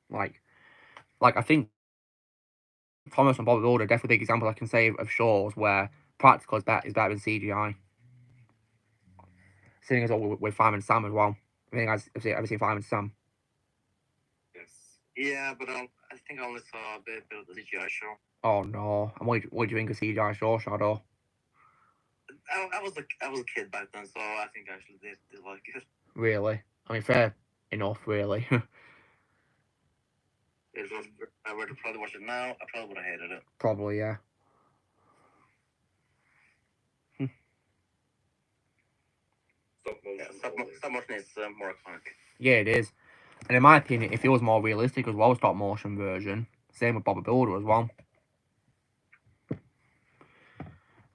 like I think Thomas and Bobby Builder are definitely big examples I can say of shows where practical is better than CGI. Same as well with Fireman Sam as well. I think I've ever seen Fireman Sam. Yes. Yeah, but I think I only saw a bit of the CGI show. Oh no! And what do you think of CGI show, Shadow? I was a kid back then, so I think I actually did like it. Really? I mean, fair enough, really. If I were to probably watch it now, I probably would have hated it. Probably, yeah. Stop motion is more iconic. Yeah, it is. And in my opinion, it feels more realistic as well, stop motion version. Same with Bobby Builder as well.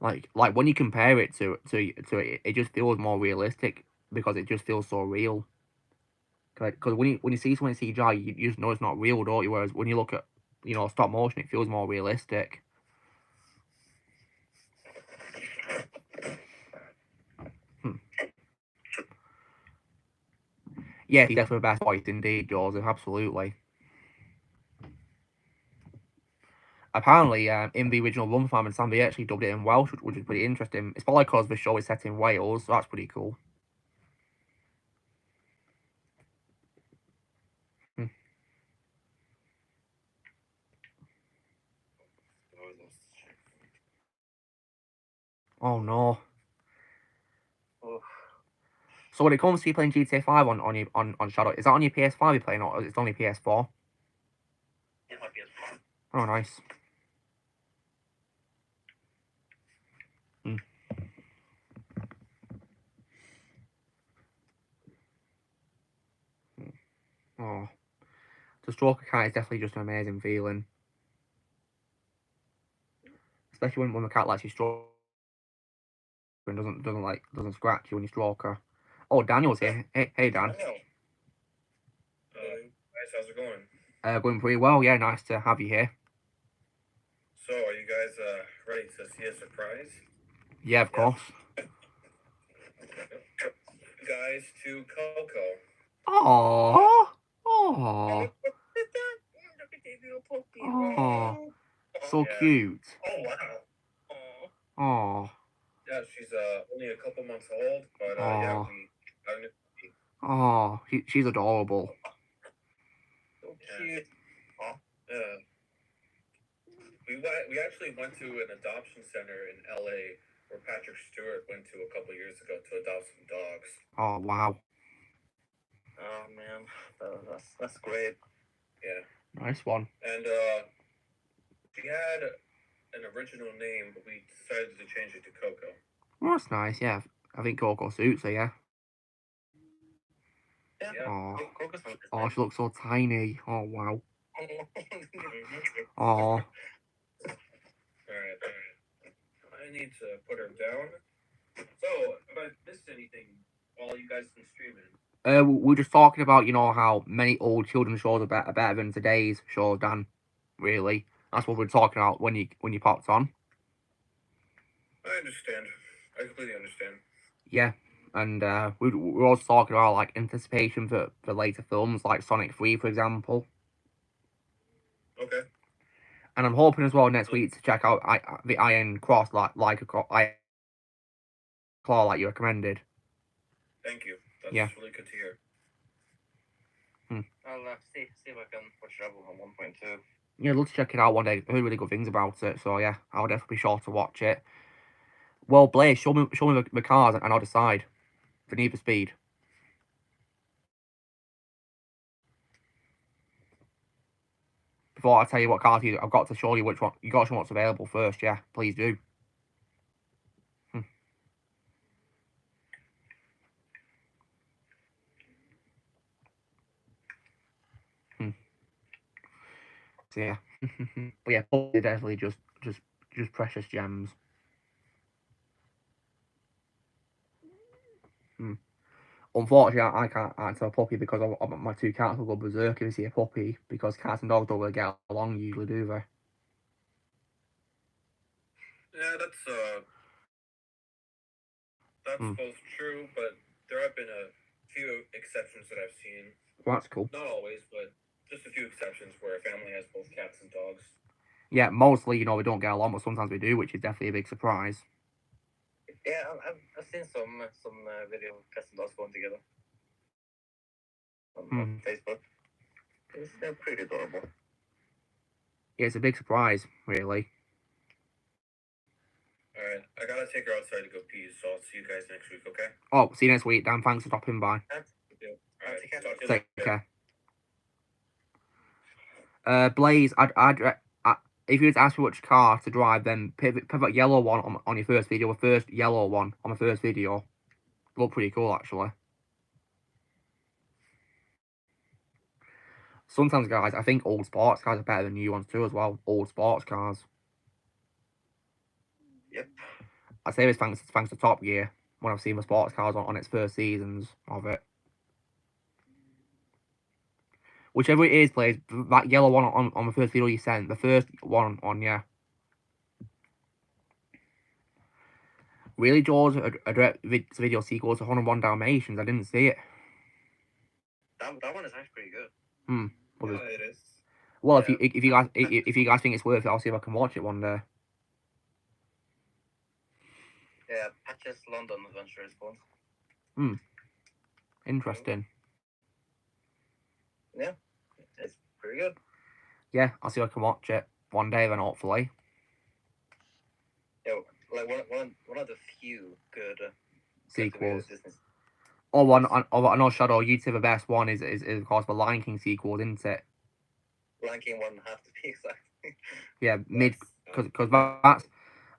Like when you compare it to it, it just feels more realistic because it just feels so real. Because when you see something CGI, you just know it's not real, don't you? Whereas when you look at, you know, stop motion, it feels more realistic. Yeah, he's definitely the best voice indeed, Joseph, absolutely. Apparently, in the original Run Fireman Sam, they actually dubbed it in Welsh, which is pretty interesting. It's probably because the show is set in Wales, so that's pretty cool. Oh no. So when it comes to you playing GTA 5 on Shadow, is that on your PS5 you're playing, or is it only PS4? It's my PS4. Oh, nice. Oh, to stroke a cat is definitely just an amazing feeling, especially when the cat lets you stroke and doesn't scratch you when you stroke her. Oh, Daniel's here. Hey Dan. Guys, how's it going? Going pretty well. Yeah, nice to have you here. So, are you guys ready to see a surprise? Yeah, of course. Guys, to Coco. Oh, oh, oh, so Yeah. cute. Oh wow. Oh, Yeah, she's only a couple months old, but yeah, Aw. we got it. oh, she's adorable. So cute. Yeah. We actually went to an adoption center in LA where Patrick Stewart went to a couple years ago to adopt some dogs. Oh, wow. Oh man, that's great. Yeah. Nice one. And she had an original name, but we decided to change it to Coco. Oh, that's nice, yeah. I think Coco suits her, yeah. Yeah. Oh, Coco's not oh, she looks so tiny. Oh, wow. Mm-hmm. Oh, Alright. I need to put her down. So, if I missed anything while you guys been streaming. we're just talking about, you know, how many old children's shows are better than today's shows, Dan. Really, that's what we're talking about when you popped on. I understand. I completely understand. Yeah, and we're also talking about like anticipation for later films like Sonic 3, for example. Okay. And I'm hoping as well next week to check out the Iron Cross like Iron Claw like you recommended. Thank you. That's Yeah. really good to hear. I'll see if I can watch it on 1.2. Yeah, let's check it out one day. I heard really good things about it, so yeah, I'll definitely be sure to watch it. Well, Blaze, show me the cars and I'll decide for Need for Speed. Before I tell you what cars I've got to show you which one. You got to show me what's available first. Yeah, please do. So yeah, but yeah, definitely just precious gems. Unfortunately, I can't answer a puppy because my two cats will go berserk if they see a puppy, because cats and dogs don't really get along usually, do they? Yeah, that's Hmm. both true, but there have been a few exceptions that I've seen. Well, that's cool. Not always, but just a few exceptions where a family has both cats and dogs. Yeah, mostly, we don't get along, but sometimes we do, which is definitely a big surprise. Yeah, I've seen some video of cats and dogs going together on Facebook. They're pretty adorable. Yeah, it's a big surprise, really. Alright, I gotta take her outside to go pee, so I'll see you guys next week, okay? Oh, see you next week, Dan. Thanks for stopping by. Alright, talk to you Take later. care. Blaze, if you were to ask me which car to drive, then pivot yellow one on your first video, the first yellow one on the first video. Look pretty cool, actually. Sometimes, guys, I think old sports cars are better than new ones too, as well. Old sports cars. Yep. I say this thanks to Top Gear, when I've seen the sports cars on its first seasons of it. Whichever it is, Blaze, that yellow one on the first video you sent, the first one on, yeah. Really, George, a direct video sequel to 101 Dalmatians? I didn't see it. That one is actually pretty good. Well, Yeah, it is. well, Yeah. if you guys think it's worth it, I'll see if I can watch it one day. Yeah, Patches London Adventure is fun. Interesting. Yeah, it's pretty good. Yeah, I'll see if I can watch it one day then, hopefully. Yeah, like one of the few good Sequels. Disney. Oh, I know, Shadow, you'd say the best one is of course the Lion King sequel, isn't it? Lion King one have to be exact. Yeah, because That's- that's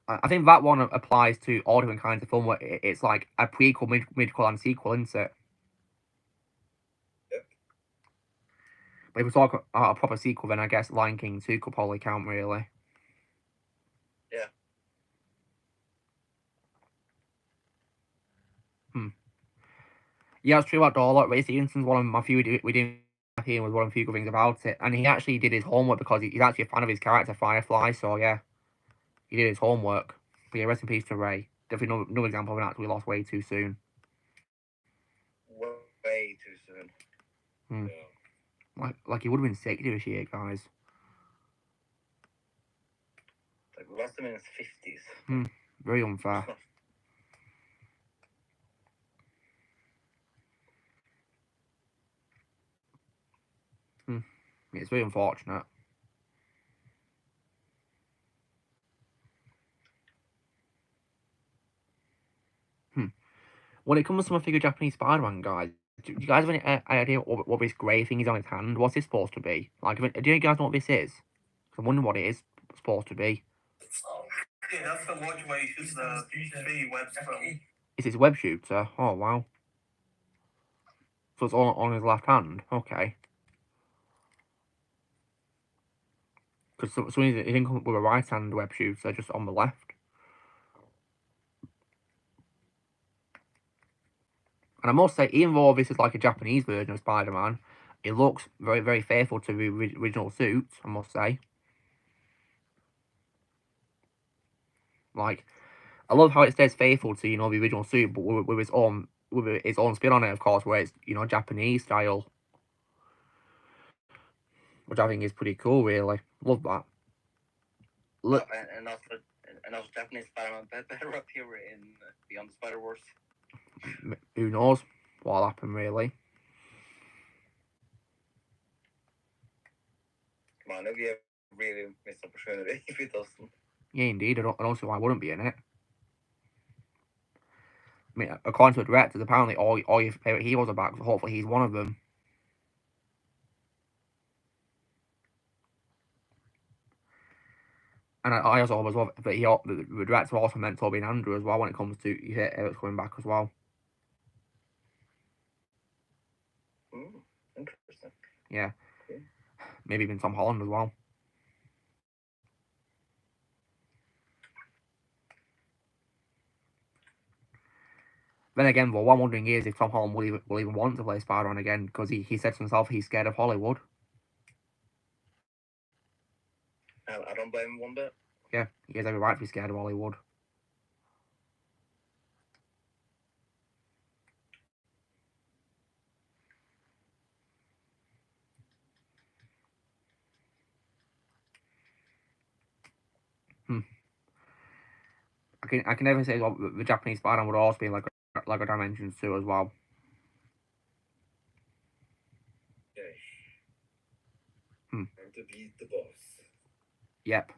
I think that one applies to all different kinds of film where it's like a prequel, midquel, and sequel, isn't it? Yep. But if we talk about a proper sequel, then I guess Lion King 2 could probably count, really. Yeah. Yeah, it's true about Dorlock. Ray Stevenson's one of my few we didn't hear was one of the few good things about it. And he actually did his homework because he's actually a fan of his character, Firefly, so yeah. He did his homework. But yeah, rest in peace to Ray. Definitely no example of an actor we lost way too soon. Way too soon. Yeah. Like he would have been 60 this year, guys. Like we lost him in his 50s. Very unfair. It's very unfortunate. When it comes to my figure Japanese Spider-Man, guys, do you guys have any idea what this grey thing is on his hand? What's this supposed to be? Like, do you guys know what this is? I'm wondering what it is supposed to be. Yeah, that's the watch where you shoot the three webs from. Is his web shooter? Oh, wow. So it's on his left hand? Okay. Because so he didn't come up with a right hand web shooter, just on the left. And I must say, even though this is like a Japanese version of Spider-Man, it looks very, very faithful to the original suit, I must say. Like, I love how it stays faithful to, the original suit, but with its own spin on it, of course, where it's, Japanese style. Which I think is pretty cool, really. Love that. Look, and also Japanese Spider-Man better appear in Beyond the Spider-Verse. Who knows what'll happen, really. Come on, it'll be a really missed opportunity if it doesn't. Yeah, indeed. I don't see why I wouldn't be in it. I mean, according to the directors, apparently all your favourite heroes are back, so hopefully he's one of them. And I also hope as well that the director also meant Toby and Andrew as well when it comes to Eric's coming back as well. Interesting. Yeah. Maybe even Tom Holland as well. Then again, though, what I'm wondering is if Tom Holland will even want to play Spider-Man again, because he said to himself he's scared of Hollywood. I don't blame him one bit. Yeah, he has every right to be scared of Hollywood. I can never say well, the Japanese Spider-Man would also be like a Dimensions 2 as well. Okay. Hmm. Time to beat the boss. Yep.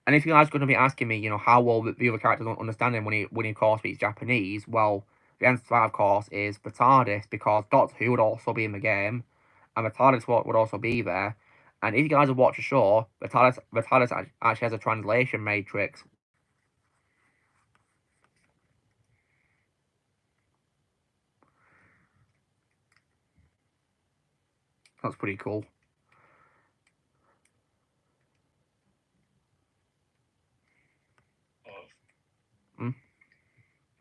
And if you guys are going to be asking me, how well the other characters don't understand him when he of course speaks Japanese, well, the answer to that, of course, is the TARDIS, because Doctor Who would also be in the game, and the TARDIS would also be there. And if you guys have watched the show, the TARDIS actually has a translation matrix. That's pretty cool.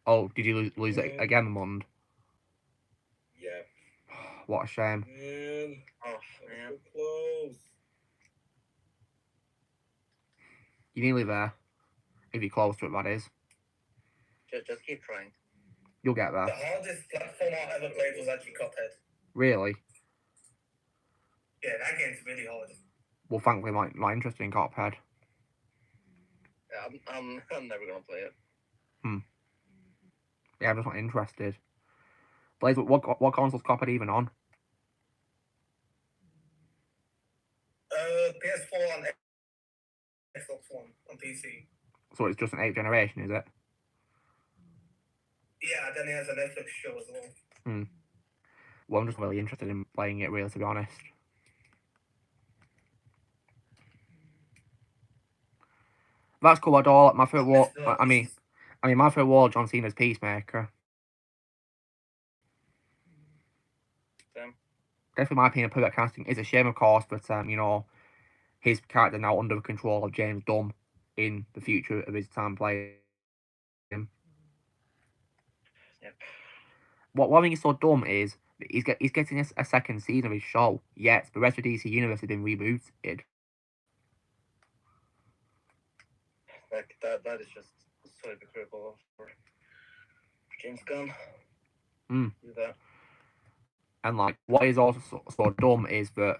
Oh, did you lose it again, Mond? Yep. What a shame. Man. Oh man. So close. You're nearly there. If you're close to it, that is. Just keep trying. You'll get The there. hardest platform I ever played was actually Cuphead. Really? Yeah, that game's really hard. Well, thankfully, not interested in Cuphead. Yeah, I'm never gonna play it. Yeah, I'm just not interested. Blaze, what console's Cuphead even on? PS4 and Xbox One on PC. So it's just an 8th generation, is it? Yeah, then it has a Netflix show as well. Well, I'm just really interested in playing it, really, to be honest. That's cool at all. My favorite war. I mean, my favorite war, John Cena's Peacemaker. Same. Definitely, my opinion, perfect casting. It's a shame, of course, but his character now under the control of James Dunn in the future of his time playing him. Yep. What I think is so dumb is he's getting a second season of his show, yet the rest of DC Universe has been rebooted. Like that is just so hypocritical for James Gunn. Hmm. Do that. And like, what is also so dumb is that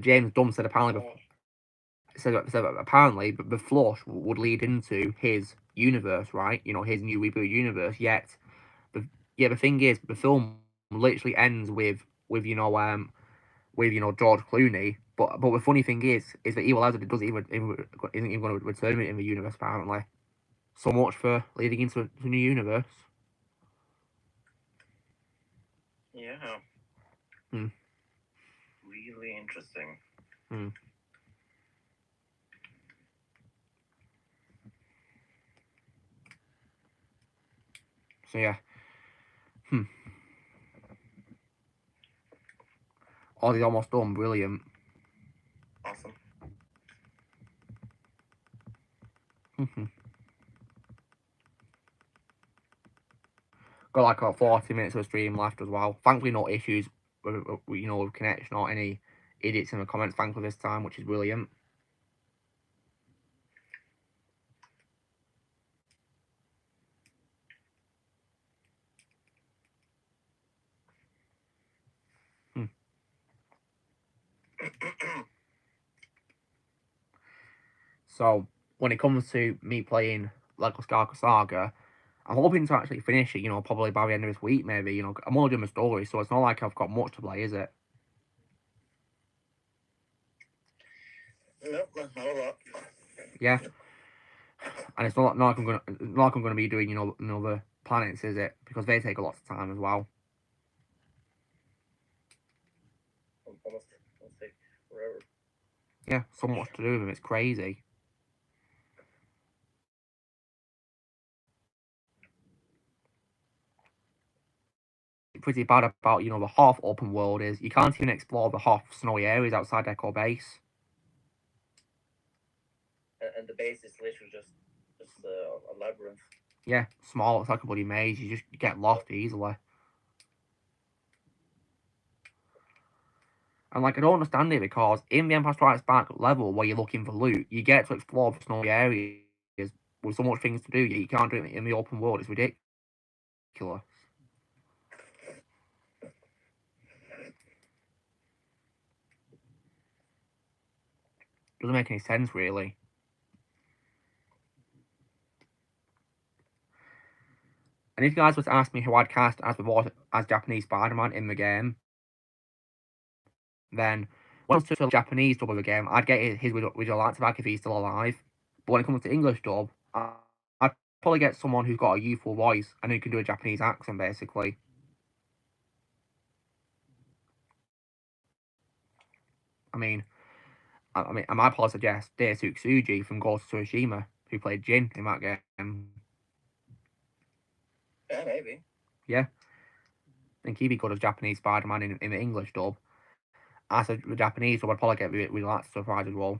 James Dunn said apparently the Flush would lead into his universe, right? His new reboot universe. Yet, the thing is, the film literally ends with George Clooney. But the funny thing is that Evil Hazard isn't even going to return it in the universe apparently. So much for leading into a new universe. Yeah. Hmm. Really interesting. So yeah. Ozzy's almost done. Brilliant. Awesome. Got like about 40 minutes of a stream left as well. Thankfully, no issues with connection or any idiots in the comments. Thankfully this time, which is brilliant. So when it comes to me playing Lego Star Saga, I'm hoping to actually finish it. Probably by the end of this week, maybe. I'm only doing the story, so it's not like I've got much to play, is it? Nope, not a lot. Yeah. And it's not like I'm gonna be doing the planets, is it? Because they take a lot of time as well. Almost take forever. Yeah, so much to do with them. It's crazy. Pretty bad about the Hoth open world is you can't even explore the Hoth snowy areas outside Echo Base. And the base is literally just a labyrinth. Yeah, small. It's like a bloody maze. You just get lost easily. And like, I don't understand it because in the Empire Strikes Back level where you're looking for loot, you get to explore the snowy areas with so much things to do. You can't do it in the open world. It's ridiculous. Doesn't make any sense, really. And if you guys were to ask me who I'd cast as the voice as Japanese Spider-Man in the game, then when it comes to the Japanese dub of the game, I'd get his original actor back if he's still alive. But when it comes to English dub, I'd probably get someone who's got a youthful voice and who can do a Japanese accent, basically. I mean, I might probably suggest Daisuke Tsuji from Ghost of Tsushima, who played Jin in that game. Yeah, maybe. Yeah. I think he'd be good as Japanese Spider-Man in the English dub. As a Japanese dub, I'd probably get with that surprise as well.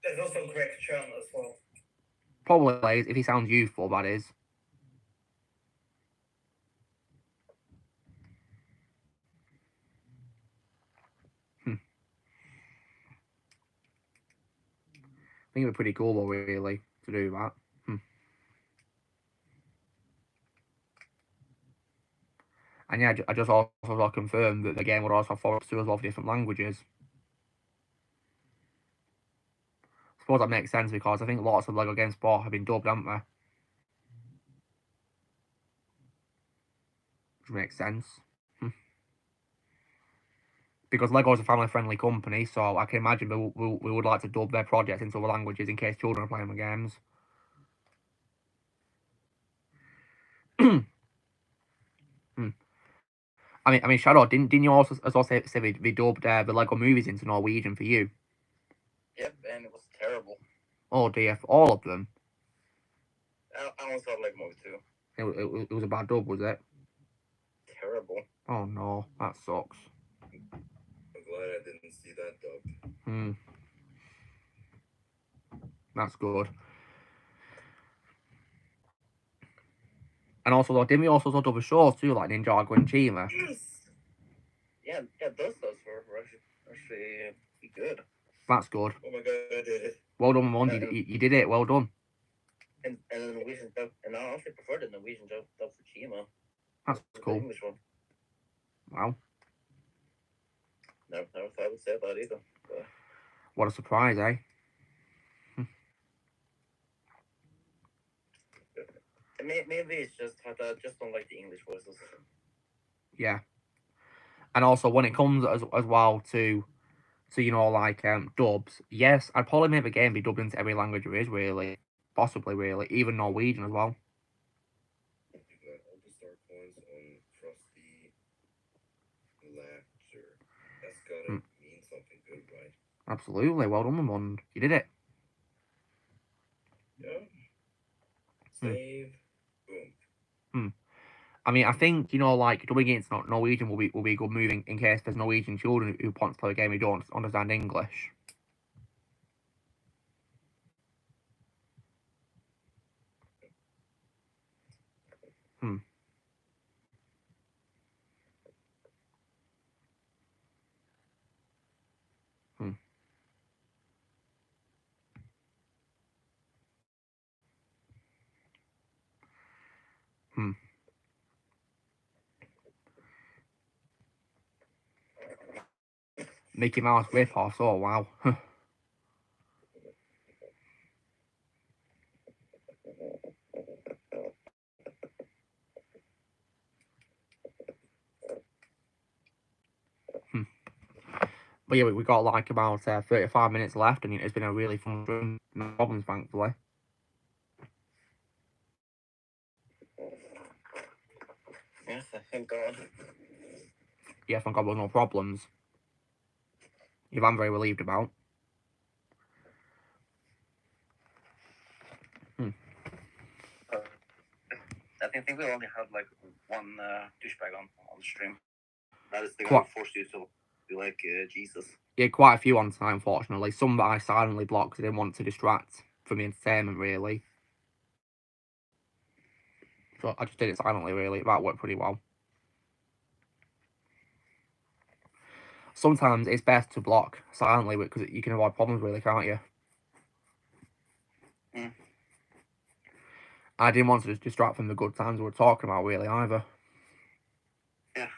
There's also Greg Chun as well. Probably, if he sounds youthful, that is. I think it'd be pretty cool, really, to do that. And yeah, I just also confirmed that the game would also have voices as well for different languages. I suppose that makes sense because I think lots of LEGO Game Sport have been dubbed, haven't they? Which makes sense. Because LEGO is a family-friendly company, so I can imagine we would like to dub their projects into other languages in case children are playing the games. I mean, Shadow, didn't you also say they dubbed the LEGO movies into Norwegian for you? Yep, and it was terrible. Oh dear, for all of them. I almost felt like movie too. It was a bad dub, was it? Terrible. Oh no, that sucks. I'm glad I didn't see that dub. That's good. And also, though, didn't we also dub the shows too, like Ninjago and Chima? Yes. Yeah, those were actually good. That's good. Oh my god, I did it. Well done, Mon. You did it. Well done. And the Norwegian dub, and I actually prefer the Norwegian dub for Chima. That's cool. The English one. Wow. Never thought I would say that either. But... What a surprise, eh? Maybe it's just that I just don't like the English voices. Yeah. And also, when it comes as well to you know, like dubs, yes, I'd probably make the game be dubbed into every language there is, really. Possibly, really. Even Norwegian as well. You got all the star coins on Frosty Laughter. That's gotta mean something good, right? Absolutely. Well done, Mon. You did it. Yeah. Save. Boom. I mean, I think, you know, like, dubbing it into Norwegian will be a good move in case there's Norwegian children who want to play a game who don't understand English. Mickey Mouse ripoffs, oh wow. But yeah, we got like about 35 minutes left, and it's been a really fun run. No problems, thankfully. Yes, thank God. Yeah, thank God there was no problems. Yeah, I'm very relieved about. I think we only had like one douchebag on the stream. That is the guy who forced you to be like Jesus. Yeah, quite a few on tonight, unfortunately. Some that I silently blocked because I didn't want to distract from the entertainment, really. So I just did it silently, really. That worked pretty well. Sometimes it's best to block silently because you can avoid problems, really, can't you? Mm. I didn't want to just distract from the good times we were talking about, really, either. Yeah.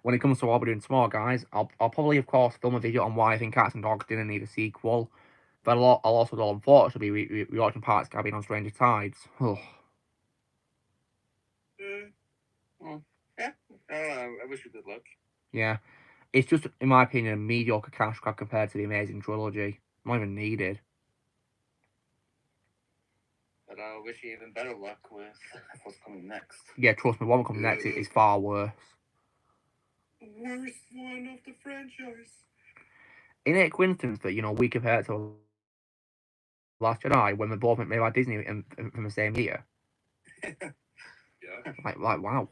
When it comes to what we're doing tomorrow, guys, I'll probably, of course, film a video on why I think Cats and Dogs didn't need a sequel. But I'll also, unfortunately, be rewatching Parts Cabin on Stranger Tides. Ugh. Yeah. I wish you good luck. Yeah. It's just, in my opinion, a mediocre cash grab compared to the amazing trilogy. Not even needed. But I wish you even better luck with what's coming next. Yeah, trust me, what comes next is far worse. Worst one of the franchise. Isn't it a coincidence that, we compare it to Last Jedi when we're both made by Disney from the same year? Yeah, Like, wow.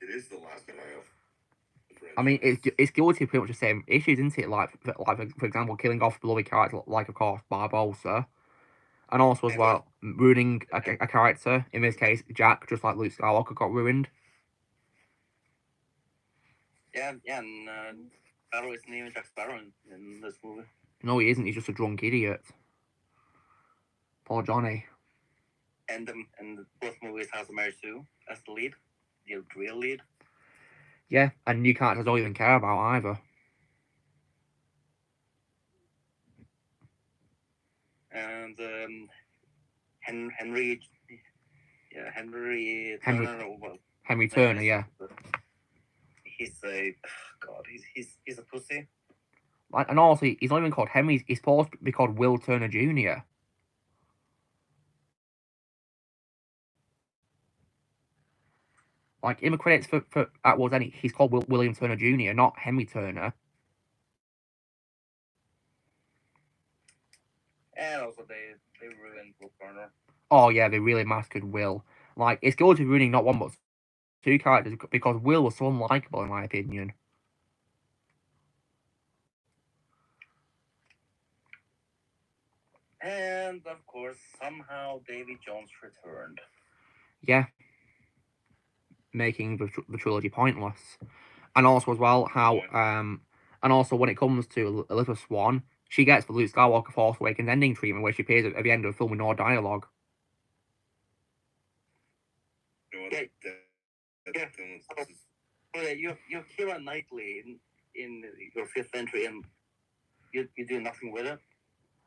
it is the last Jedi of the franchise. I mean, it's guilty of pretty much the same issues, isn't it? Like for example, killing off beloved characters like, of course, Barbossa. And also, as well, ruining a character. In this case, Jack, just like Luke Skywalker, got ruined. Yeah, and Sparrow isn't even Jack Sparrow in this movie. No, he isn't. He's just a drunk idiot. Poor Johnny. And both movies has Mary Sue as the lead, the real lead. Yeah, and new characters I don't even care about either. And Henry Turner. Well, Henry Turner, yeah. He's a God. He's a pussy. Like, and also, he's not even called Henry. He's supposed to be called Will Turner Jr. Like, in the credits for Atwood's End, he's called William Turner Jr., not Henry Turner. And also they ruined Will Turner. Oh yeah, they really massacred Will. Like, it's going to be ruining not one but two characters because Will was so unlikable in my opinion. And of course, somehow Davy Jones returned. Yeah, making the trilogy pointless. And also as well how and also when it comes to Elizabeth Swann, she gets the Luke Skywalker Force Awakens ending treatment where she appears at the end of the film with no dialogue. You have Keira Knightley in your fifth entry, and you do nothing with it.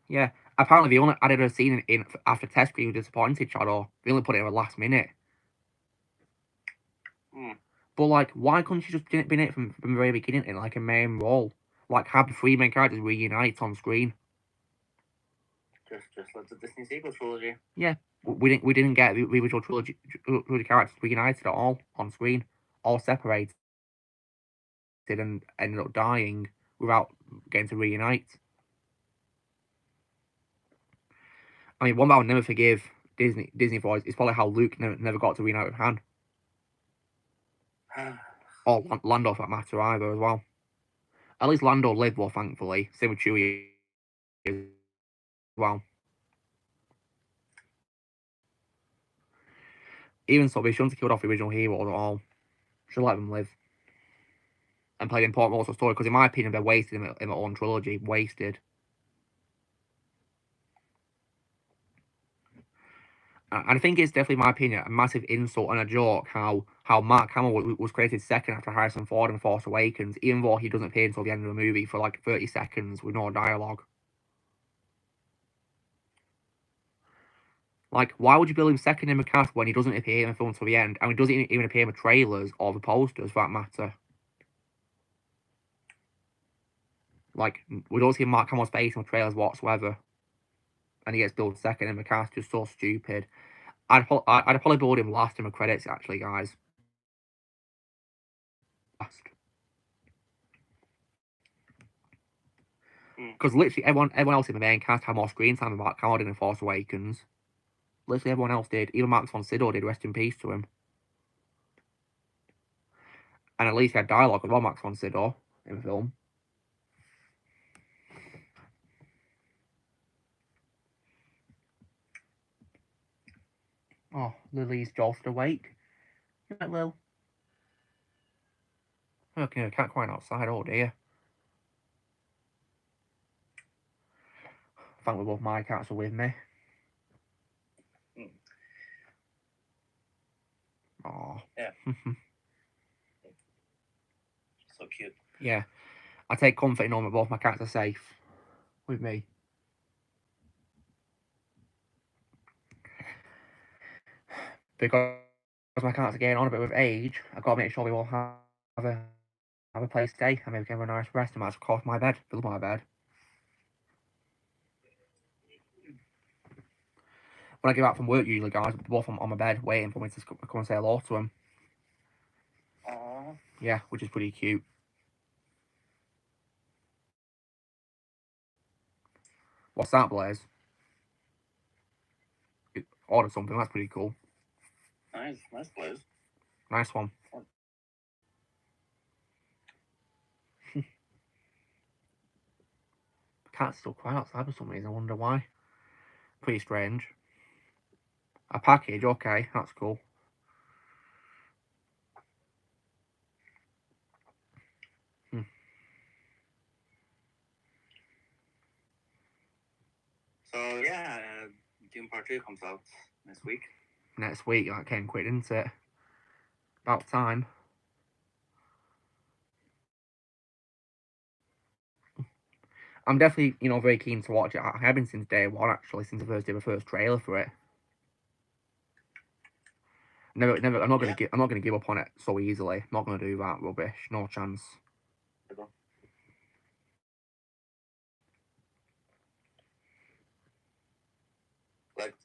Yeah, apparently they only added a scene in after test screen was disappointed, Shadow. They only put it in the last minute. But like, why couldn't she just been in it from the very beginning in like a main role? Like, have the three main characters reunite on screen. Just like the Disney sequel trilogy. Yeah, we didn't get the original trilogy characters reunited at all on screen, all separated and ended up dying without getting to reunite. I mean, one that I'll never forgive Disney for is probably how Luke never got to reunite with Han. Or Lando for that matter either as well. At least Lando lived well, thankfully. Same with Chewie as well. Even so, they shouldn't have killed off the original heroes at all. Should let them live. And play the important roles of the story, because in my opinion, they're wasted in their own trilogy. Wasted. And I think it's definitely, in my opinion, a massive insult and a joke how Mark Hamill was created second after Harrison Ford in Force Awakens, even though he doesn't appear until the end of the movie for like 30 seconds with no dialogue. Like, why would you build him second in the cast when he doesn't appear in the film until the end, and he doesn't even appear in the trailers or the posters, for that matter? Like, we don't see Mark Hamill's face in the trailers whatsoever, and he gets built second in the cast. Just so stupid. I'd probably build him last in the credits, actually, guys. Last. Because literally everyone else in the main cast had more screen time than Mark Hamill did in Force Awakens. Literally everyone else did. Even Max von Sydow did. Rest in peace to him. And at least he had dialogue with Max von Sydow in the film. Oh, Lily's just awake. You right, Lil? Okay, I can't quite outside, oh dear. Thank both my cats are with me. Oh. Yeah. So cute. Yeah. I take comfort in knowing that both my cats are safe with me. Because my cats are getting on a bit with age, I've got to make sure we all have a place to stay and maybe have a nice rest and that's across my bed, fill my bed. When I get back from work usually, guys, they're both on my bed waiting for me to come and say hello to them. Aww. Yeah, which is pretty cute. What's that, Blaze? You ordered something, that's pretty cool. Nice Blaze. Nice one. The cat's still quiet outside for some reason, I wonder why. Pretty strange. A package, okay, that's cool. So yeah, Doom Part 2 comes out next week. Next week, that came quick, didn't it? About time. I'm definitely, very keen to watch it. I have been since day one, actually, since the first trailer for it. I'm not gonna give up on it so easily. I'm not gonna do that rubbish. No chance.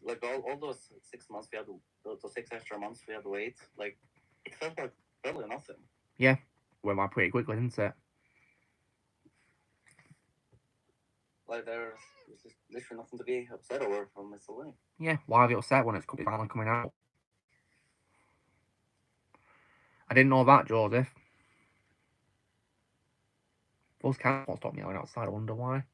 Like all those 6 months we had to, those 6 extra months we had to wait. Like it felt like barely nothing. Yeah, went by pretty quickly, didn't it? Like there's just literally nothing to be upset over from Mr. Lee. Yeah, why be upset when it's finally coming out? I didn't know that, Joseph. Those cats won't stop meowing outside. I wonder why.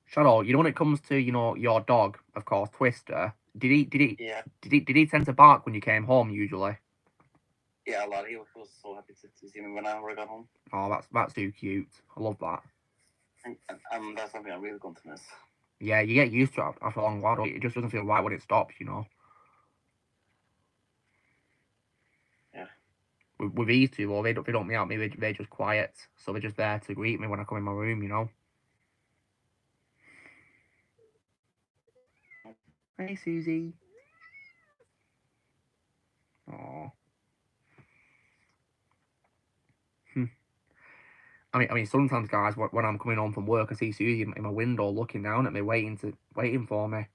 Shadow, when it comes to your dog, of course, Twister. Did he tend to bark when you came home usually? Yeah, a lot. He was so happy to see me when I got home. Oh, that's too cute. I love that. And that's something I'm really going to miss. Yeah, you get used to it after a long while. It just doesn't feel right when it stops, Yeah. With these two, well, they don't meow at me. They're just quiet, so they're just there to greet me when I come in my room, Hey, Susie. Aww. I mean, sometimes, guys, when I'm coming home from work, I see Susie in my window looking down at me, waiting for me,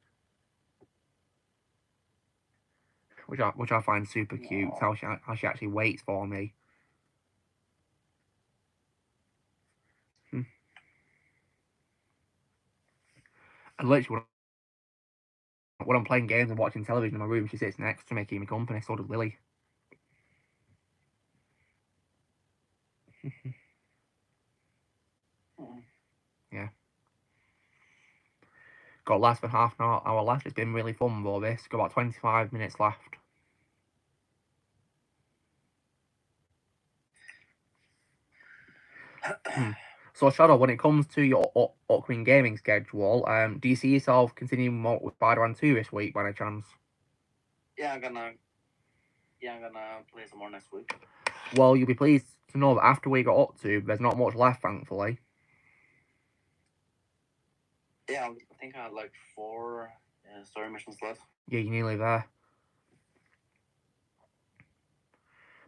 which I find super cute. How she actually waits for me. And literally, when I'm playing games and watching television in my room, she sits next to me, keeping me company. So does Lily. Yeah. Got last for half an hour left. It's been really fun, though, this. Got about 25 minutes left. So, Shadow, when it comes to your upcoming gaming schedule, do you see yourself continuing more with Spider-Man 2 this week, by any chance? Yeah, I'm gonna play some more next week. Well, you'll be pleased to know that after we got up to, there's not much left, thankfully. Yeah, I think I had like 4 story missions left. Yeah, you're nearly there.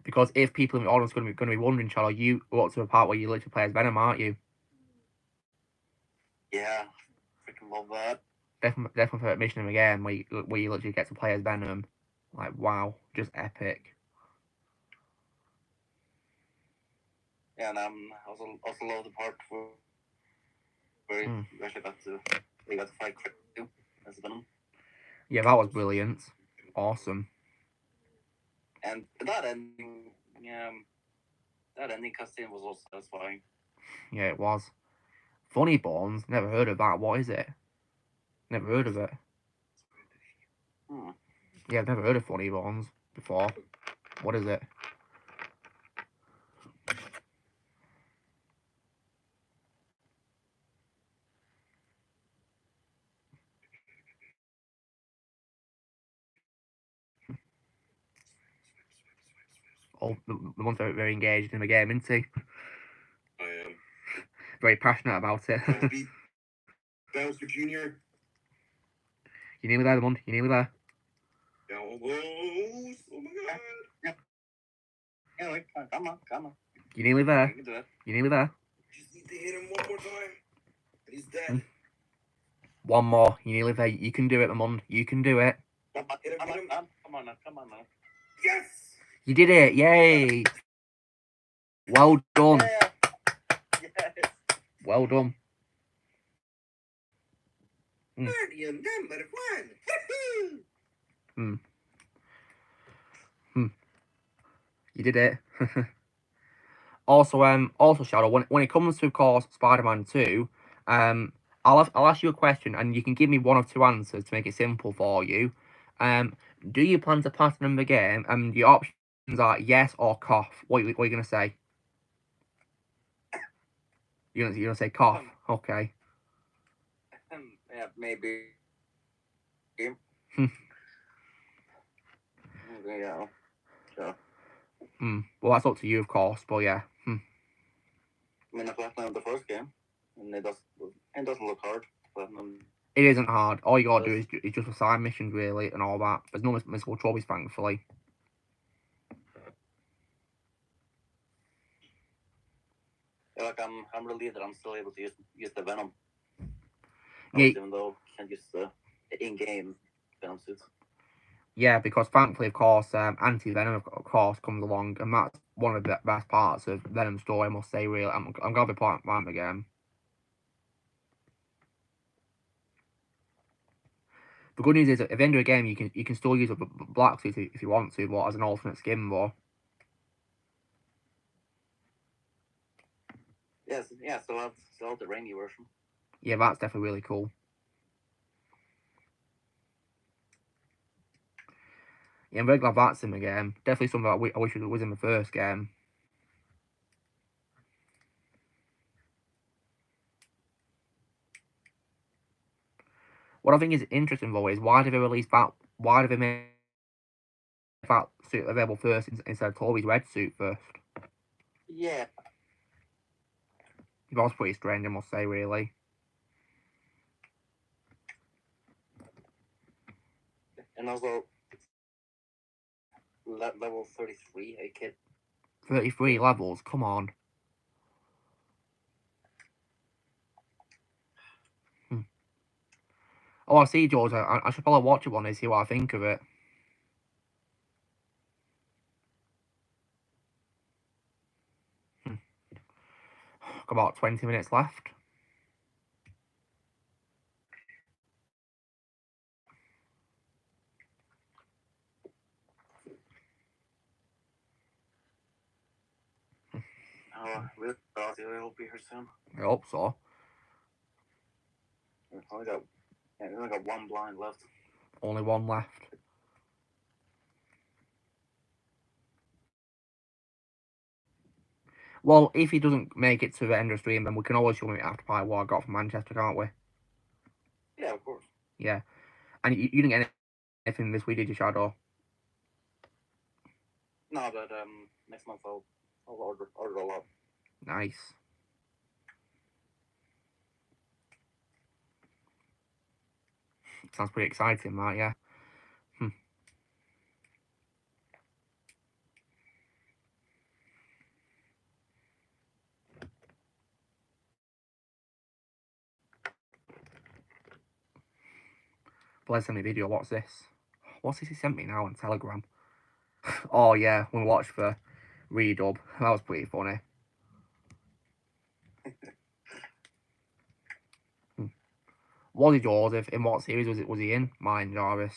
Because if people in the audience are going to be wondering, Shadow, you are up to a part where you literally play as Venom, aren't you? Yeah, freaking love that. Definitely for mission again, where you literally get to play as Venom. Like, wow, just epic. Yeah, and also love the part where you actually got to fight Chris too as Venom. Yeah, that was brilliant. Awesome. And that ending, that ending cutscene was also satisfying. Yeah, it was. Funny Bones. Never heard of that. What is it? Never heard of it. Yeah, I've never heard of Funny Bones before. What is it? Oh, the one's very engaged in the game, isn't he? I am. Very passionate about it. I'll beat Bowser Jr. You nearly there, the one. You nearly there. Elbows. Oh my god. Anyway, come on. You nearly You there. can do it. You nearly there. Just need to hit him one more time. And he's dead. One more. You nearly there. You can do it, Lamond. You can do it. Come Hit him, hit him. on now. Yes! You did it. Yay. Well done. Yeah. Yes. Well done. Mario number 1. Woohoo! You did it. Also, Shadow, when it comes to, of course, Spider-Man 2, I'll ask you a question, and you can give me one of two answers to make it simple for you. Do you plan to platinum the game? And your options are yes or cough. What are you gonna say? You're gonna say cough. Okay. Yeah, maybe. Hmm. Yeah. Sure. Well, that's up to you, of course. But yeah. I mean, I platinumed the first game, and it doesn't look hard. Platinum. It isn't hard. All you gotta do is just the side missions, really, and all that. There's no mystical trophies, thankfully. Yeah, like I'm relieved that I'm still able to use the Venom. Yeah. Even though I can't use the in-game Venom suits. Yeah, because thankfully, of course, Anti-Venom, of course, comes along, and that's one of the best parts of Venom's story, I must say, really. I'm glad they put that again. The good news is, at the end of the game, you can still use a black suit if you want to, but as an alternate skin, though. Yes, yeah, so I'll have the rainy version. Yeah, that's definitely really cool. Yeah, I'm very glad that's in the game. Definitely something that I wish it was in the first game. What I think is interesting, though, is why did they release that? Why did they make that suit available first instead of Toby's red suit first? Yeah. That was pretty strange, I must say, really. And also, level 33, a kid. 33 levels, come on. Oh, I see, George. I should probably watch it one day and see what I think of it. Got about 20 minutes left. Oh, really? It'll be here soon. I hope so. We only got one blind left. Only one left. Well, if he doesn't make it to the end of the stream, then we can always show him after part what I got from Manchester, can't we? Yeah, of course. Yeah. And you didn't get anything this week, did you, Shadow? No, but next month I'll order a lot. Nice. Sounds pretty exciting, that, yeah. Bless sent me a video. What's this? What's this he sent me now on Telegram? Oh, yeah. We watched the redub. That was pretty funny. Was he Joseph? In what series was he in? Mine Jarvis.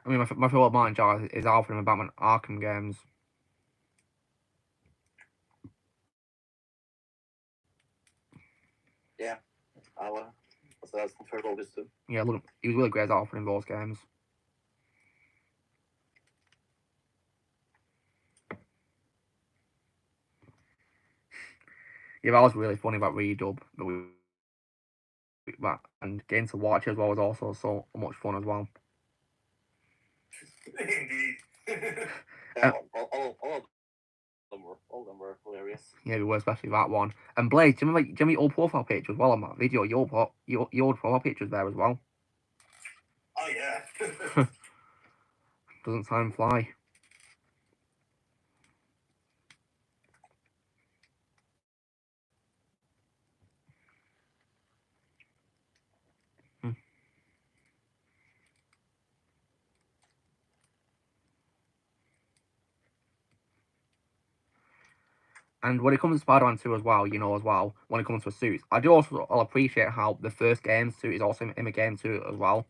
I mean, my favourite Martin Jarvis is Alfred in the Batman Arkham games. So that's compared to August too. Yeah, look, he was really great as Alfred in those games. Yeah, that was really funny about redub and getting to watch it as well was also so much fun as well. Indeed. Yeah, all of them were hilarious. Yeah, we were, especially that one. And Blaze, do you remember your old profile picture as well on that video? Your old profile picture's there as well. Oh yeah. Doesn't time fly? And when it comes to Spider-Man 2 as well, when it comes to suits, I do also appreciate how the first game suit is also in the game 2 as well.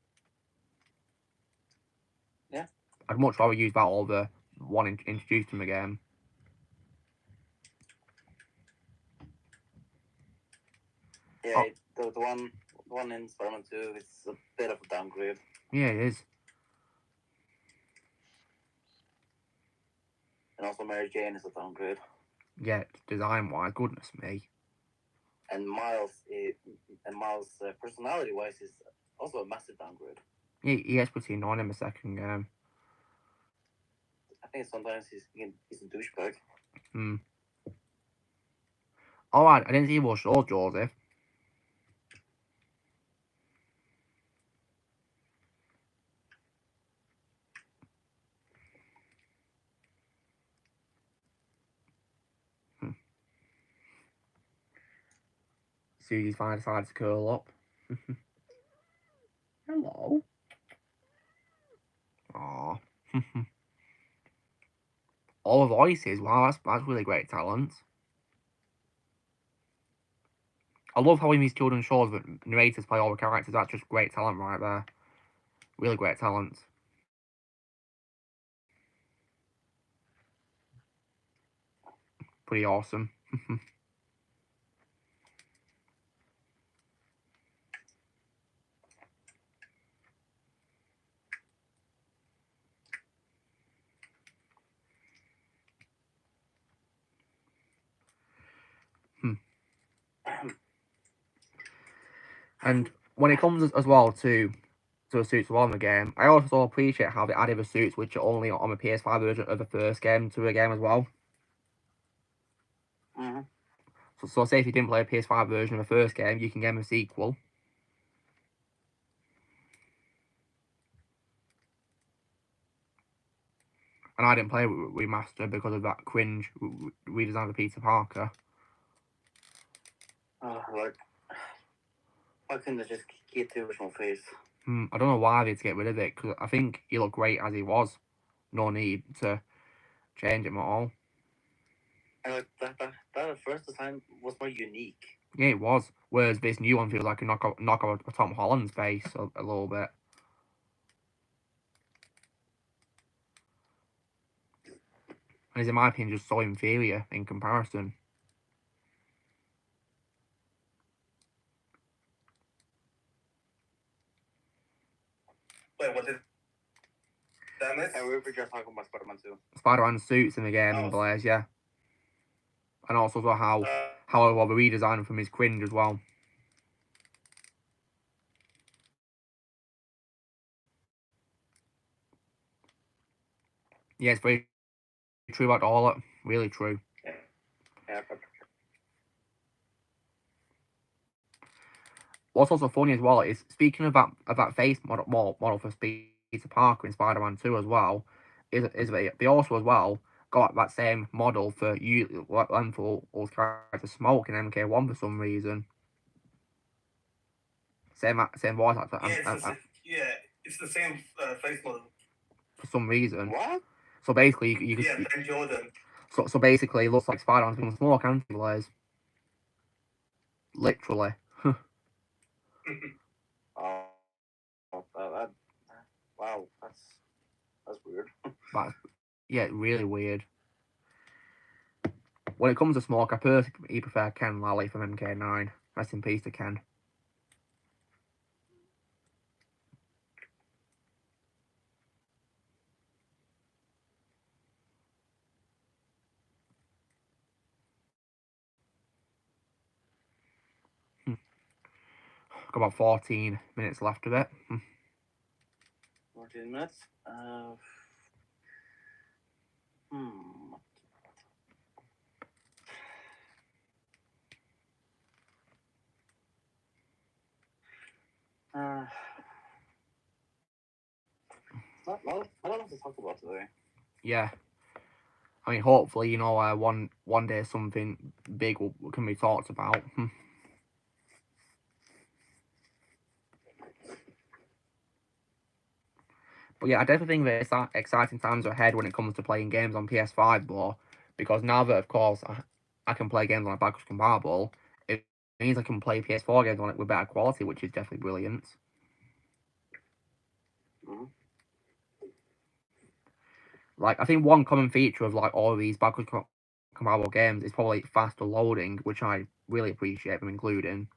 Yeah. I'd much rather use that over one introduced in the game. Yeah, the one in Spider-Man 2 is a bit of a downgrade. Yeah, it is. And also Mary Jane is a downgrade. Yeah, design-wise, goodness me. And Miles, personality-wise, is also a massive downgrade. Yeah, he gets pretty annoying in the second game. I think sometimes he's a douchebag. Alright, I didn't see your show, Joseph. Susie's finally decided to curl up. Hello. Aww. All the voices, wow, that's really great talent. I love how in these children's shows that narrators play all the characters. That's just great talent right there. Really great talent. Pretty awesome. And when it comes as well to the suits on the game, I also appreciate how they added the suits which are only on the PS5 version of the first game to the game as well. So say if you didn't play a PS5 version of the first game, you can get a sequel. And I didn't play Remastered because of that cringe redesign of Peter Parker. Like, why couldn't they just keep the original face? I don't know why they had to get rid of it, because I think he looked great as he was. No need to change him at all. And like that first design was more unique. Yeah, it was. Whereas this new one feels like a knockoff of Tom Holland's face a little bit. And is, in my opinion, just so inferior in comparison. Wait, what did that miss? And we were just talking about Spider-Man 2. Spider-Man suits in the game and Blaze, yeah. And also how the redesign from his cringe as well. Yeah, it's very true about all it. Really true. Yeah. What's also funny as well is, speaking of that face model for Peter Parker in Spider-Man 2 as well, is they also as well got that same model for all characters Smoke in MK1 for some reason. Same voice actor. It's the same face model. For some reason. What? So basically, you Ben Jordan. So basically, it looks like Spider-Man's been smoke, hasn't he, Blaze? Literally. Oh, wow, that's weird. That's, yeah, really weird. When it comes to smoke, I personally prefer Ken Lally from MK9. Rest in peace to Ken. Got about 14 minutes left of it. 14 minutes. Not enough to talk about today. Yeah. I mean, hopefully, one day something big can be talked about. But yeah, I definitely think that it's exciting times ahead when it comes to playing games on PS5 more, because now that, of course, I can play games on a backwards compatible, it means I can play PS4 games on it with better quality, which is definitely brilliant. Mm-hmm. Like, I think one common feature of like all of these backwards compatible games is probably faster loading, which I really appreciate them including.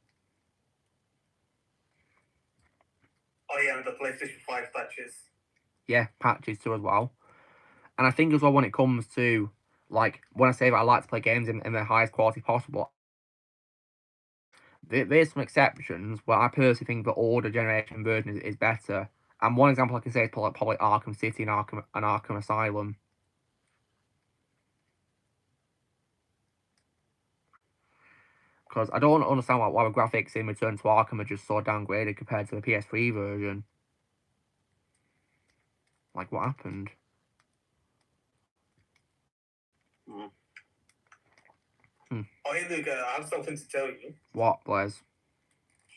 Oh yeah, and the PlayStation 5 patches. Yeah, patches too as well. And I think as well when it comes to, like, when I say that I like to play games in the highest quality possible, there's some exceptions where I personally think the older generation version is better. And one example I can say is probably Arkham City and Arkham Asylum. Because I don't understand why the graphics in Return to Arkham are just so downgraded compared to the PS3 version. Like, what happened? Oh hey Luke, I have something to tell you. What, Blaze?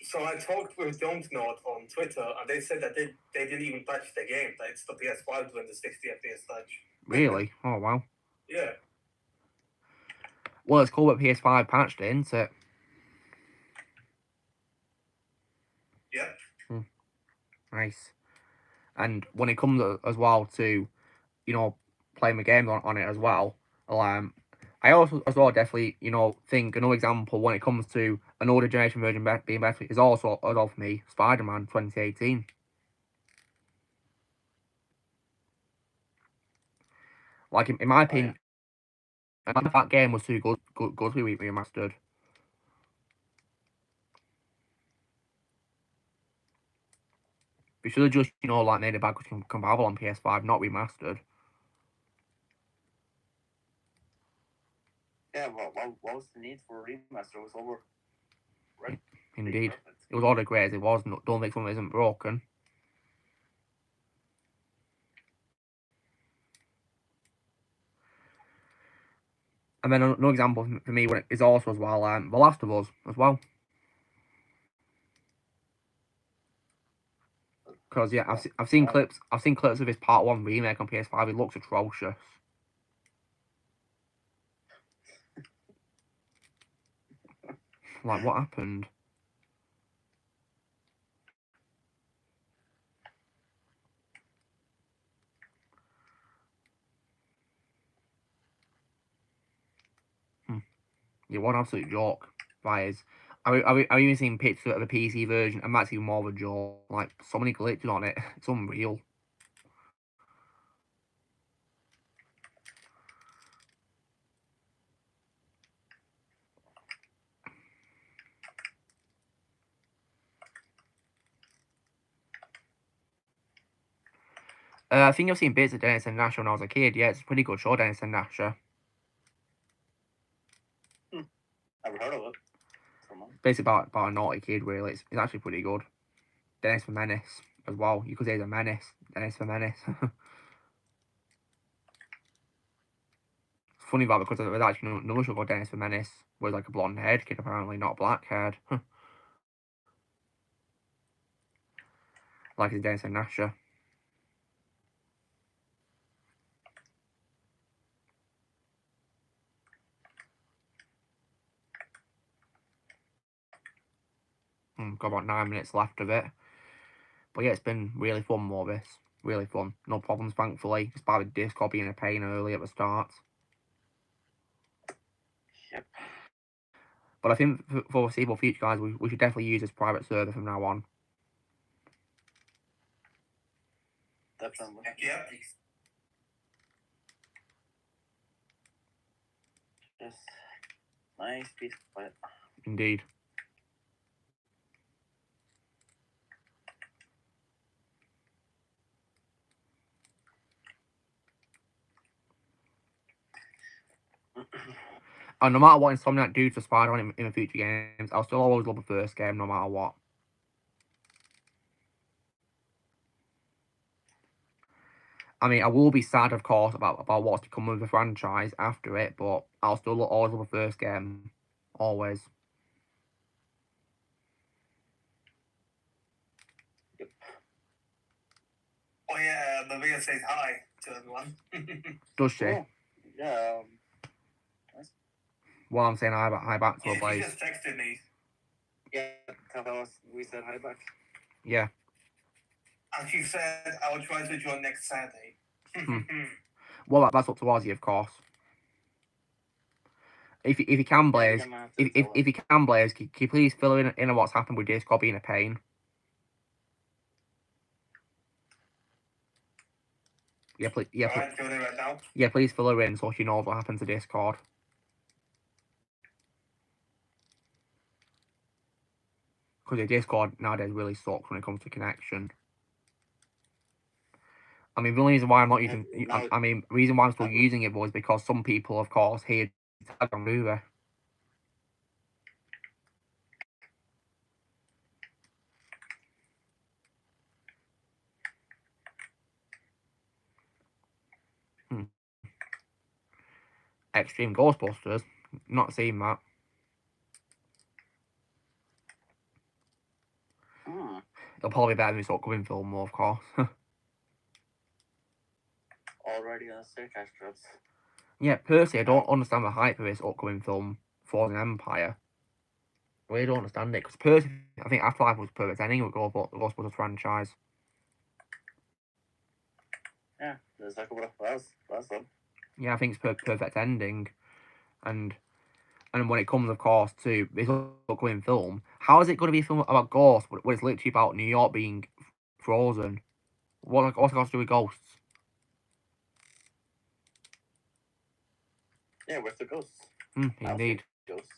So I talked with Don't Note on Twitter, and they said that they didn't even patch the game. That it's the PS5 doing the 60 FPS patch. Really? Oh, wow. Yeah. Well, it's cool that PS5 patched it, isn't it? Yeah. Nice. And when it comes as well to, playing the games on it as well, I also as well definitely, think another example when it comes to an older generation version being better is also, as well for me, Spider-Man 2018. Like, in my opinion, that game was too good to be remastered. We should have just, like, made it backwards compatible on PS5, not remastered. Yeah, well, what was the need for a remaster? It was over. Right? Indeed. It was all the great as it was. Don't think something isn't broken. And then another example for me is also as well, The Last of Us as well. Because yeah, I've seen clips of his Part 1 remake on PS5. It looks atrocious. Like, what happened? Yeah, what an absolute joke that is. I've even seen pictures of the PC version, and that's even more of a joke. Like, so many glitches on it. It's unreal. I think I've seen bits of Dennis and Nasher when I was a kid. Yeah, it's a pretty good show, Dennis and Nasher. Never heard of it. It's basically about a naughty kid, really. It's actually pretty good. Dennis the Menace as well. You could say he's a menace. Dennis the Menace. It's funny that because there's actually another show called Dennis the Menace, where like a blonde haired kid, apparently, not black haired. Like it's Dennis and Nasher. Got about 9 minutes left of it. But yeah, it's been really fun, Morris. Really fun. No problems, thankfully. Despite the Discord being a pain early at the start. Yep. But I think for foreseeable future, guys, we should definitely use this private server from now on. Definitely. Yep. Just nice, peaceful quiet. Indeed. And no matter what Insomniac do to Spider-Man in the future games, I'll still always love the first game, no matter what. I mean, I will be sad, of course, about what's to come with the franchise after it, but I'll still always love the first game. Always. Oh yeah, Maria says hi to everyone. Does she? Cool. Yeah. Well, I'm saying hi back to her Yeah, she place. just texted me. Yeah. Tell us we said hi back. Yeah. And she said, I will try to join next Saturday. Well, that's up to Ozzy, of course. If you can, Blaze, if you can, Blaze, can you please fill in what's happened with Discord being a pain? Yeah, please. Yeah, please. Alright, doing it right now. Yeah, please fill her in so she knows what happened to Discord. Because the Discord nowadays really sucks when it comes to connection. I mean, the only reason why I'm not using, I mean, the reason why I'm still using it was because some people, of course, hear Telegram mover. Extreme Ghostbusters, not seen that. It'll probably be better than this upcoming film, more, of course. Already on Star Cash Drops. Yeah, personally, I don't understand the hype of this upcoming film, Fallen Empire. I really don't understand it, because personally, I think Afterlife was perfect ending with Ghostbusters franchise. Yeah, there's like what that's one. Yeah, I think it's perfect ending. And when it comes, of course, to this upcoming film, how is it going to be a film about ghosts when it's literally about New York being frozen? What's it got to do with ghosts? Yeah, with the ghosts. Indeed. Ghosts.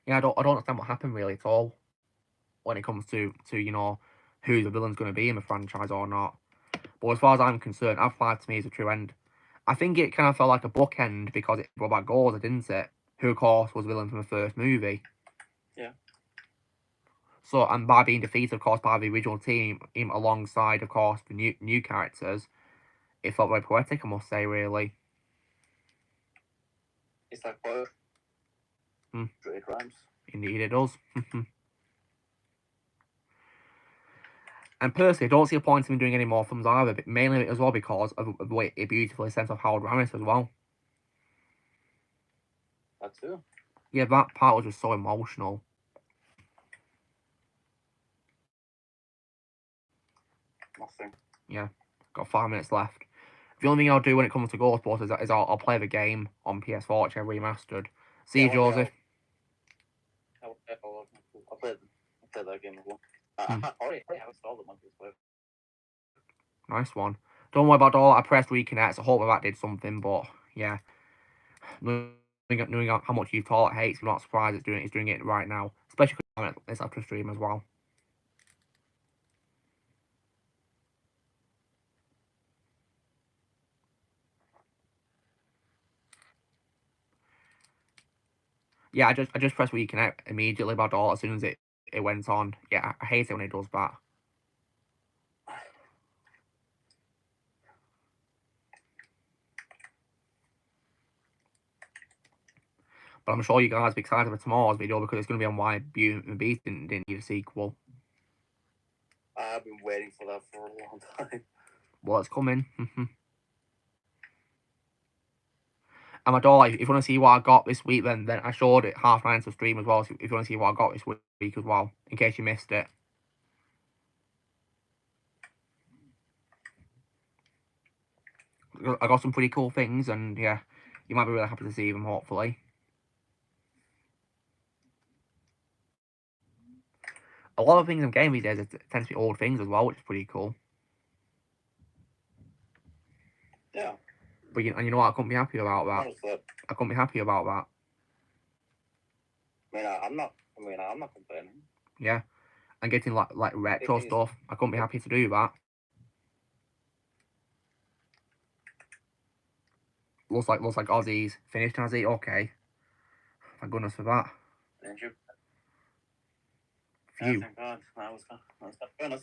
Yeah, I don't understand what happened really at all when it comes to you know, who the villain's going to be in the franchise or not. But as far as I'm concerned, Afterlife to me is a true end. I think it kind of felt like a bookend because it was about Gorza, didn't it? Who, of course, was the villain from the first movie. Yeah. So, and by being defeated, of course, by the original team, alongside, of course, the new characters, it felt very poetic, I must say, really. It's like what? It rhymes. Indeed, it does. And personally, I don't see a point in doing any more films either, but mainly as well because of the way it beautifully sent off Harold Ramis as well. That too. Yeah, that part was just so emotional. Nothing. Yeah, got 5 minutes left. The only thing I'll do when it comes to Ghostbusters is I'll play the game on PS4, which I remastered. See you, Joseph. I'll play that game as well. I already have installed the monkeys, but Nice one. Don't worry about all that. I pressed reconnect. I hope that did something, but yeah. Knowing how much you thought it hates, I'm not surprised it's doing it right now. Especially because it's after stream as well. Yeah, I just pressed reconnect immediately about all as soon as it went on. Yeah, I hate it when it does that. But I'm sure you guys will be excited for tomorrow's video because it's going to be on why Beauty and the Beast didn't need a sequel. I've been waiting for that for a long time. Well, it's coming. And my daughter, if you want to see what I got this week, then I showed it 9:30 to stream as well. So if you want to see what I got this week as well, in case you missed it. I got some pretty cool things, and yeah, you might be really happy to see them, hopefully. A lot of things I'm getting these days tend to be old things as well, which is pretty cool. Yeah. But you know what? I couldn't be happy about that. Noticed that. I couldn't be happy about that. I'm not complaining. Yeah, and getting like retro It is. stuff. I couldn't be happy to do that. Looks like Aussies finished, has he? Okay. Thank goodness for that. Didn't you? For you. Thank God. That was goodness.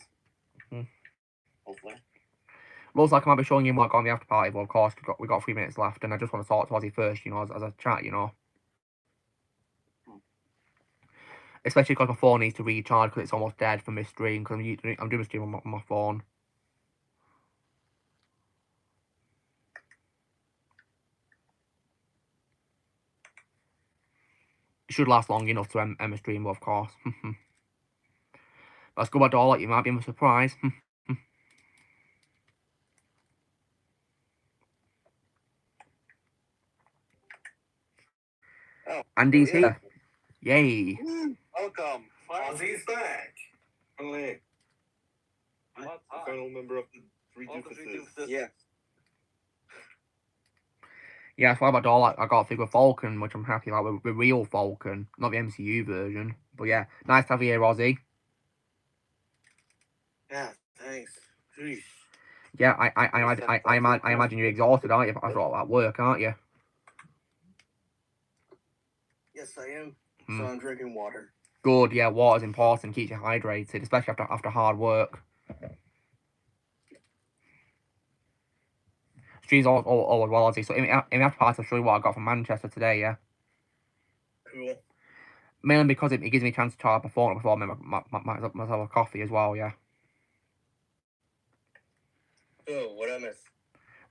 Hopefully. Looks like I might be showing you what I got on the after party, but of course we got 3 minutes left, and I just want to talk to Aussie first, you know, as a chat, you know. Especially because my phone needs to recharge because it's almost dead from this stream. Because I'm doing a stream on my phone. It should last long enough to end my stream, but of course. Let's go by door, like you might be a surprise. Oh, Andy's yeah. here. Yay. Welcome. Ozzy's back. Finally, What? the final member of the 3-2 Persist. Yeah. Yeah, that's why by door, I got a figure of Falcon, which I'm happy about. The real Falcon, not the MCU version. But yeah, nice to have you here, Aussie. Yeah. Thanks. Jeez. Yeah, I imagine you're exhausted, aren't you? After all that work, aren't you? Yes, I am. So I'm drinking water. Good, yeah, water's important, keeps you hydrated, especially after hard work. Stream's all as well, Aussie. So in the after party, I'll show you what I got from Manchester today, yeah? Cool. Mainly because it gives me a chance to charge my phone before I myself a coffee as well, yeah. So what I miss?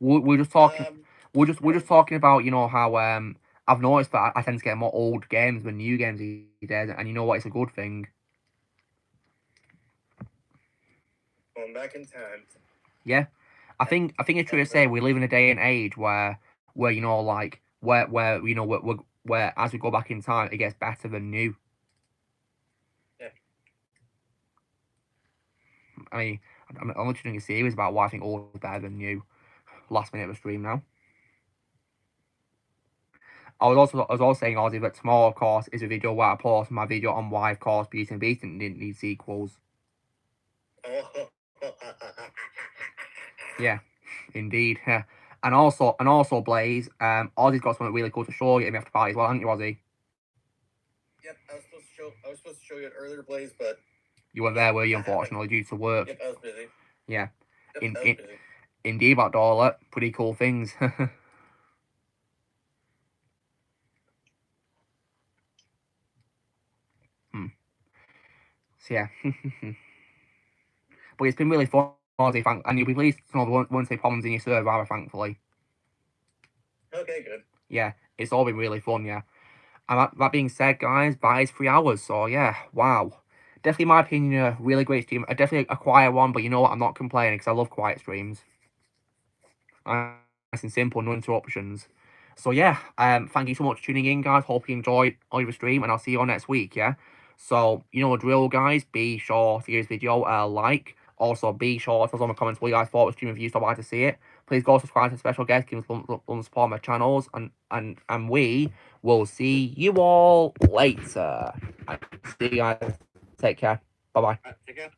We're just talking. We're just talking about, you know, how I've noticed that I tend to get more old games than new games these days, and you know what? It's a good thing. Going back in time. Yeah, I think it's true to say we live in a day and age where you know, like where you know where as we go back in time, it gets better than new. Yeah. I mean, I'm literally doing a series about why I think old is better than new. Last minute of the stream now. I was also saying, Aussie, that tomorrow, of course, is a video where I post my video on why, of course, Beauty and Beast didn't need sequels. Yeah, indeed. Yeah. And also, Blaze, Aussie's got something really cool to show you in the after party as well, haven't you, Aussie? Yep, I was supposed to show you it earlier, Blaze, but You weren't there, were you, unfortunately, due to work? yep, I was busy. Yeah. Yep, I was busy. Indeed, about Dollar. Pretty cool things. So yeah. But it's been really fun, Aussie, and you'll be pleased to know there won't any problems in your server either, thankfully. Okay, good. Yeah, it's all been really fun, yeah. And that being said, guys, that is 3 hours, so yeah, wow. Definitely, in my opinion, a really great stream. Definitely a quiet one, but you know what? I'm not complaining because I love quiet streams. Nice and simple, no interruptions. So yeah, thank you so much for tuning in, guys. Hope you enjoyed all your stream, and I'll see you all next week, yeah? So, you know the drill, guys. Be sure to give this video a like. Also, be sure to tell us in the comments what you guys thought of the stream if you like to see it. Please go subscribe to special guests, give us some support on my channels, and we will see you all later. See you guys. Take care. Bye-bye. Take care.